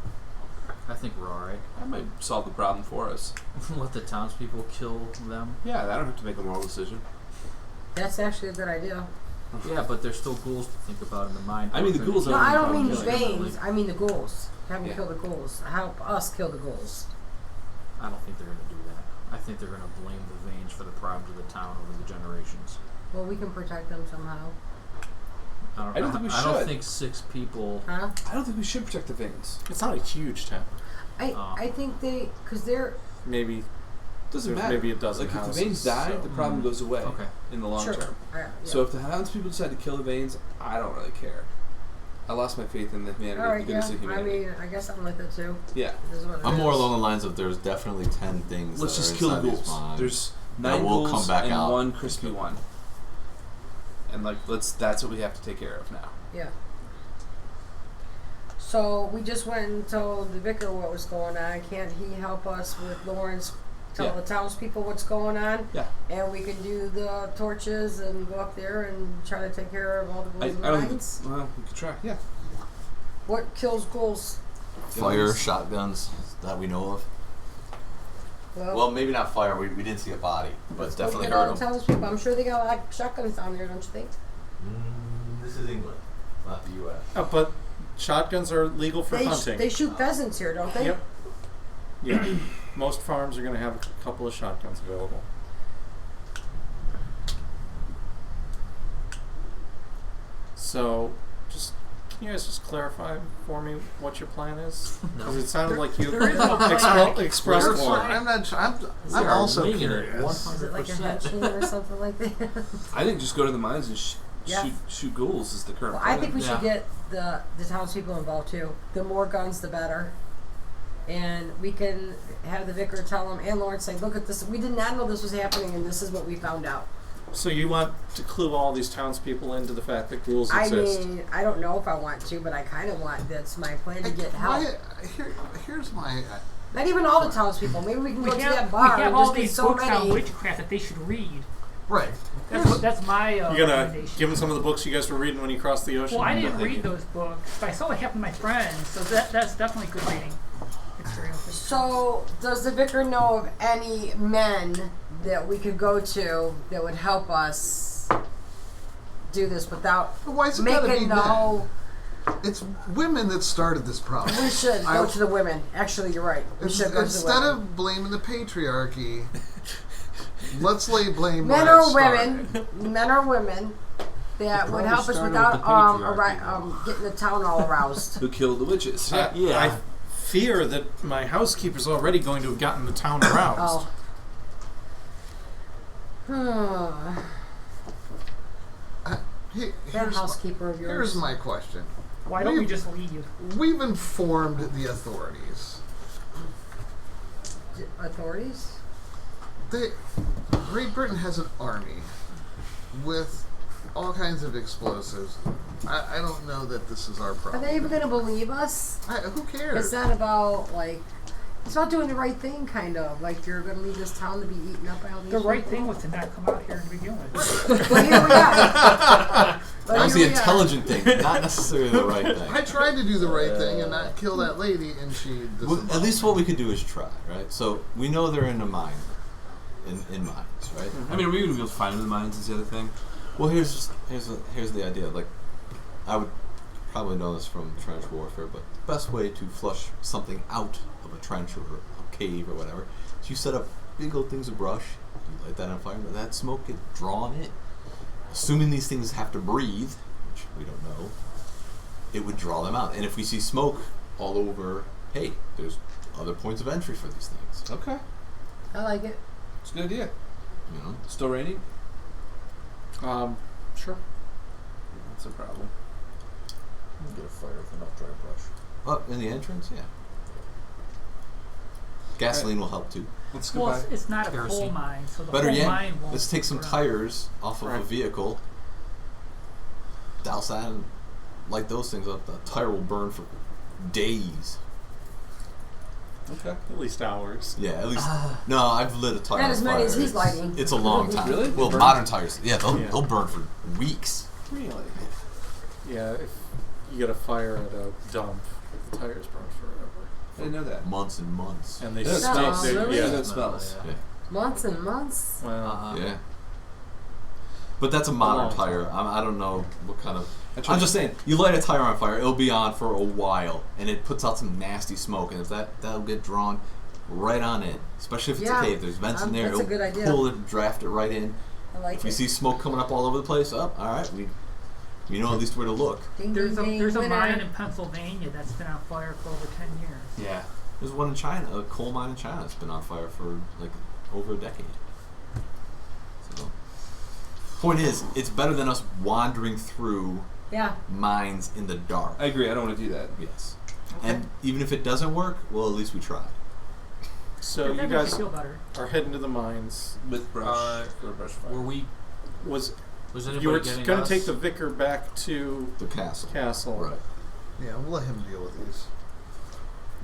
I think we're alright. That might solve the problem for us. Let the townspeople kill them. Yeah, I don't have to make a moral decision. That's actually a good idea. Yeah, but there's still ghouls to think about in the mind. I mean, the ghouls No, are- I don't mean the Killing them, veins. I mean the ghouls. Have them Yeah. kill the ghouls. Help us kill the ghouls. I don't think they're going to do that. I think they're going to blame the veins for the problems of the town over the generations. Well, we can protect them somehow. I don't think we I don't should. think 6 people. Huh? I don't think we should protect the veins. It's not a huge town. I think because they're Maybe Doesn't there's matter. maybe a dozen Like, if the houses. veins die, so- the problem goes away Okay. in the long sure. term. Yeah. So if the townspeople decide to kill the veins, I don't really care. I lost my faith in the humanity, all right, the yeah. goodness of I humanity. mean, I guess I'm with it too. Yeah. This is what it I'm more is. along the lines of there's definitely 10 things. Let's that just are kill the inside these ghouls. minds. There's that 9 will ghouls come back and out. 1 crispy one. And like that's what we have to take care of now. Yeah. So we just went and told the vicar what was going on. Can't he help us with Lawrence? Tell Yeah. the townspeople what's going on, Yeah. and we can do the torches and go up there and try to take care of all the I ghouls and don't think mines. well, we could try. Yeah. What kills ghouls? Fire, Guns. shotguns that we know of. Well, Well, maybe not fire. We didn't see a body, but it's let's definitely get all hurt the them. townspeople. I'm sure they got a lot of shotguns down there, don't you think? This is England, not the U.S. Oh, but shotguns are legal for hunting. They shoot pheasants here, don't they? Yep. Yeah. Most farms are going to have a couple of shotguns available. So, can you guys just clarify for me what your plan is? Because it sounded like you there is no plan. expressed Where's one. I'm not. I'm They're also winging it, curious. Is it like a 100%. henchman or something like that? I think just go to the mines and Yeah. shoot ghouls is the current Well, plan. I think we should Yeah. get the townspeople involved too. The more guns, the better. And we can have the vicar tell them, and Lawrence say, look at this. We did not know this was happening, and this is what we found out. So you want to clue all these townspeople into the fact that ghouls I exist? mean, I don't know if I want to, but I kind of want. That's my plan to get help. Here's my. Not even all the townspeople. Maybe we can go to that We bar have and all just get these so books on many. witchcraft that they should read. Right. That's my You're gonna recommendation. give them some of the books you guys were reading when you crossed the ocean? Well, I No, didn't thank read you. those books, but I saw what happened to my friends, so that's definitely good reading experiences. So, does the vicar know of any men that we could go to that would help us do this without Why is it gotta be making the men? whole? It's women that started this problem. We should go to the women. Actually, you're right. We should go to the Instead women. of blaming the patriarchy, let's lay blame Men where it or started. women, men or women that would probably help us started without with the patriarchy, getting the town all aroused. Who killed the witches? I fear that my housekeeper's already going to have gotten the town aroused. Oh. That Here's housekeeper of yours. Here's my question. Why don't we just leave? We've informed the authorities. Authorities? Great Britain has an army with all kinds of explosives. I don't know that this is our Are problem. they even going to believe us? Who cares? It's not about, like, it's about doing the right thing, kind of. Like, you're going to leave this town to be eaten up by all these The right people. thing was to not come out here to begin with. But here we are. But That was here the we are. intelligent thing, not necessarily the right thing. I tried to do the right thing and not kill that lady, and she. Well, at least what we could do is try, right? So we know they're in a mine, in mines, right? I mean, are we going to be able to find them in the mines is the other thing? Well, here's the idea. Like, I would probably know this from trench warfare, but the best way to flush something out of a trench or a cave or whatever is you set up big old things of brush, you light that on fire, and that smoke gets drawn in. Assuming these things have to breathe, which we don't know, it would draw them out. And if we see smoke all over, hey, there's other points of entry for these things. Okay. I like it. It's a good idea. You know? Still raining? Sure. That's a problem. Get a fire with enough dry brush. Oh, in the entrance, yeah. Gasoline will help too. Let's go Well, by. it's not a coal Kerosene. mine, so the Better whole yet, mine won't. let's take some burn. tires off of a Right. vehicle, douse that, and light those things up. The tire will burn for days. Okay. At least hours. Yeah, at least. No, I've lit a tire Not on as many as fire. he's lighting. It's a long time. Really? Well, Burn? modern tires, yeah, Yeah. they'll burn for weeks. Really? Yeah, if you get a fire at a dump, the tires burn forever. I didn't know that. months and months. And they Yeah, stay. smells. they- Really? Yeah. It smells. Yeah. Months and months. Well, Yeah. But that's a modern long tire. time. I don't know what kind of. I tried I'm to- just saying, you light a tire on fire, it'll be on for a while, and it puts out some nasty smoke, and if that'll get drawn right on in. Especially if it's Yeah. a cave, there's vents in there. That's a It'll good idea. pull it, draft it right in. I like If you it. see smoke coming up all over the place, all right, we know at least where to look. Ding, There's ding, ding, a winner. mine in Pennsylvania that's been on fire for over 10 years. Yeah. There's one in China, a coal mine in China that's been on fire for like over a decade. So, point is, it's better than us wandering through Yeah. mines in the dark. I agree. I don't want to do that. Yes. Okay. And even if it doesn't work, well, at least we tried. So That you makes guys feel better. are heading to the mines. With brush. For a brush fire. Were we? Was Was anybody you were getting going to us? take the vicar back to The castle. castle Right. Yeah, we'll let him deal with these.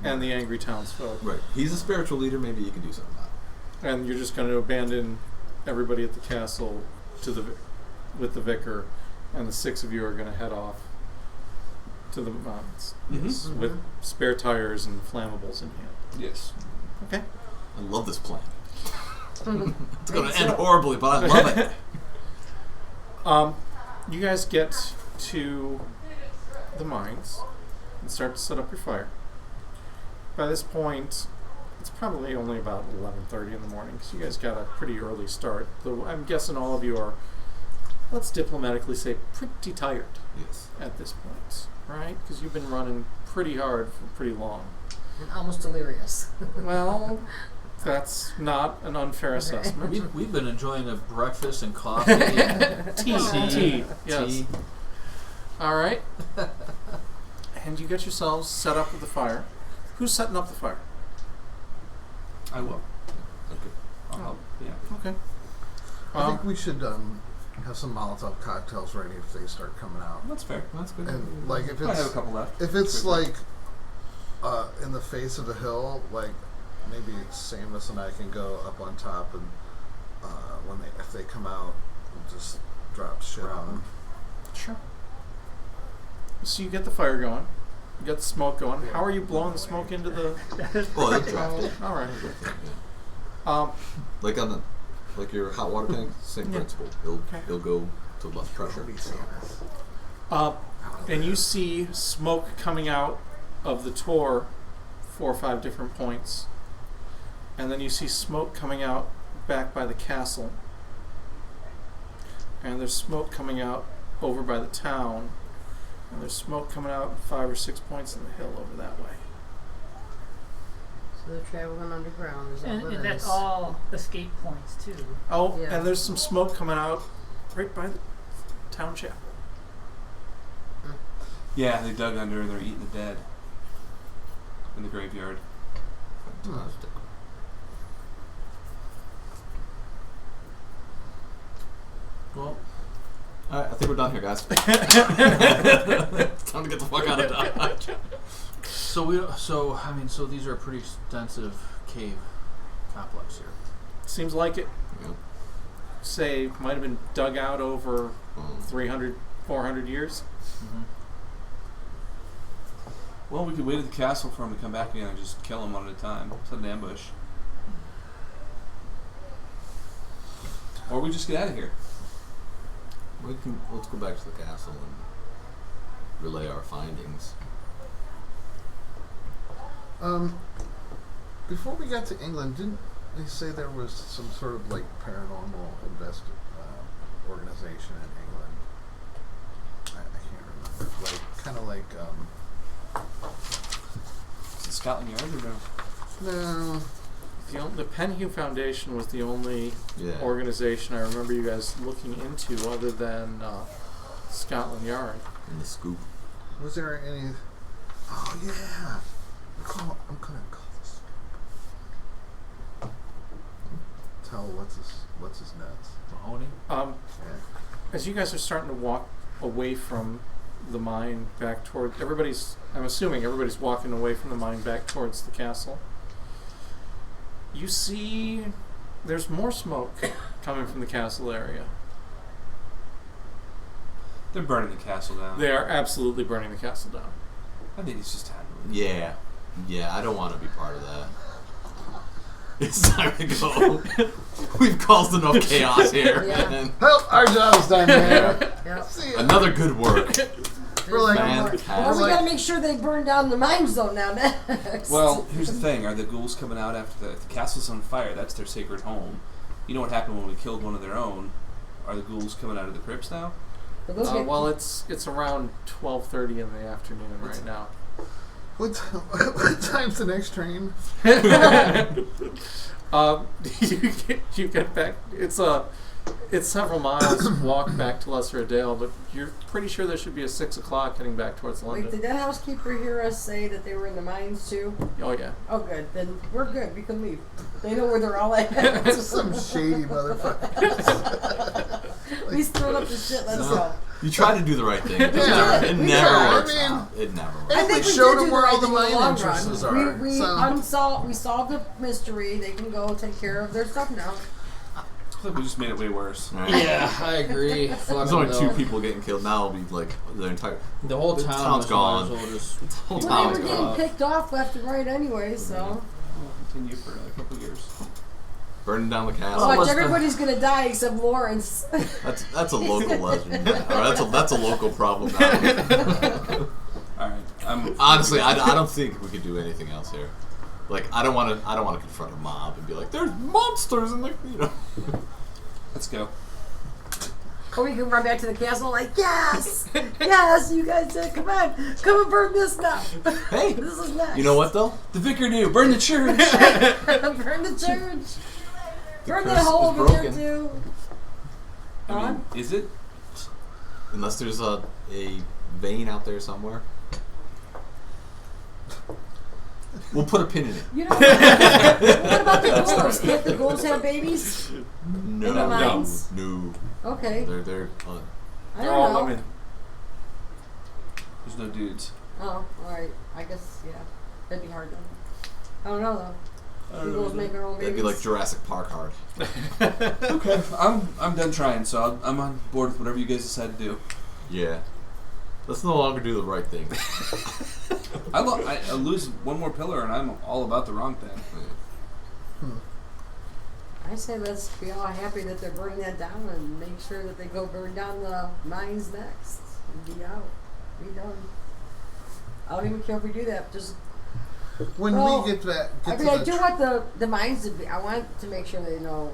and the angry townsfolk, Right. He's a spiritual leader. Maybe you can do something about it. and you're just going to abandon everybody at the castle to with the vicar, and the 6 of you are going to head off to the mines Mhm. with spare tires and flammables in hand. Yes. Okay. I love this plan. It's going Me to end too. horribly, but I love it. You guys get to the mines and start to set up your fire. By this point, it's probably only about 11:30 in the morning because you guys got a pretty early start. Though I'm guessing all of you are, let's diplomatically say, pretty tired Yes. at this point, right? Because you've been running pretty hard for pretty long. And almost delirious. Well, that's not an unfair assessment. We've been enjoying a breakfast and coffee. Tea, yes. Tea. All right. And you get yourselves set up with the fire. Who's setting up the fire? I will. Okay. I'll help. Yeah. Okay. I think we should have some Molotov cocktails ready if they start coming out. That's fair. That's good. And like if I have a it's couple left. if it's Sure. like in the face of a hill, like maybe Samus and I can go up on top and if they come out, we'll just drop shit on them. Sure. So you get the fire going. You get the smoke going. Yeah. How are you blowing the smoke into the? Oh, they draft it. All right. Yeah. Like on the, like your hot water tank, same Yeah. principle. Okay. It'll go to less pressure. And you see smoke coming out of the Tor, 4 or 5 different points, and then you see smoke coming out back by the castle, and there's smoke coming out over by the town, and there's smoke coming out 5 or 6 points in the hill over that way. So they're traveling underground. Is that And, what and it that's is? all escape points, too. Oh, Yeah. and there's some smoke coming out right by the town chapel. Yeah, they dug under and they're eating the dead in the graveyard. Fantastic. Well, All right, I think we're done here, guys. Time to get the fuck out of Dodge. So these are a pretty extensive cave complex here. seems like it. Yeah. Say, might have been dug out over Um, 300, 400 years. Mm-hmm. Well, we could wait at the castle for him to come back again and just kill him one at a time. Set an ambush. Or we just get out of here. let's go back to the castle and relay our findings. Before we got to England, didn't they say there was some sort of like paranormal organization in England? I can't remember. Like kind of like Is it Scotland Yard or no? no. The Penhew Foundation was the only Yeah. organization I remember you guys looking into other than Scotland Yard. In the scoop. Was there any? Oh yeah. I'm gonna call this. Tell what's his nuts. Mahoney. Yeah. As you guys are starting to walk away from the mine back toward I'm assuming everybody's walking away from the mine back towards the castle. You see there's more smoke coming from the castle area. They're burning the castle down. They are absolutely burning the castle down. I think it's just time. Yeah. Yeah, I don't want to be part of that. It's time to go. We've caused enough chaos here. Yeah. And Well, our job's done here. Yep. See ya. another good work. We're like, Fantastic. Well, we gotta make sure they burn down the mine zone now next. Well, here's the thing: are the ghouls coming out after the castle's on fire? That's their sacred home. You know what happened when we killed one of their own? Are the ghouls coming out of the crypts now? But those get- Well, it's around 12:30 in the afternoon right now. what time's the next train? You get back. It's several miles walk back to Lesser Edale, but you're pretty sure there should be a 6 o'clock heading back towards Wait, London. did that housekeeper hear us say that they were in the mines too? Oh yeah. Oh, good. Then we're good. We can leave. They know where they're all at. Some shady motherfuckers. We stirred up the shit. Let's No. go. You try to do the right thing. It Yeah, never, it we never tried. works I mean- out. It never works. I And think we we showed did them do where the all right the thing in mine long entrances run. are. We solved the mystery. They can go take care of their stuff now. I think we just made it way worse. All right. Yeah, I agree. There's only 2 people getting killed. Now it'll be like the entire. The whole The town town's gone. might as well just The whole Well, town's they were gone. getting picked off left and right anyway, so. We'll continue for a couple of years. Burning down the castle. Watch, unless the- everybody's gonna die except Lawrence. That's a local legend. Or that's a local problem now. All right. Honestly, I don't think we could do anything else here. Like I don't want to confront a mob and be like, "There's monsters in the," you know. Let's go. Or we can run back to the castle like, yes! Yes, you guys did. Come on. Come and burn this now. Hey, This is next. you know what though? The vicar knew. Burn the church. Burn the church. Burn that curse hole is over there, broken. too. I mean, is it? Unless there's a vein out there somewhere. We'll put a pin in it. You know, what about the ghouls? Can't the ghouls have babies? No, the mines? no. Okay. They're I They're all don't know. women. There's no dudes. Oh, alright. I guess, yeah. That'd be hard, though. I don't know, though. The ghouls make their own babies. That'd be like Jurassic Park hard. Okay. I'm done trying, so I'm on board with whatever you guys decide to do. Yeah. Let's no longer do the right thing. I lose one more pillar, and I'm all about the wrong thing. I say let's be all happy that they're burning that down and make sure that they go burn down the mines next and be out. Be done. I don't even care if we do that. Just When Well, we get back, I get mean, I to do the want the mines to be. I want to make sure they know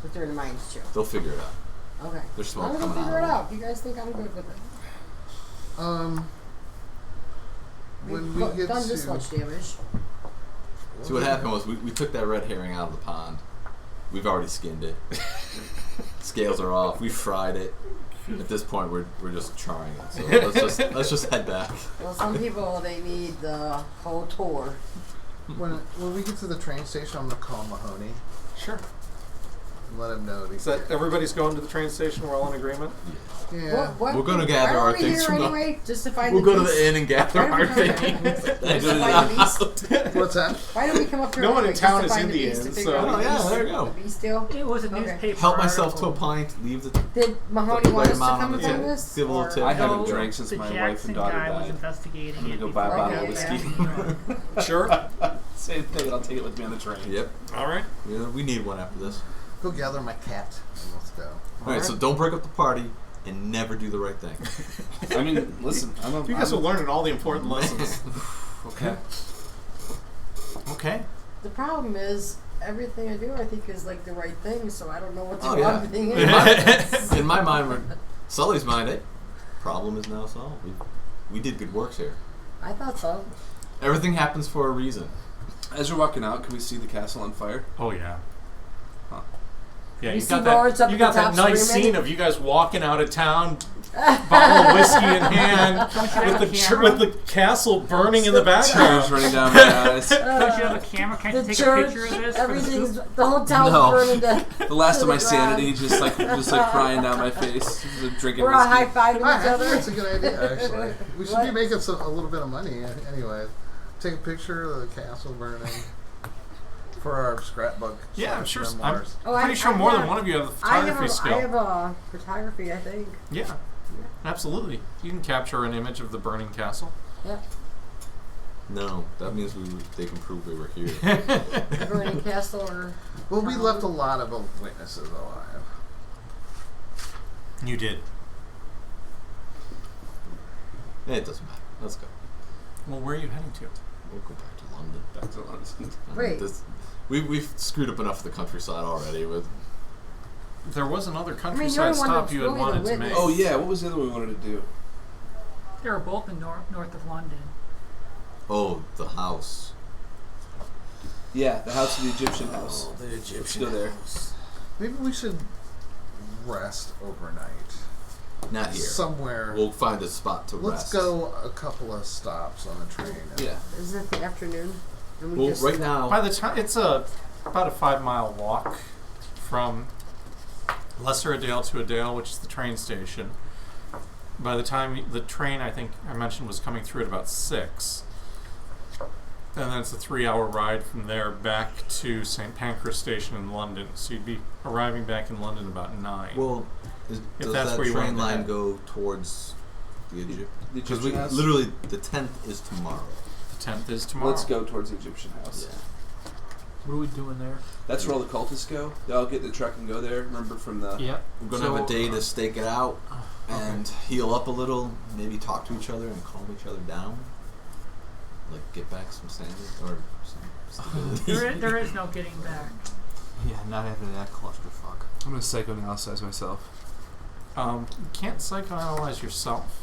that they're in the mines too. They'll figure it out. Okay. There's smoke I'm gonna coming figure it out. out. If you guys think I'm good with it. when We've we get done this to much damage. See what happened was we took that red herring out of the pond. We've already skinned it. Scales are off. We fried it. At this point, we're just charring it. So let's just head back. Well, some people they need the whole tour. when we get to the train station, I'm gonna call Mahoney Sure. and let him know. Is that everybody's going to the train station? We're all in agreement. Yeah. What, We're gonna why gather are our we things here from the- anyway, just to find We'll the go to beast? the inn and gather Why our don't we come things. back? And Just do to it find the out. beast? What's that? Why don't we come up here? No one in anyway, town just to is find the Indian, beast, to so- figure out Oh, the yeah, beast- there you go. The beast deal. It was a Okay. newspaper Help myself to a article. pint. Leave the. Did Mahoney want us to Right amount come on and the find tip. this? Give a little or- tip. I haven't No? drank since The my wife Jackson and daughter guy was died. investigating I'm it. gonna go buy a before bottle we of got whiskey. back. Sure. Same thing. I'll take it with me on the train. Yep. All right. Yeah, we need one after this. Go gather my cat and let's go. All right. So don't break up the party and never do the right thing. I mean, listen. You guys are learning all the important lessons. Okay. Okay. The problem is everything I do, I think, is like the right thing. So I don't know what the Oh, wrong yeah. thing In my, is. in my mind, Sully's mind, problem is now solved. We did good works here. I thought so. Everything happens for a reason. As we're walking out, can we see the castle on fire? Oh yeah. Huh. Yeah, You you see got Lawrence that. up You at got the that top nice screaming? scene of you guys walking out of town, bottle of whiskey in hand, have with a the camera? with the castle burning in the Tears background. running down my eyes. Don't you have a camera? Can't you The take church, a picture of this? for the everything's scoop? the whole town's No. burning to The last to of my the sanity ground. just like crying down my face. Just drinking We're all whiskey. high fiving I each think other. that's a good idea, actually. We should be What? making a little bit of money anyway. Take a picture of the castle burning for our scrapbook. Yeah, I'm sure. I'm memoirs. Oh, pretty sure more than one of you have the I photography skill. have a photography, I think. Yeah, absolutely. You can capture an image of the burning castle. Yep. No, that means they can prove we were here. Everyone in castle or Well, we town? left a lot of witnesses alive. You did. It doesn't matter. Let's go. Well, where are you heading to? We'll go back to London. Back to London. Wait. We've screwed up enough of the countryside already. With There was another you're countryside the one stop that's you had really the wanted to witness. make. Oh yeah, what was the other one we wanted to do? They were both in north of London. the house. Yeah, the house of the Egyptian house. The Egyptian Let's go there. Maybe we should rest overnight. Not here. Somewhere. We'll find a spot to Let's rest. go a couple of stops on the train. Yeah. Isn't it the afternoon? And we Well, just- right now. By the time it's about a 5-mile walk from Lesser Edale to Edale, which is the train station. By the time the train, I think I mentioned, was coming through at about 6, and then it's a 3-hour ride from there back to St. Pancras Station in London. So you'd be arriving back in London about 9. Well, If does that's that where you train wanted to line head. go towards the Egypt? The Because Egyptian we house? literally the 10th is tomorrow. The 10th is tomorrow. Let's go towards the Egyptian house. Yeah. What are we doing there? That's where all the cultists go. They all get in the truck and go there. Remember from the... Yep. We're gonna have a day to stake it out and heal up a little. Maybe talk to each other and calm each other down. Like get back some sanity or some stability. There is no getting back. Yeah, not having that clusterfuck. I'm going to psychoanalyze myself. You can't psychoanalyze yourself,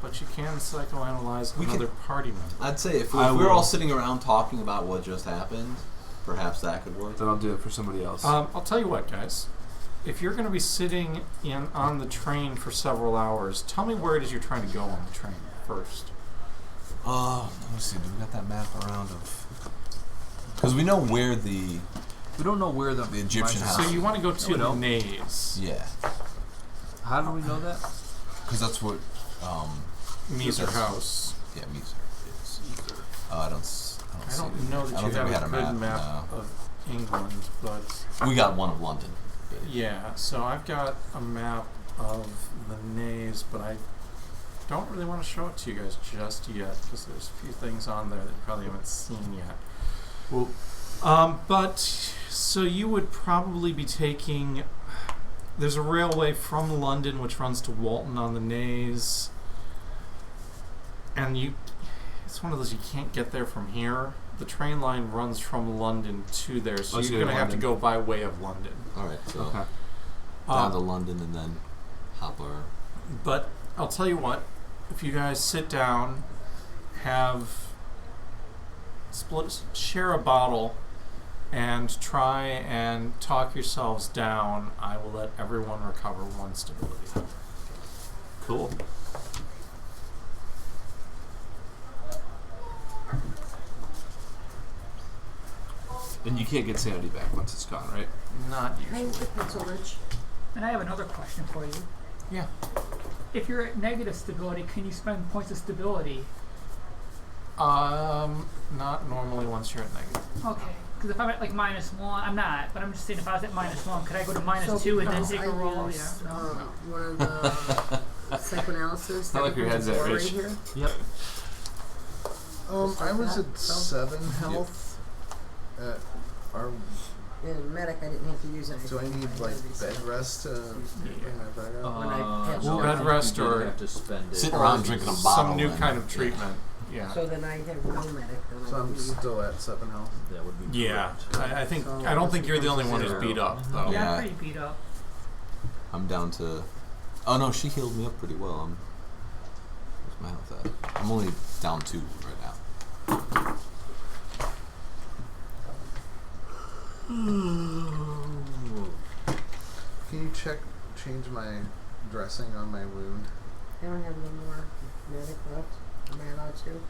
but you can psychoanalyze We another can- party member. I'd say if I we're will. all sitting around talking about what just happened, perhaps that could work. Then I'll do it for somebody else. I'll tell you what, guys. If you're going to be sitting on the train for several hours, tell me where it is you're trying to go on the train first. Let me see. Do we got that map around of? Because we know where the We don't know where the Egyptian mice- house. So you want to go to we the don't. Naze, yeah, How do we know that? because that's what Misr House. yeah Misr is. I don't. I see don't it. know I that don't you think have we had a a good map, map no. of England, but We got one of London. yeah. So I've got a map of the Naze, but I don't really want to show it to you guys just yet because there's a few things on there that you probably haven't seen yet. Well, But so you would probably be taking. There's a railway from London which runs to Walton on the Naze, and it's one of those you can't get there from here. The train line runs from London to there, so Let's you're go going to to have to London. go by way of London. all right. So okay. down to Um, London and then hop our. But I'll tell you what, if you guys sit down, share a bottle, and try and talk yourselves down, I will let everyone recover 1 stability. Cool. And you can't get sanity back once it's gone, right? Not Hey, usually. the pencil, Rich. And I have another question for you. Yeah. If you're at negative stability, can you spend points of stability? Not normally once you're at negative. Okay. Because if I'm at like -1, I'm not. But I'm just saying, if I was at -1, could I go to So -2 and then because take I a roll? used, Yeah. one of the psychoanalysis. Not like your head's that rich. Here. Yep. Just I like was that, at so- 7 health. In medic, I didn't have to use any. Do I need like bed rest to bring my back up? When I had Well, no bed medic. rest or have to spend it. Sitting around drinking a bottle. some new and- kind of yeah. treatment. Yeah. So then I have no medic. Then So I I'm would be- still at 7 health. That would be Yeah. correct. I don't think you're the only one who's Zero. beat up though. Yeah, Yeah. I'm pretty beat up. I'm down to. Oh no, she healed me up pretty well. Where's my health at? I'm only down 2 right now. Can you change my dressing on my wound? I don't have no more medic left. Am I allowed to?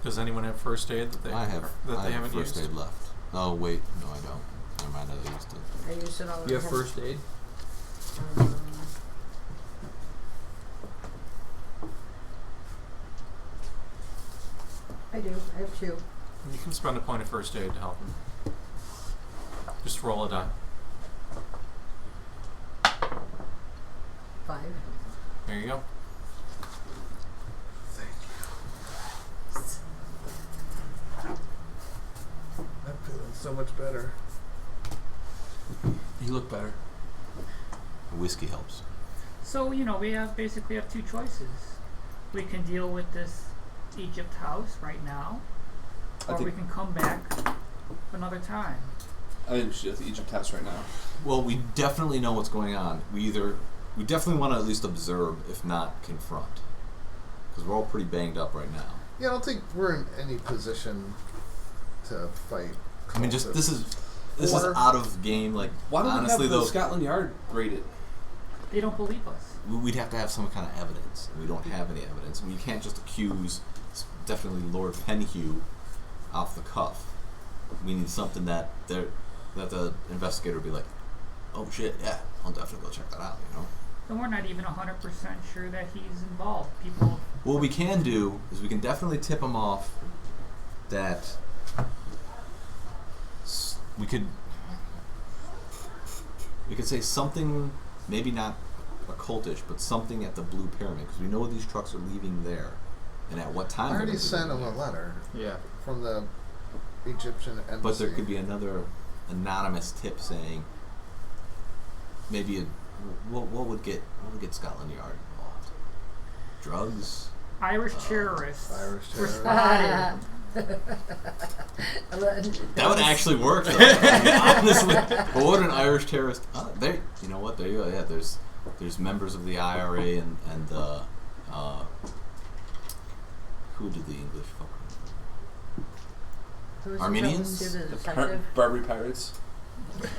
Does anyone have first aid that they I have haven't first used? aid left. Oh wait, no I don't. Never mind, I used it. I used it all. You have first aid? I do. I have 2. You can spend a point of first aid to help him. Just roll a die. 5. There you go. so much better. You look better. Whiskey helps. So, we basically have two choices. We can deal with this Egypt house right now, or we can come back another time. I think we should do the Egypt House right now. Well, we definitely know what's going on. We definitely want to at least observe, if not confront, because we're all pretty banged up right now. Yeah, I don't think we're in any position to fight. I mean, just this is out of game. Like, Why don't honestly, we have though, the Scotland Yard raided? They don't believe us. we'd have to have some kind of evidence, and we don't have any evidence. And we can't just accuse definitely Lord Penhew off the cuff. We need something that the investigator would be like, oh shit, yeah, I'll definitely go check that out, And we're not even 100% sure that he's involved. People. What we can do is we can definitely tip him off that we could say something, maybe not occultish, but something at the Blue Pyramid, because we know these trucks are leaving there, and at what time. I already sent him a letter. Yeah. From the Egyptian embassy. But there could be another anonymous tip saying maybe what would get Scotland Yard involved? Drugs? Irish terrorists. Irish Were terrorists. spotted. That would actually work, though. I mean, honestly. But what an Irish terrorist? There, you know what? There you go. Yeah, there's members of the IRA and who did the English fuck? Armenians? The Barbary Pirates?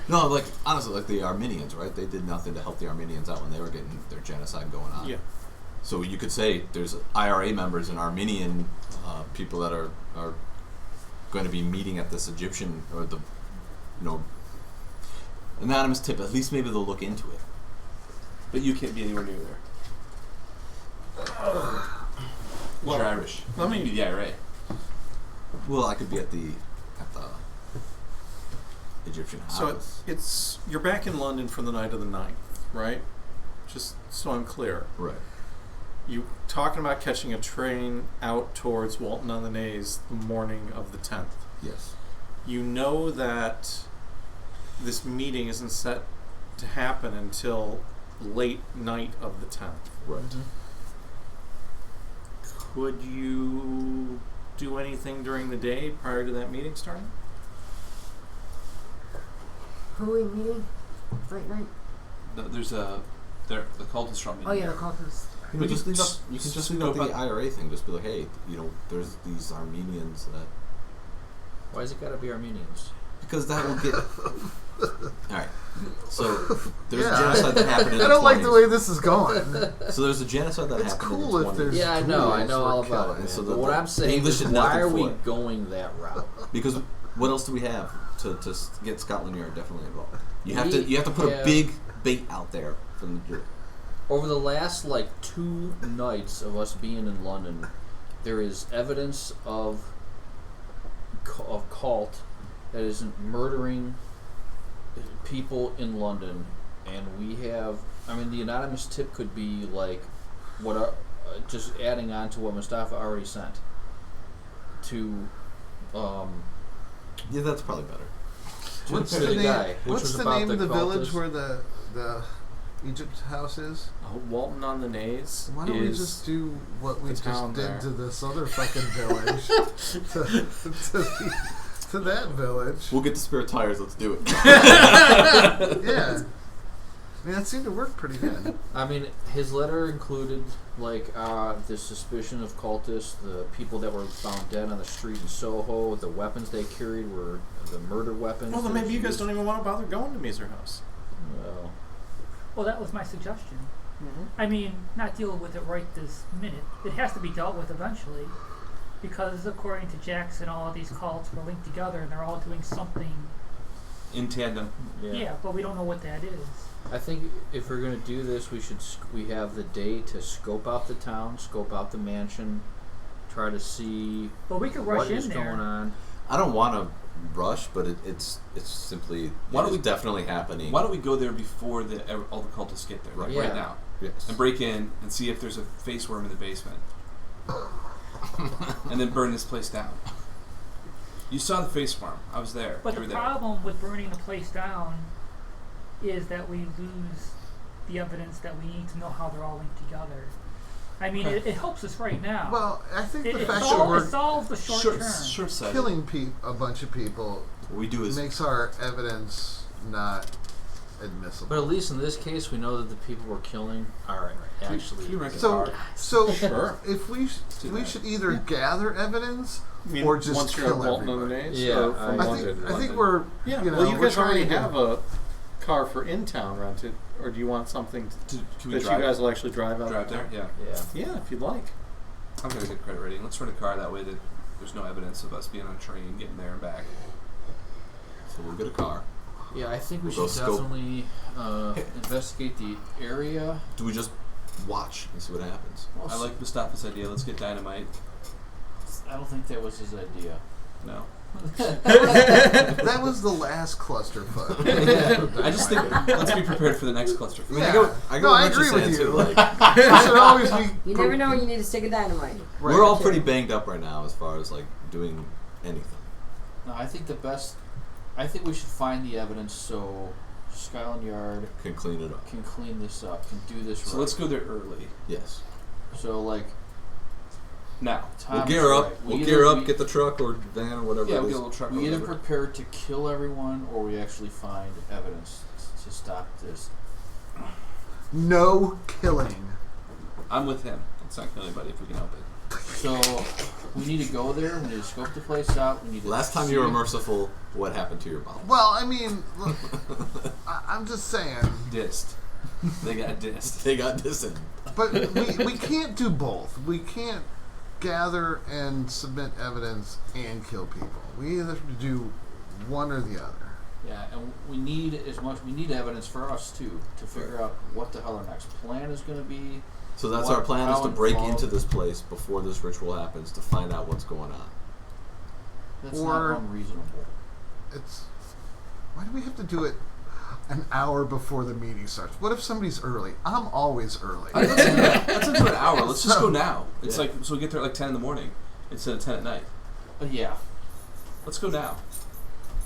No, like honestly, like the Armenians, right? They did nothing to help the Armenians out when they were getting their genocide going on. Yeah. So you could say there's IRA members and Armenian people that are going to be meeting at this Egyptian or the anonymous tip. At least maybe they'll look into it. But you can't be anywhere near there. You're Irish. let me- You be the IRA. Well, I could be at the Egyptian house. So you're back in London for the night of the 9th, right? Just so I'm clear. Right. You talking about catching a train out towards Walton on the Naze the morning of the 10th. Yes. You know that this meeting isn't set to happen until late night of the 10th. Right. Could you do anything during the day prior to that meeting starting? Who are we meeting? Late night? There's the cultists from Oh yeah, the cultists. You can just leave up. You can just just leave go up the about- IRA thing. Just be like, hey, there's these Armenians that Why has it got to be Armenians? because that will get. All right. So there's Yeah. a genocide that happened in I the don't like the 20s. way this is going. So there's a genocide that It's happened cool in the if 20s. there's- Yeah, I know Rules all for about killing. it. Man. So But the- what I'm the saying English is, did why nothing are we for it. going that route? Because what else do we have to get Scotland Yard definitely involved? You have We to put a have- big bait out there from the jury. Over the last 2 nights of us being in London, there is evidence of cult that is murdering people in London, and we have. I mean, the anonymous tip could be just adding on to what Mustafa already sent. To, Yeah, that's probably better. What's to the name? guy, which What's was the about name of the cultists. village where the Egypt house is? Walton on the Naze Why don't we is just do what we the just town did there. to this other fucking village? to that village. We'll get the spare tires. Let's do it. Yeah. I mean, that seemed to work pretty good. I mean, his letter included the suspicion of cultists, the people that were found dead on the street in Soho, the weapons they carried were the murder weapons. Well, then that maybe you guys used. don't even want to bother going to Misr House. Well, that was my suggestion. Mm-hmm. I mean, not dealing with it right this minute. It has to be dealt with eventually. Because according to Jackson, all of these cults were linked together and they're all doing something. in tandem. Yeah, but we don't know what that is. I think if we're going to do this, we have the day to scope out the town, scope out the mansion, try to see But we could rush what in is there. going on. I don't want to rush, but it's simply Why don't it's we- definitely happening. Why don't we go there before all the cultists get there, like Yeah. right now, Yes. and break in and see if there's a face worm in the basement, and then burn this place down. You saw the face farm. I was there. But You the were there. problem with burning the place down is that we lose the evidence that we need to know how they're all linked together. I mean, it helps us right now. Well, I think it, the it, fact that sol- we're it solves the short term. Short-sighted. killing a bunch of people What we do is makes our evidence not admissible. But at least in this case, we know that the people we're killing are actually. Can you rank a So, car? Sure. if we should either gather evidence I mean, or just once you're kill at Walton everybody. on the Naze, Yeah, or from I London. I think we're Yeah, you know, well, you we're guys already trying to have a car for in-town rented, or do you want something Can we that drive, you guys will actually drive out drive there? Yeah. Yeah. Yeah, if you'd like. I'm going to get credit rating. Let's rent a car that way that there's no evidence of us being on a train, getting there and back. so we'll get a car. Yeah, I think we We'll go should scope. definitely investigate the area. Do we just watch and see what happens? Well, I like Mustafa's idea. Let's get dynamite. I don't think that was his idea. No. that was the last clusterfuck. I just think let's be prepared for the next cluster. Yeah. I agree with you. Too, like, You should always be. You never know when you need a stick of dynamite. we're all pretty banged up right now as far as like doing anything. No, I think I think we should find the evidence so Skyland Yard Can clean it up. can clean this up, can do this So right. let's go there early. Yes. So like Now. We'll Tom's gear up. right. We'll We gear either- up. Get the truck or van or whatever. Yeah, it we'll is. get a little truck. we or either whatever. prepare to kill everyone or we actually find evidence to stop this. No killing. I'm with him. Let's not kill anybody if we can help it. So we need to go there. We need to scope the place out. We need to Last time see you were it. merciful, what happened to your mom? Well, I mean, look, I'm just saying. Dissed. They got dissed. They got dissing. But we can't do both. We can't gather and submit evidence and kill people. We either have to do one or the other. Yeah, and we need evidence for us too to figure out what the hell our next plan is going to be. So that's What- our plan: is how to break involved- into this place before this ritual happens to find out what's going on. That's Or- not unreasonable. It's why do we have to do it an hour before the meeting starts? What if somebody's early? I'm always early. Let's do that. Let's do an hour. Let's just go now. It's Yeah. like so we get there at like 10 in the morning instead of 10 at night. Yeah, Let's go now.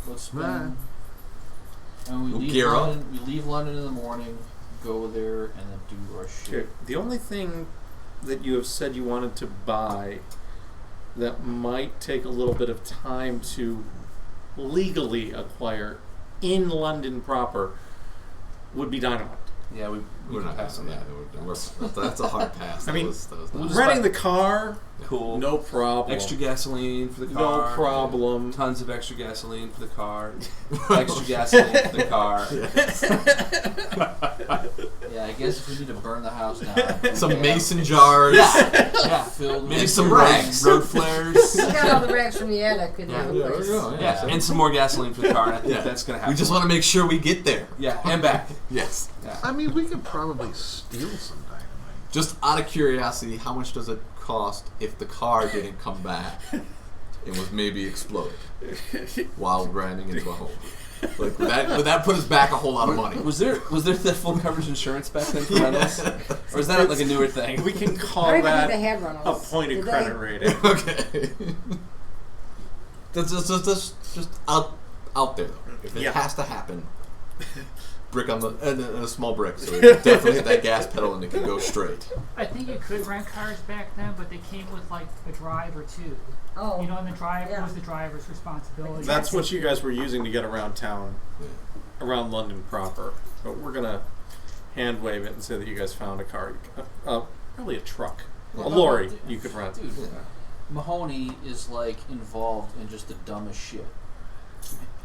let's spend. Right. And we We'll leave gear up. London. We leave London in the morning, go there, and then do our shit. Okay, the only thing that you have said you wanted to buy that might take a little bit of time to legally acquire in London proper would be dynamite. Yeah, we We're can not pass on passing that. that. That's a hard pass. I mean, that was we'll not. just Renting buy- the car, Cool. no problem. Extra gasoline for the no car. problem. Tons of extra gasoline for the car. Extra gasoline for the car. Yeah, I guess if we need to burn the house now, Some mason jars. yeah, filled Maybe with some rags. Road flares. You got all the rags from the attic in Yeah. the Yeah, there place. we go. Yeah, and some more gasoline for the car. And I think Yeah. that's gonna happen. We just want to make sure we get there. Yeah, and back. Yes. Yeah. I mean, we could probably steal some dynamite. Just out of curiosity, how much does it cost if the car didn't come back and was maybe exploded while running into a home? Like would that put us back a whole lot of money? Was there that full coverage insurance back then for rentals, or is that like a newer thing? We can I call don't even think that they had a runnels. point of Did credit they? rating. Okay. That's just out there though. If it Yeah. has to happen, brick on the and a small brick, so it definitely hit that gas pedal and it can go straight. I think you could rent cars back then, but they came with like a driver too. Oh, You know, and the driver Yeah. was the driver's responsibility. That's what you guys were using to get around town, Yeah. around London proper. But we're gonna hand wave it and say that you guys found a car, probably a truck, a lorry you could rent. Dude, Mahoney is like involved in just the dumbest shit.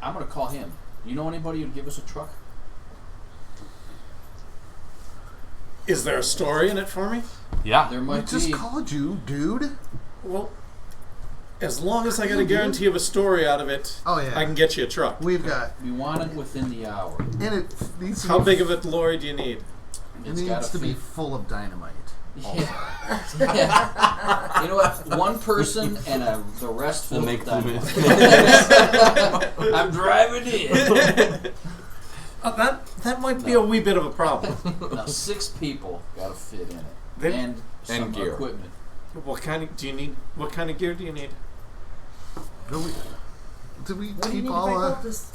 I'm gonna call him. You know anybody who'd give us a truck? Is there a story in it for me? Yeah. There We might just be. called you, dude. Well, as long as I get a guarantee of a story out of it, Oh yeah. I can get you a truck. We've got, We want it within the hour. and it needs to How be, big of a lorry do you need? It It's needs gotta to be fit. full of dynamite. Yeah. Yeah. You know what? One person and the rest full We'll of make them dynamite. I'm driving in. That might be a wee bit of a problem. Now 6 people gotta fit in it, Then- and some gear. equipment. What kind of gear do you need? No, Did we What do you keep need to break all out this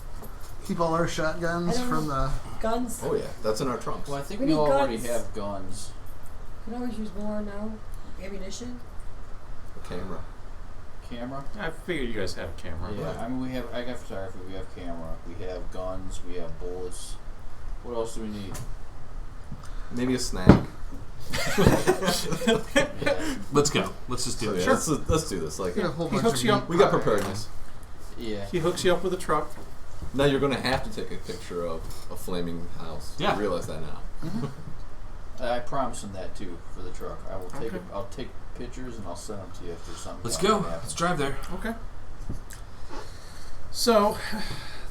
our shotguns I don't from know. the? guns? Oh yeah, that's in our trunks. Well, I think We we need already guns. have guns. You can always use more now. Ammunition. The camera. Camera? I figured you guys had a camera. Yeah, I mean, I got photography, we have camera, we have guns, we have bullets. What else do we need? Maybe a snack. Yeah. Let's go. Let's just do So, it. yeah, let's do this. Like Get a whole He bunch hooks of you meat up. we got pie. preparedness. Yeah. He hooks you up with a truck. Now you're gonna have to take a picture of a flaming house. Yeah. You realize that now. I promised him that too for the truck. I will take Okay. I'll take pictures and I'll send them to you if there's something. Let's bad go. that happens. Let's drive there. Okay. So,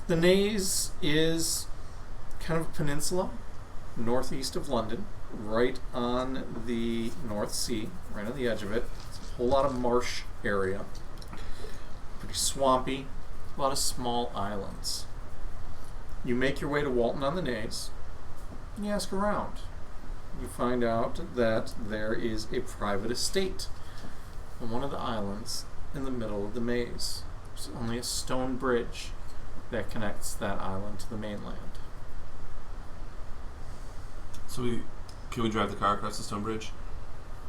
the Naze is kind of a peninsula northeast of London, right on the North Sea, right on the edge of it. It's a whole lot of marsh area, pretty swampy, a lot of small islands. You make your way to Walton on the Naze, and you ask around. You find out that there is a private estate on one of the islands in the middle of the maze. There's only a stone bridge that connects that island to the mainland. So can we drive the car across the stone bridge?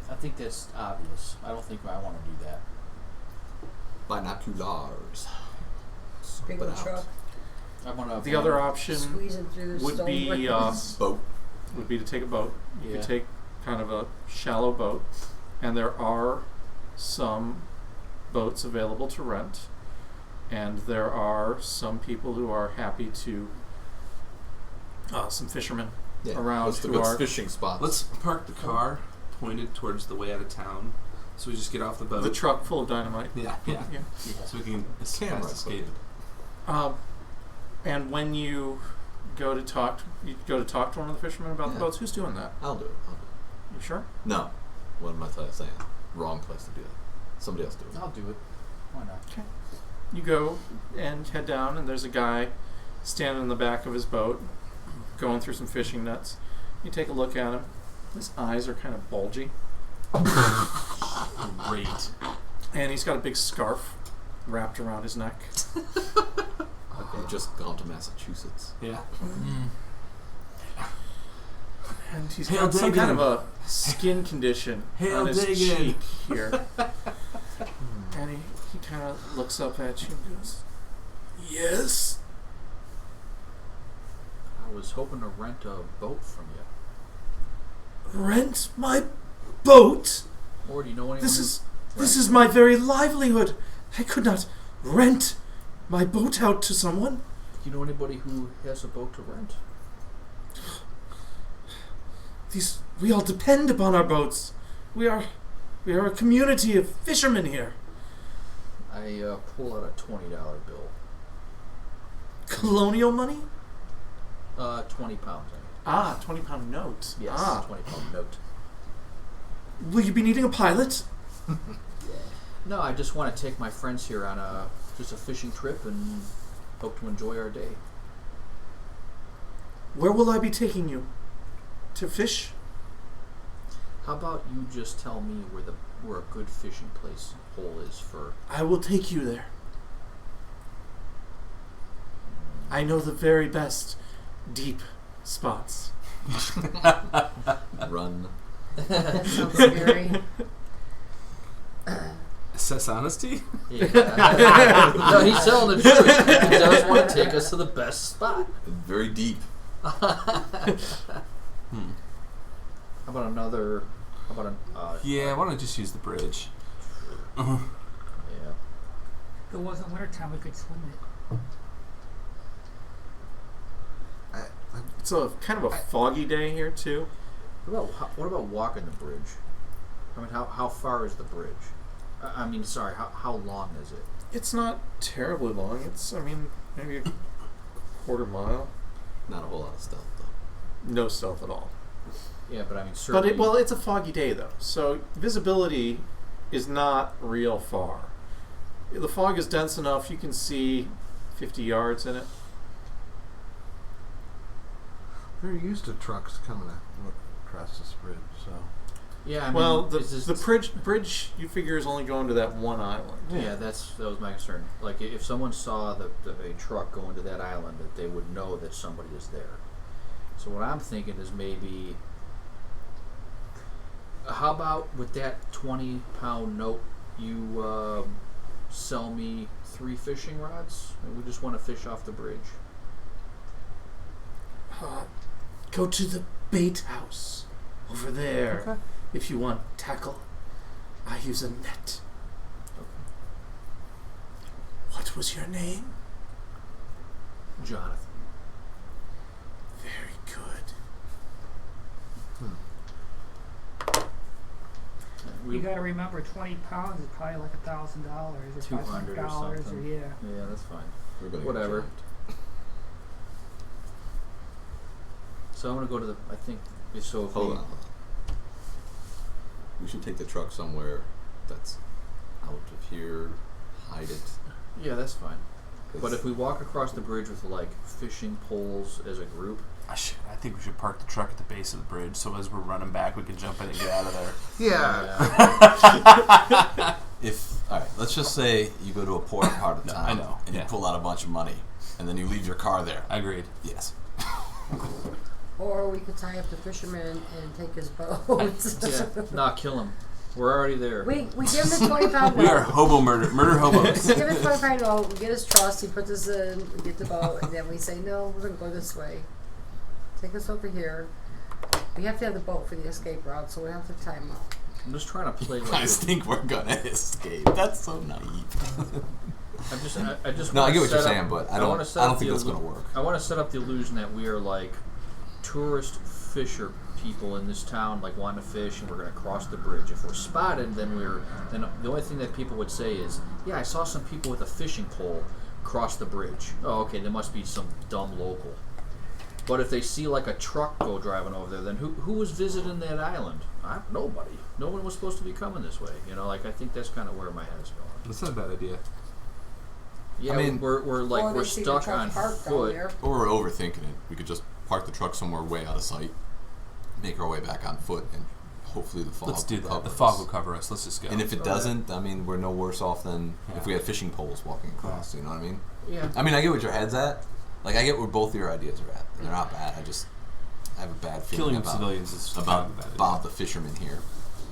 I think that's obvious. I don't think I want to do that. Binoculars. Big But old out. truck. I want to. The other option Squeezing through the would stone be bridges. Boat. would be to take a boat. You Yeah. could take kind of a shallow boat, and there are some boats available to rent, and there are some people who are happy to some fishermen Yeah. around What's the who good are fishing spots? Let's park the car pointed towards the way out of town, so we just get off the boat. the truck full of dynamite. Yeah, yeah. Yeah. So we can Camera fast escape. And when you go to talk to one of the fishermen about the Yeah. boats, who's doing that? I'll do it. You sure? No. What am I saying? Wrong place to do that. Somebody else do it. I'll do it. Why not? You go and head down, and there's a guy standing in the back of his boat, going through some fishing nets. You take a look at him. His eyes are kind of bulgy, Great. and he's got a big scarf wrapped around his neck. I've just gone to Massachusetts. Yeah. And he's Hail got some kind of Dagan. a skin condition Hail on his Dagan. cheek here. And he kind of looks up at you and goes, "Yes?" I was hoping to rent a boat from you. "Rent my boat? Or do you know anyone? This is my very livelihood. I could not rent my boat out to someone." Do you know anybody who has a boat to rent? We all depend upon our boats. We are a community of fishermen here. I pull out a $20 bill. Colonial money? 20 pounds. Ah, £20 note. Yes, Ah. 20-pound note. Will you be needing a pilot? No, I just want to take my friends here on just a fishing trip and hope to enjoy our day. Where will I be taking you? To fish? How about you just tell me where a good fishing place hole is for? I will take you there. I know the very best deep spots. Run. That sounds scary. Assess honesty? Yeah. No, he's telling the truth. He does want to take us to the best spot. Very deep. How about another? How about Yeah, why don't I just use the bridge? yeah. If it wasn't wintertime, we could swim it. It's a kind of a foggy day here too. What about walking the bridge? I mean, how far is the bridge? I mean, sorry, how long is it? It's not terribly long. It's, maybe a quarter mile. Not a whole lot of stealth though. No stealth at all. Yeah, but I mean, certainly. But it's a foggy day though, so visibility is not real far. The fog is dense enough you can see 50 yards in it. We're used to trucks coming across this bridge, so Yeah, I mean, Well, it's just- the bridge you figure is only going to that one island. Yeah, that was my concern. Like, if someone saw a truck go into that island, that they would know that somebody is there. So what I'm thinking is maybe, how about with that 20-pound note, you sell me 3 fishing rods, and we just want to fish off the bridge. Go to the bait house over there. Okay. If you want tackle, I use a net. What was your name? Jonathan. Very good. You got to remember, 20 pounds is probably like $1,000 or $200 or $500 or something. yeah. Yeah, that's fine. We're gonna Whatever. Get So I'm gonna go to the. I think so. If hold we, on. We should take the truck somewhere that's out of here. Hide it. Yeah, that's fine. 'Cause But if we walk across the bridge with like fishing poles as a group, I think we should park the truck at the base of the bridge, so as we're running back, we can jump in and get out of there. Yeah. all right, let's just say you go to a poor part of No, town, I know, and yeah. you pull out a bunch of money, and then you leave your car there. Agreed. Yes. Or we could tie up the fisherman and take his boat. nah, kill him. We're already there. We give him the 20-pound We are note. hobo murder hobos. We give him the 20-pound note. We get his trust. He puts us in. We get the boat, and then we say, "No, we're gonna go this way. Take us over here." We have to have the boat for the escape route, so we have to time up. I'm just trying to play You like. guys think we're gonna escape? That's so naive. I just. No, I wanna get what you're set saying, up- but I wanna don't set up think the that's illu- gonna work. I want to set up the illusion that we are like tourist fisher people in this town, like wanting to fish, and we're going to cross the bridge. If we're spotted, then the only thing that people would say is, "Yeah, I saw some people with a fishing pole cross the bridge." Oh, okay, there must be some dumb local. But if they see like a truck go driving over there, then who was visiting that island? Nobody. No one was supposed to be coming this way. You know, like I think that's kind of where my head's going. That's not a bad idea. Yeah, I mean- we're Or like they we're see the stuck truck on parked down foot. there. Or we're overthinking it. We could just park the truck somewhere way out of sight, make our way back on foot, and hopefully the fog Let's do will that. cover The fog us. will cover us. Let's just go. And if it Okay. doesn't, I mean, we're no worse off than Yeah. if we had fishing poles walking across. You know what I mean? Yeah. I mean, I get what your head's at. Like, I get where both your ideas are at. They're not bad. I have a bad feeling Killing about civilians is about kind of a bad idea. Bob the fisherman here.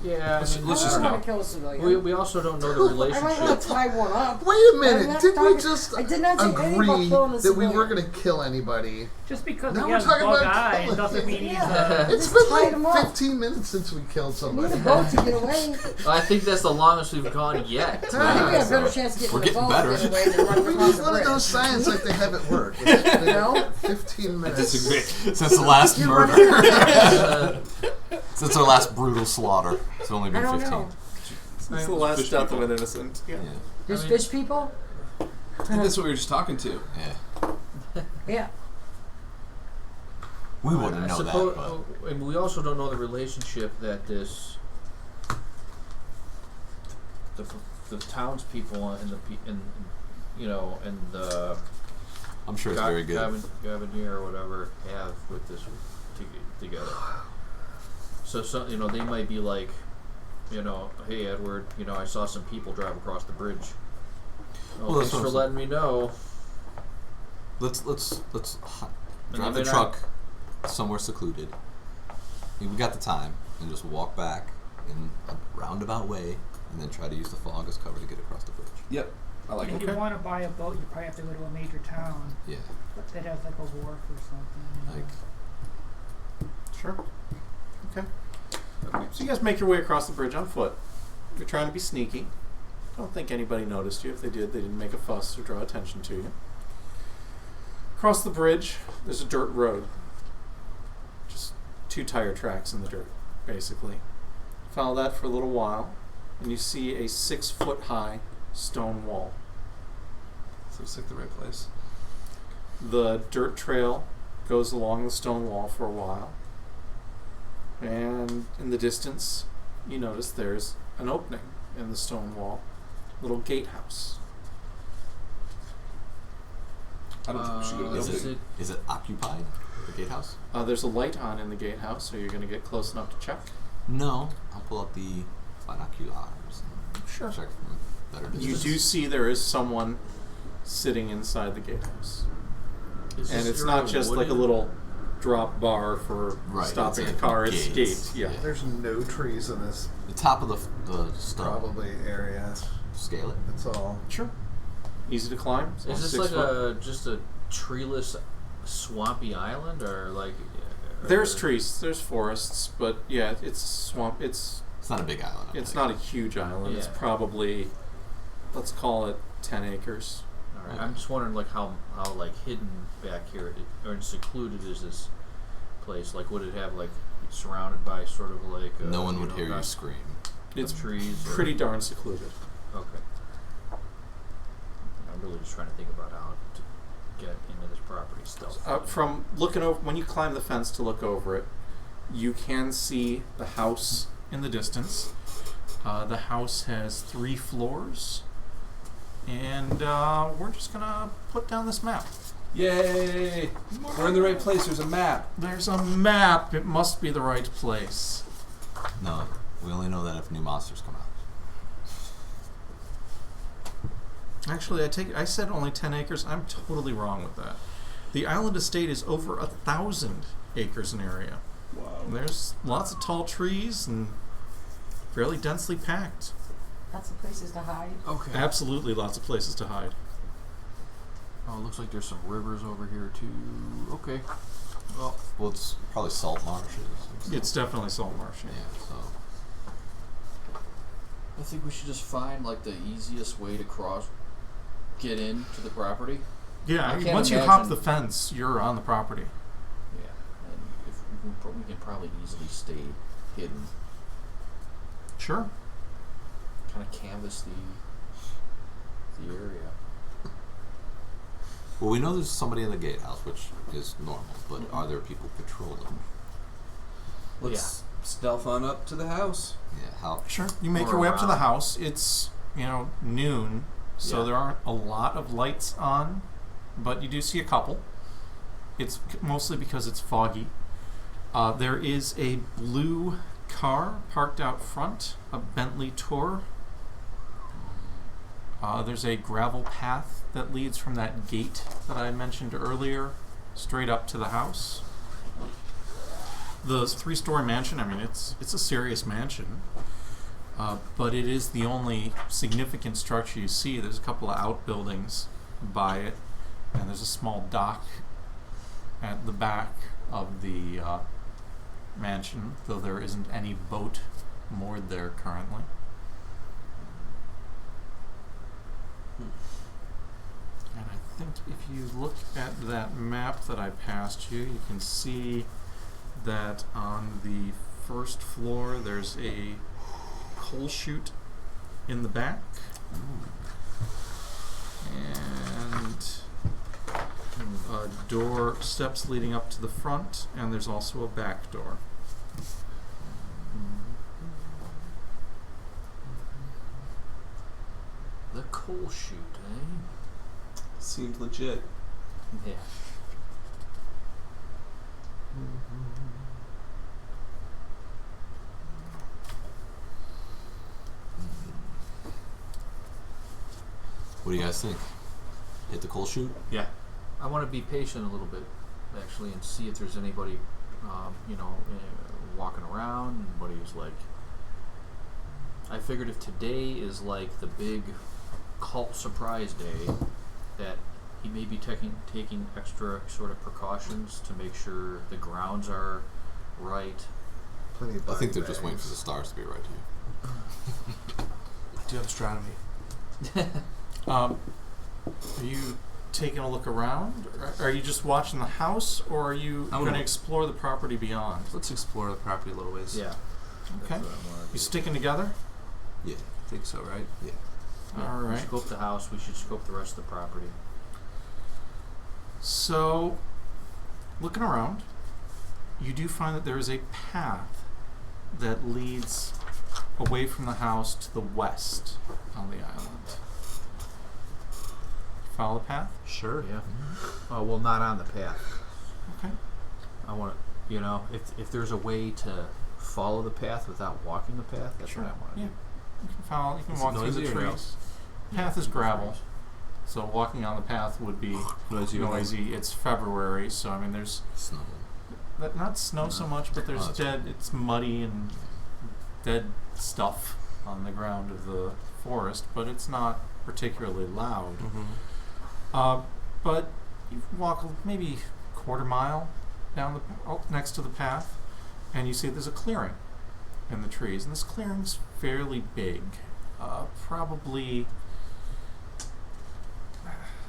Yeah, Let's I just don't go. want to kill a civilian. we also don't know the I might want relationship. to tie one up. Wait a I'm minute. not Did we talking- just I did not say anything about agree killing a that we were civilian. going to kill anybody? Just because Now he we're has talking bug about eye killing doesn't mean he's Yeah. It's Just been tied him like up. 15 minutes since we killed We need a somebody. boat to get away. I think that's the longest we've gone yet. I think we have a better chance of getting We're the getting boat better. to get away than running We across need the one of those bridge. signs like they have at work. It's been No? 15 I minutes. disagree. Since the last You're murder. Since our last brutal slaughter. It's only I been don't 15. know. It's the last Fish death people. of an innocent. Yeah. Yeah. There's I mean- fish people? I think that's what we were just talking to. Yeah. Yeah. We wouldn't I know suppose, that. and we also don't know the relationship that the townspeople and the I'm sure it's very good. Gavinier or whatever have with this together. So they might be like, hey Edward, I saw some people drive across the bridge. Oh, Well, that's thanks what for I'm letting me know. Let's And drive they the may truck somewhere secluded. We got the time, and just walk back in a roundabout way, and then try to use the fog as cover to get across the bridge. Yep. I like If it. you want to buy a boat, you probably have to go to a major town Yeah, that has like a wharf or something. like Sure. Okay. So you guys make your way across the bridge on foot. You're trying to be sneaky. Don't think anybody noticed you. If they did, they didn't make a fuss or draw attention to you. Across the bridge, there's a dirt road. Just 2 tire tracks in the dirt, basically. Follow that for a little while, and you see a 6-foot-high stone wall. So it's like the right place. The dirt trail goes along the stone wall for a while. And in the distance, you notice there's an opening in the stone wall. Little gatehouse. I don't think we should go to Is the it- building. is it occupied? The gatehouse? There's a light on in the gatehouse, so you're going to get close enough to check. No, I'll pull out the binoculars. Sure. Check from better distance. You do see there is someone sitting inside the gatehouse. Is And this it's not area just like a wooded? little drop bar for Right, stopping it's a car. It's gates. gates. Yeah. There's no trees in this The top of the stone. probably area. Scale it. That's all. Sure. Easy to climb. It's Is only this 6 like foot. just a treeless, swampy island, or like? There's trees. There's forests, but yeah, it's swamp. It's It's not a big island. I it's think. not a huge island. It's Yeah. probably, let's call it 10 acres. All right. I'm just wondering, like, how like hidden back here or secluded is this place? Like, would it have like surrounded by sort of like? No one would know, hear you not- scream. It's trees. or- pretty darn secluded. Okay. I'm really just trying to think about how to get into this property still. From looking over, when you climb the fence to look over it, you can see the house in the distance. The house has 3 floors, and we're just gonna put down this map. Yay! We're in the right place. There's a map. There's a map. It must be the right place. No, we only know that if new monsters come out. Actually, I said only 10 acres. I'm totally wrong with that. The island estate is over 1,000 acres in area. Wow. There's lots of tall trees and fairly densely packed. Lots of places to hide. Okay. Absolutely lots of places to hide. Oh, it looks like there's some rivers over here too. Okay. Well, Well, it's probably salt marshes. and stuff. It's definitely salt marsh. Yeah, so. I think we should just find like the easiest way to get into the property. Yeah, I can't once you hop imagine- the fence, you're on the property. Yeah, and if we can probably easily stay hidden. Sure. Kind of canvas the area. Well, we know there's somebody in the gatehouse, which is normal, but are there people patrolling? Let's stealth on up to the house. Yeah, how? Sure. You make Or your way up to the around. house. It's, noon, so Yeah. there aren't a lot of lights on, but you do see a couple. It's mostly because it's foggy. There is a blue car parked out front, a Bentley Tour. There's a gravel path that leads from that gate that I mentioned earlier straight up to the house. The 3-story mansion, I mean, it's a serious mansion, but it is the only significant structure you see. There's a couple of outbuildings by it, and there's a small dock at the back of the mansion, though there isn't any boat moored there currently. And I think if you look at that map that I passed you, you can see that on the first floor there's a coal chute in the back. And steps leading up to the front, and there's also a back door. The coal chute, eh? Seemed legit. Yeah. What do you guys think? Hit the coal chute? Yeah. I want to be patient a little bit, actually, and see if there's anybody, walking around. What he was like. I figured if today is like the big cult surprise day, that he may be taking extra sort of precautions to make sure the grounds are right. Plenty of I think body they're just waiting for the bags. stars to be right here. I do have astronomy. Are you taking a look around? Or are you just watching the house, or are you I'm going to gonna- explore the property beyond? Let's explore the property a little ways. Yeah. Okay. That's what I wanna You do. sticking together? Yeah. I think so, right? Yeah. Yeah, All We right. scope the house. We should scope the rest of the property. So, looking around, you do find that there is a path that leads away from the house to the west on the island. Follow the path? Sure. Yeah. Well, not on the path. Okay. I want to, if there's a way to follow the path without walking the path? That's Sure. what I want to Yeah. do. You can follow. You can Is it walk through the noisy or no? trees. Path is gravel, so walking on the path would be Noisy. noisy. It's February, so I mean, there's Snow. not snow so much, but there's Oh, that's dead. It's muddy and dead stuff on the ground of the forest, but it's not particularly loud. Mm-hmm. But you walk maybe quarter mile down next to the path, and you see there's a clearing in the trees, and this clearing's fairly big, probably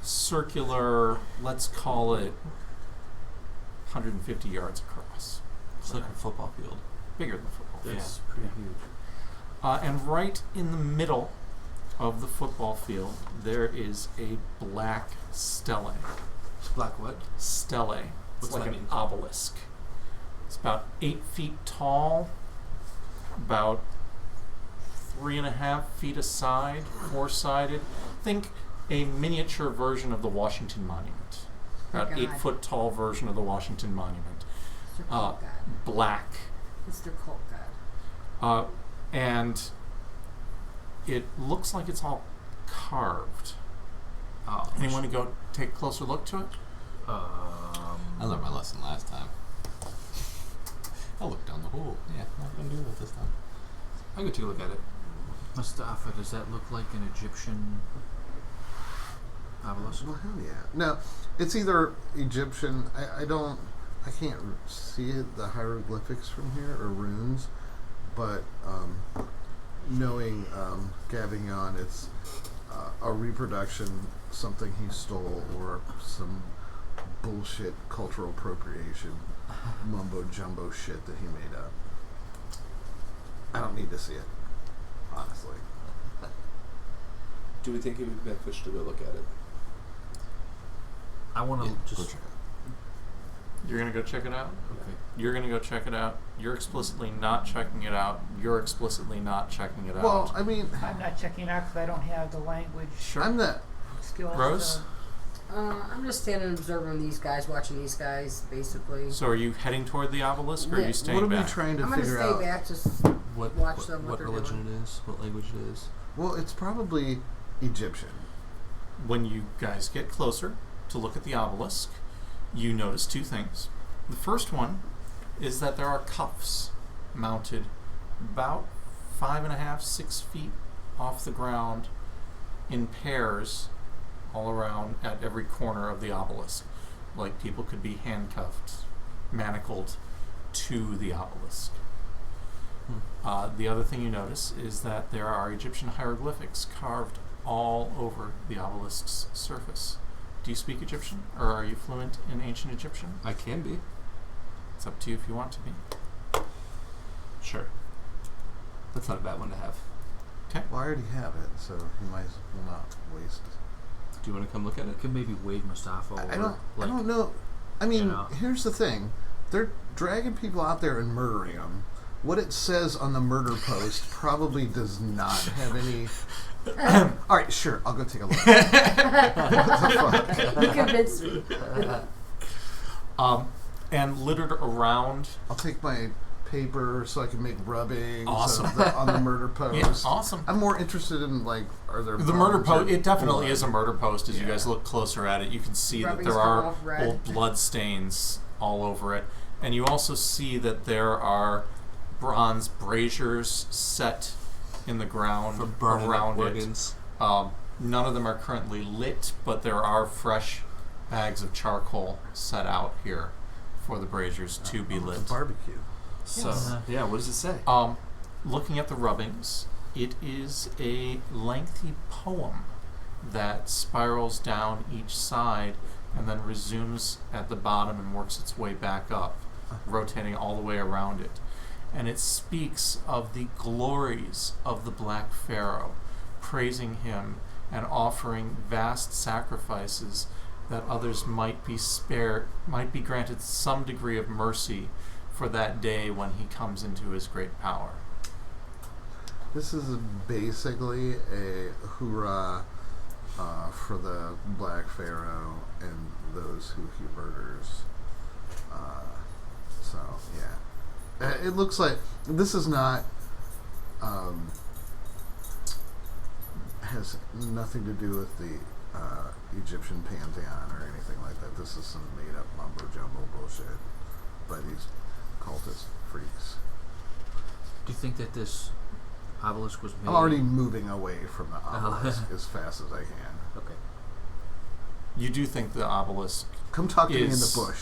circular. Let's call it 150 yards across. It's like a football field. Bigger than a football field. That's pretty huge. And right in the middle of the football field, there is a black stele. Black what? Stele. It's What's like that an mean? obelisk. It's about 8 feet tall, about 3.5 feet aside, 4-sided. Think a miniature version of the Washington Monument. About God. 8 foot tall version of the Washington Monument. Mr. Colt God. Black. Mr. Colt God. And it looks like it's all carved. Anyone to go take a closer look to it? I learned my lesson last time. I looked down the hole. Yeah, not gonna do it this time. I'm gonna take a look at it. Mustafa, does that look like an Egyptian obelisk? Well, hell yeah. No, it's either Egyptian. I can't see it, the hieroglyphics from here, or runes, but knowing Gavignon, it's a reproduction, something he stole, or some bullshit cultural appropriation, mumbo jumbo shit that he made up. I don't need to see it, honestly. Do we think it would be beneficial to go look at it? I want to Yeah, go just. check it. You're going to go check it out? Okay. You're going to go check it out. You're explicitly not checking it out. You're explicitly not checking it out. Well, I mean, I'm not checking it out because I don't have the language Sure. I'm not. skills. Rose? I'm just standing and observing these guys, watching these guys, basically. So are you heading toward the obelisk, or are Yeah. you staying What are we back? trying to I'm gonna figure stay out? back, just What watch them. what they're religion doing. it is? What language it is? Well, it's probably Egyptian. When you guys get closer to look at the obelisk, you notice two things. The first one is that there are cuffs mounted about 5.5, 6 feet off the ground in pairs all around at every corner of the obelisk. Like people could be handcuffed, manacled to the obelisk. The other thing you notice is that there are Egyptian hieroglyphics carved all over the obelisk's surface. Do you speak Egyptian, or are you fluent in ancient Egyptian? I can be. It's up to you if you want to be. Sure. That's not a bad one to have. Well, I already have it, so you might as well not waste. Do you want to come look at it? You can maybe wave Mustafa over. I don't. Like, I don't know. I mean, know. here's the thing: they're dragging people out there and murdering them. What it says on the murder post probably does not have any. All right, sure, I'll go take a look. What the fuck? You convinced me. And littered around. I'll take my paper so I can make rubbings Awesome. on the murder post. Yeah, awesome. I'm more interested in, like, are there The murder bones post, or it definitely blood? is a murder post. As you Yeah. guys look closer at it, you can see that Rubbings there come are off red. old blood stains all over it. And you also see that there are bronze braziers set in the ground For burning around up it. organs. None of them are currently lit, but there are fresh bags of charcoal set out here for the braziers to be It's lit. a barbecue. So, Yes. yeah, what does it say? Looking at the rubbings, it is a lengthy poem that spirals down each side and then resumes at the bottom and works its way back up, rotating all the way around it. And it speaks of the glories of the Black Pharaoh, praising him and offering vast sacrifices that others might be spared, might be granted some degree of mercy for that day when he comes into his great power. This is basically a hoorah for the Black Pharaoh and those who he murders. So, yeah. It looks like this is not has nothing to do with the Egyptian pantheon or anything like that. This is some made up mumbo jumbo bullshit by these cultist freaks. Do you think that this obelisk was made? I'm already moving away from the obelisk as fast as I can. Okay. You do think the obelisk Come talk to me in the Is- bush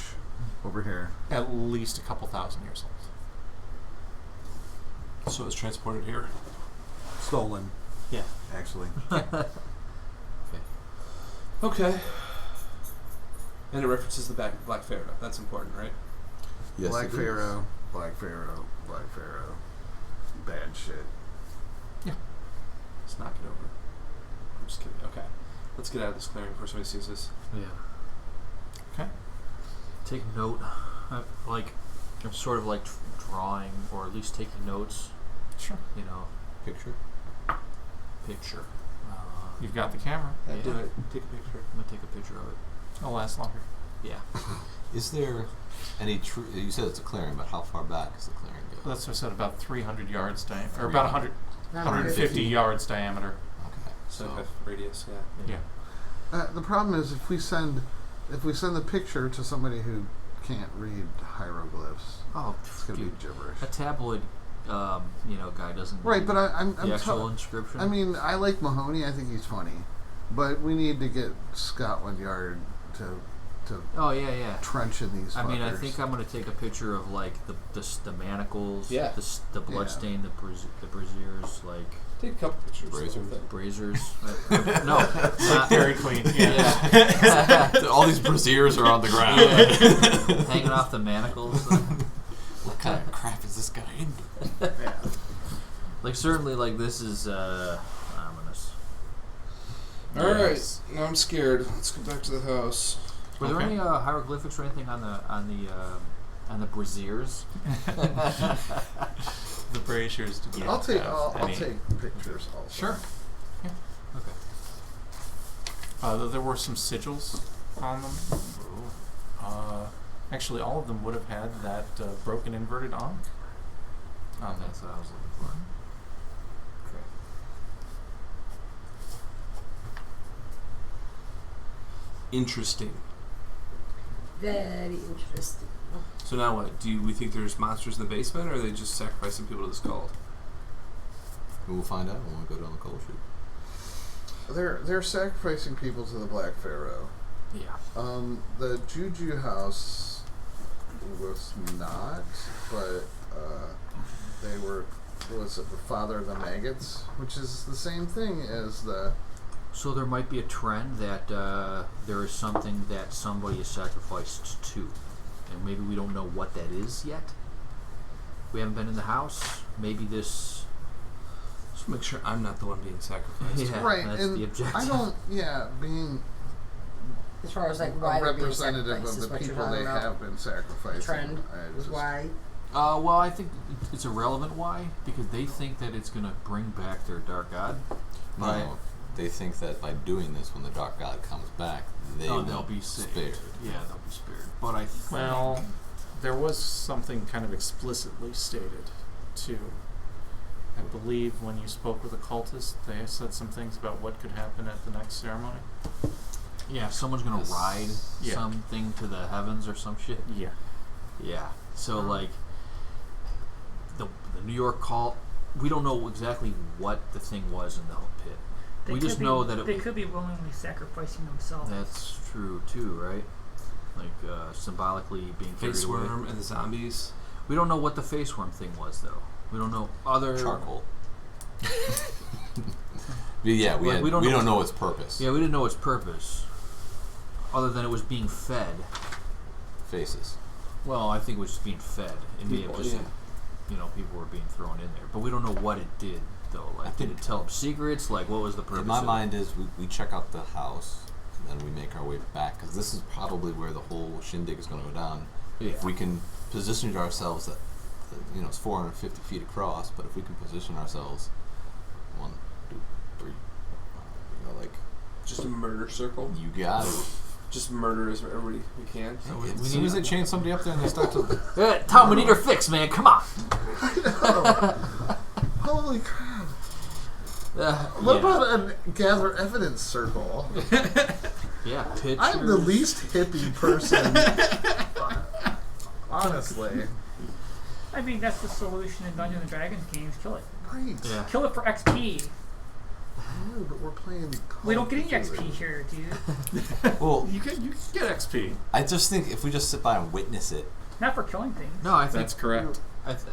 over here. at least a couple thousand years old. So it's transported here. Stolen. Yeah. Actually. Okay. And it references the Black Pharaoh. That's important, right? Yes, Black it is. Pharaoh, Black Pharaoh, Black Pharaoh. Bad shit. Let's knock it over. I'm just kidding. Okay. Let's get out of this clearing before somebody sees us. Yeah. Okay. Take note. I'm sort of like drawing, or at least taking notes. Sure. You know, Picture. picture. You've got the camera. Yeah. Do it. Take a picture. I'm gonna take a picture of it. It'll last longer. Yeah. Is there any true? You said it's a clearing, but how far back is the clearing go? That's what I said, about 300 yards diameter, or about 100, 150. 150 yards diameter. Okay. So So radius, yeah. Yeah. The problem is if we send the picture to somebody who can't read hieroglyphs, Oh, it's gonna dude. be gibberish. A tabloid, guy doesn't. Right, read but I'm the actual t- inscription. I mean, I like Mahoney. I think he's funny, but we need to get Scotland Yard to oh yeah. trench in these. I mean, I fuckers. think I'm gonna take a picture of like the manacles, Yeah. the bloodstain, the braziers, like Take a couple pictures. Brazers. braziers. No, not Dairy Queen. Yeah. yeah. all these braziers are on the ground. Hanging off the manacles. What kind of crap is this guy into? Yeah. Like certainly, like this is ominous. All right. Yes. Now I'm scared. Let's go back to the house. Were there Okay. any hieroglyphics or anything on the braziers? The braziers. Do I'll not take have I'll any. take pictures also. Sure. Okay. There were some sigils on them. Actually, all of them would have had that broken inverted ankh on them. That's what I was looking for. Okay. Interesting. Very interesting. So now what? Do we think there's monsters in the basement, or are they just sacrificing people to this cult? We'll find out when we go down the coal chute. They're sacrificing people to the Black Pharaoh. Yeah. The Juju house was not, but they were. Was it the father of the maggots, which is the same thing as the. So there might be a trend that there is something that somebody is sacrificed to, and maybe we don't know what that is yet. We haven't been in the house. Maybe this. Just make sure I'm not the one being sacrificed. Yeah, Right, that's and the objective. I don't. Yeah, being As far as like a why they're being representative sacrificed of is the what you're people talking they about. have been sacrificing. The trend I is just- why. Well, I think it's irrelevant why, because they think that it's going to bring back their dark god. Right. No, they think that by doing this, when the Dark God comes back, They'll will be saved. spared. Yeah, they'll be spared. But I think Well, there was something kind of explicitly stated, too. I believe when you spoke with a cultist, they said some things about what could happen at the next ceremony. yeah, someone's going to Yes. ride Yeah. something to the heavens or some shit. Yeah. Yeah. So like the New York cult, we don't know exactly what the thing was in the pit. They We could just be- know that they could be willingly sacrificing themselves. that's true too, right? Like symbolically being carried Face away. worm and the zombies. We don't know what the face worm thing was though. We don't know other Charcoal. But yeah, Like, we we don't don't know- know its purpose. Yeah, we didn't know its purpose, other than it was being fed. Faces. Well, I think it was just being fed. It may have People, just, yeah. people were being thrown in there, but we don't know what it did though. Like, I did think- it tell them secrets? Like, what was the purpose? In my of mind is we check out the house and then we make our way back because this is probably where the whole shindig is going to go down. it? Yeah. If we can position ourselves at, it's 450 feet across, but if we can position ourselves 1, 2, 3, like Just a murder circle. you got it. just murder everybody we can. So As we soon as they chain somebody up there and they start to... Tom, we need her fix, man. Come on. Holy crap! What about a gather evidence circle? Yeah, pictures. I'm the least hippie person. Honestly. I mean, that's the solution in Dungeons and Dragons games. Kill it. Right. Yeah. Kill it for XP. No, but we're playing. We don't get any XP here, dude. Well, You can get XP. I just think if we just sit by and witness it, Not for killing things. No, I think That's correct.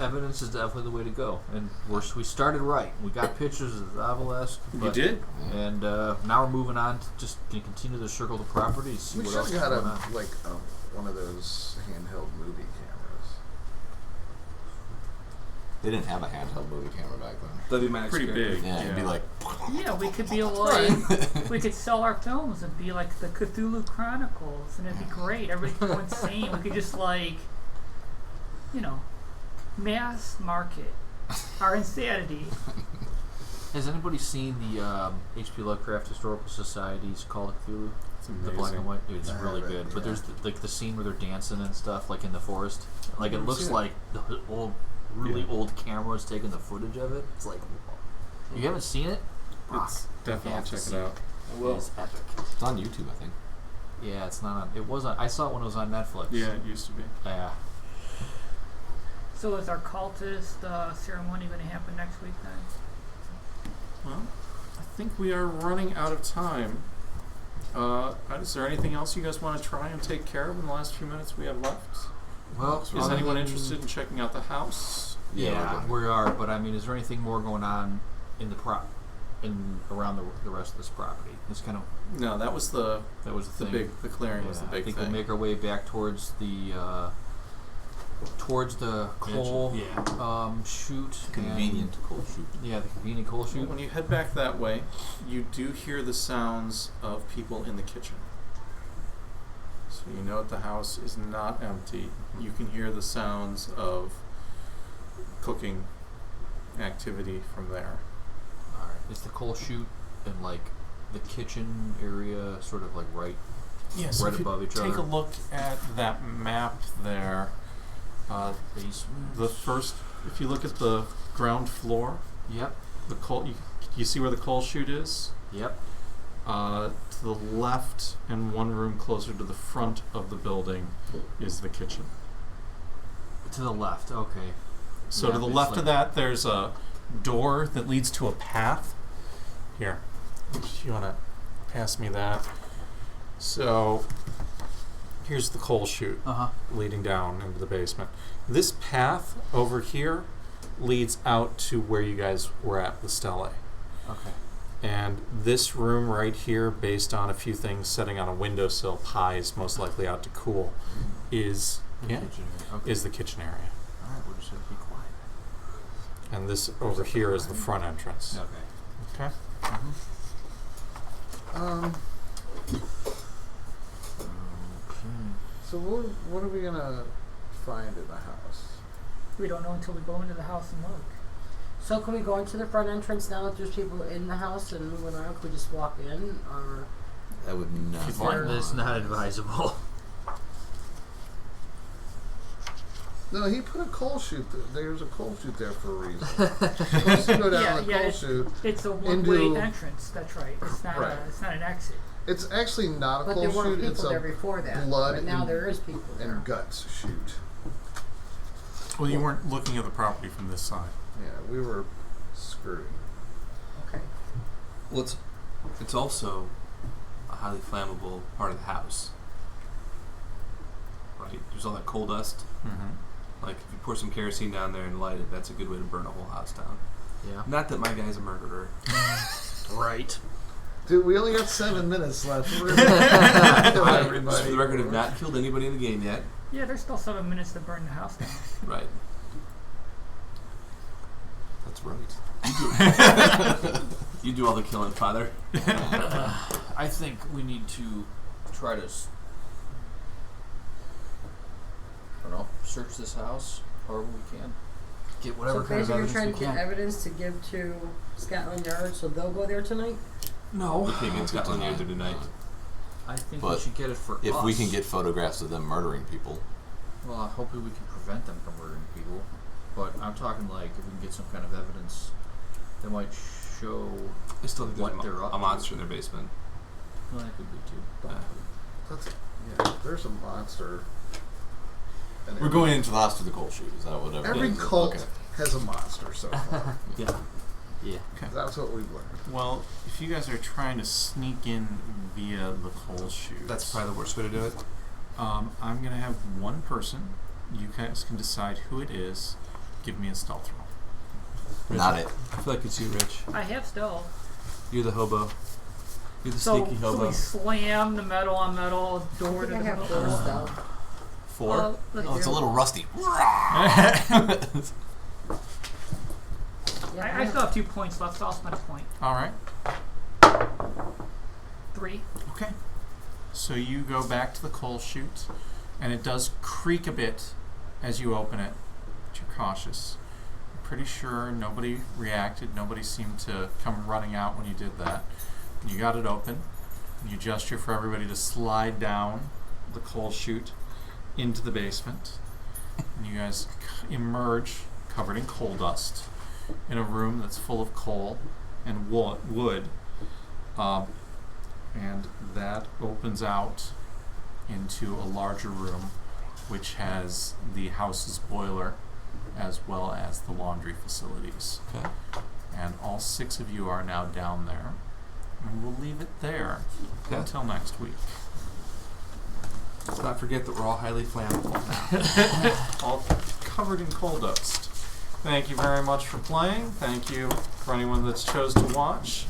evidence is definitely the way to go. And we started right. We got pictures of the obelisk. You did? And now we're moving on to just continue to circle the property. See We what should else have is got going on. one of those handheld movie cameras. they didn't have a handheld movie camera back then. That'd be my Pretty experience. big. Yeah, it'd be like... Yeah, we could be like, we could sell our films and be like the Cthulhu Chronicles, and it'd be great. Everybody could go insane. We could just mass market our insanity. Has anybody seen the H.P. Lovecraft Historical Society's Call of Cthulhu? It's The amazing. black and white, dude, it's I really haven't, good. But yeah. there's the scene where they're dancing and stuff, like in the forest. Like it never looks seen it. like the really old cameras taking the footage of it. It's like, you haven't seen it? It's definitely have to check see it out. It's epic. It's on YouTube, I think. Yeah, it's not on. It was on. I saw it when it was on Netflix. Yeah, it used to be. Yeah. So is our cultist ceremony going to happen next week then? Well, I think we are running out of time. Is there anything else you guys want to try and take care of in the last few minutes we have left? Well, Is other anyone than- interested in checking out the house? Yeah, we are. But I mean, is there anything more going on in the around the rest of this property? It's kind of No, that was the thing. the clearing was the I big think thing. we'll make our way back towards the coal chute. Convenient coal chute. Yeah, the convenient coal chute. When you head back that way, you do hear the sounds of people in the kitchen. So you know that the house is not empty. You can hear the sounds of cooking activity from there. All right. Is the coal chute and like the kitchen area sort of like right Yes, right above each take other? a look at that map there. Basement. The first, if you look at the ground floor, Yep. the coal. You see where the coal chute is? Yep. To the left and one room closer to the front of the building is the kitchen. To the left. Okay. So Yeah, to the it's left like- of that, there's a door that leads to a path. Here, if you want to pass me that. So here's the coal chute leading down into the basement. This path over here leads out to where you guys were at, the stele. Okay. And this room right here, based on a few things setting on a windowsill, pies most likely out to cool, is The kitchen area. Okay. is the kitchen area. All right. We'll just have to be quiet. And this over here is the front entrance. Okay. Okay. So what are we gonna find in the house? We don't know until we go into the house and look. So can we go into the front entrance now that there's people in the house and moving around? Could we just walk in, or That would not. Is be there- That's fun. not advisable. No, he put a coal chute. There's a coal chute there for a reason. Supposed to go down the coal chute. It's a one-way Into- entrance. That's right. It's not Right. it's not an exit. It's actually not a but coal there weren't chute. It's people there a before that. blood but now and- there is people there. and guts chute. Well, you weren't looking at the property from this side. Yeah, we were screwed. Okay. Well, it's also a highly flammable part of the house. Right? There's all that coal dust. Mm-hmm. Like, if you pour some kerosene down there and light it, that's a good way to burn a whole house down. Yeah. Not that my guy's a murderer. Right. Dude, we only got 7 minutes left. We're gonna kill I, everybody. for the record, have not killed anybody in the game yet. Yeah, there's still 7 minutes to burn the house down. Right. That's right. You do all the killing, Father. I think we need to try to, I don't know, search this house however we can. Get whatever So kind of basically, you're evidence trying we to get can. evidence to give to Scotland Yard, so they'll go there tonight. No. We can't get Scotland Yard there tonight. I think But we should get it for if us. we can get photographs of them murdering people, Well, hopefully we can prevent them from murdering people. But I'm talking like if we can get some kind of evidence that might show. I still think What there's they're up a to. monster in their basement. Well, that could be too. That's, there's a monster. And we're going into the house to the coal chute. Is that whatever? Every cult has a monster so far. Yeah. Yeah. That's what we've learned. Well, if you guys are trying to sneak in via the coal chute, That's probably the worst way to do it. I'm going to have one person. You guys can decide who it is. Give me a stealth roll. Not it. I feel like it's you, Rich. I have stealth. You're the hobo. You're the So, sneaky so hobo. we slam the metal on metal door I to think the I have middle. 4 stealth. 4? Let's Oh, it's a do- little rusty. Yeah, I still have 2 points left, so I'll spend a point. All right. 3. Okay. So you go back to the coal chute, and it does creak a bit as you open it, but you're cautious. I'm pretty sure nobody reacted. Nobody seemed to come running out when you did that. And you got it open, and you gesture for everybody to slide down the coal chute into the basement. And you guys emerge covered in coal dust in a room that's full of coal and wood. And that opens out into a larger room which has the house's boiler as well as the laundry facilities. Okay. And all 6 of you are now down there. And we'll leave it there until next week. Let's not forget that we're all highly flammable now. All covered in coal dust. Thank you very much for playing. Thank you for anyone that's chose to watch.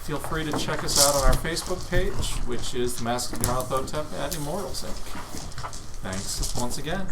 Feel free to check us out on our Facebook page, which is the Mask of Nyarlathotep at Immortals Inc. Thanks once again.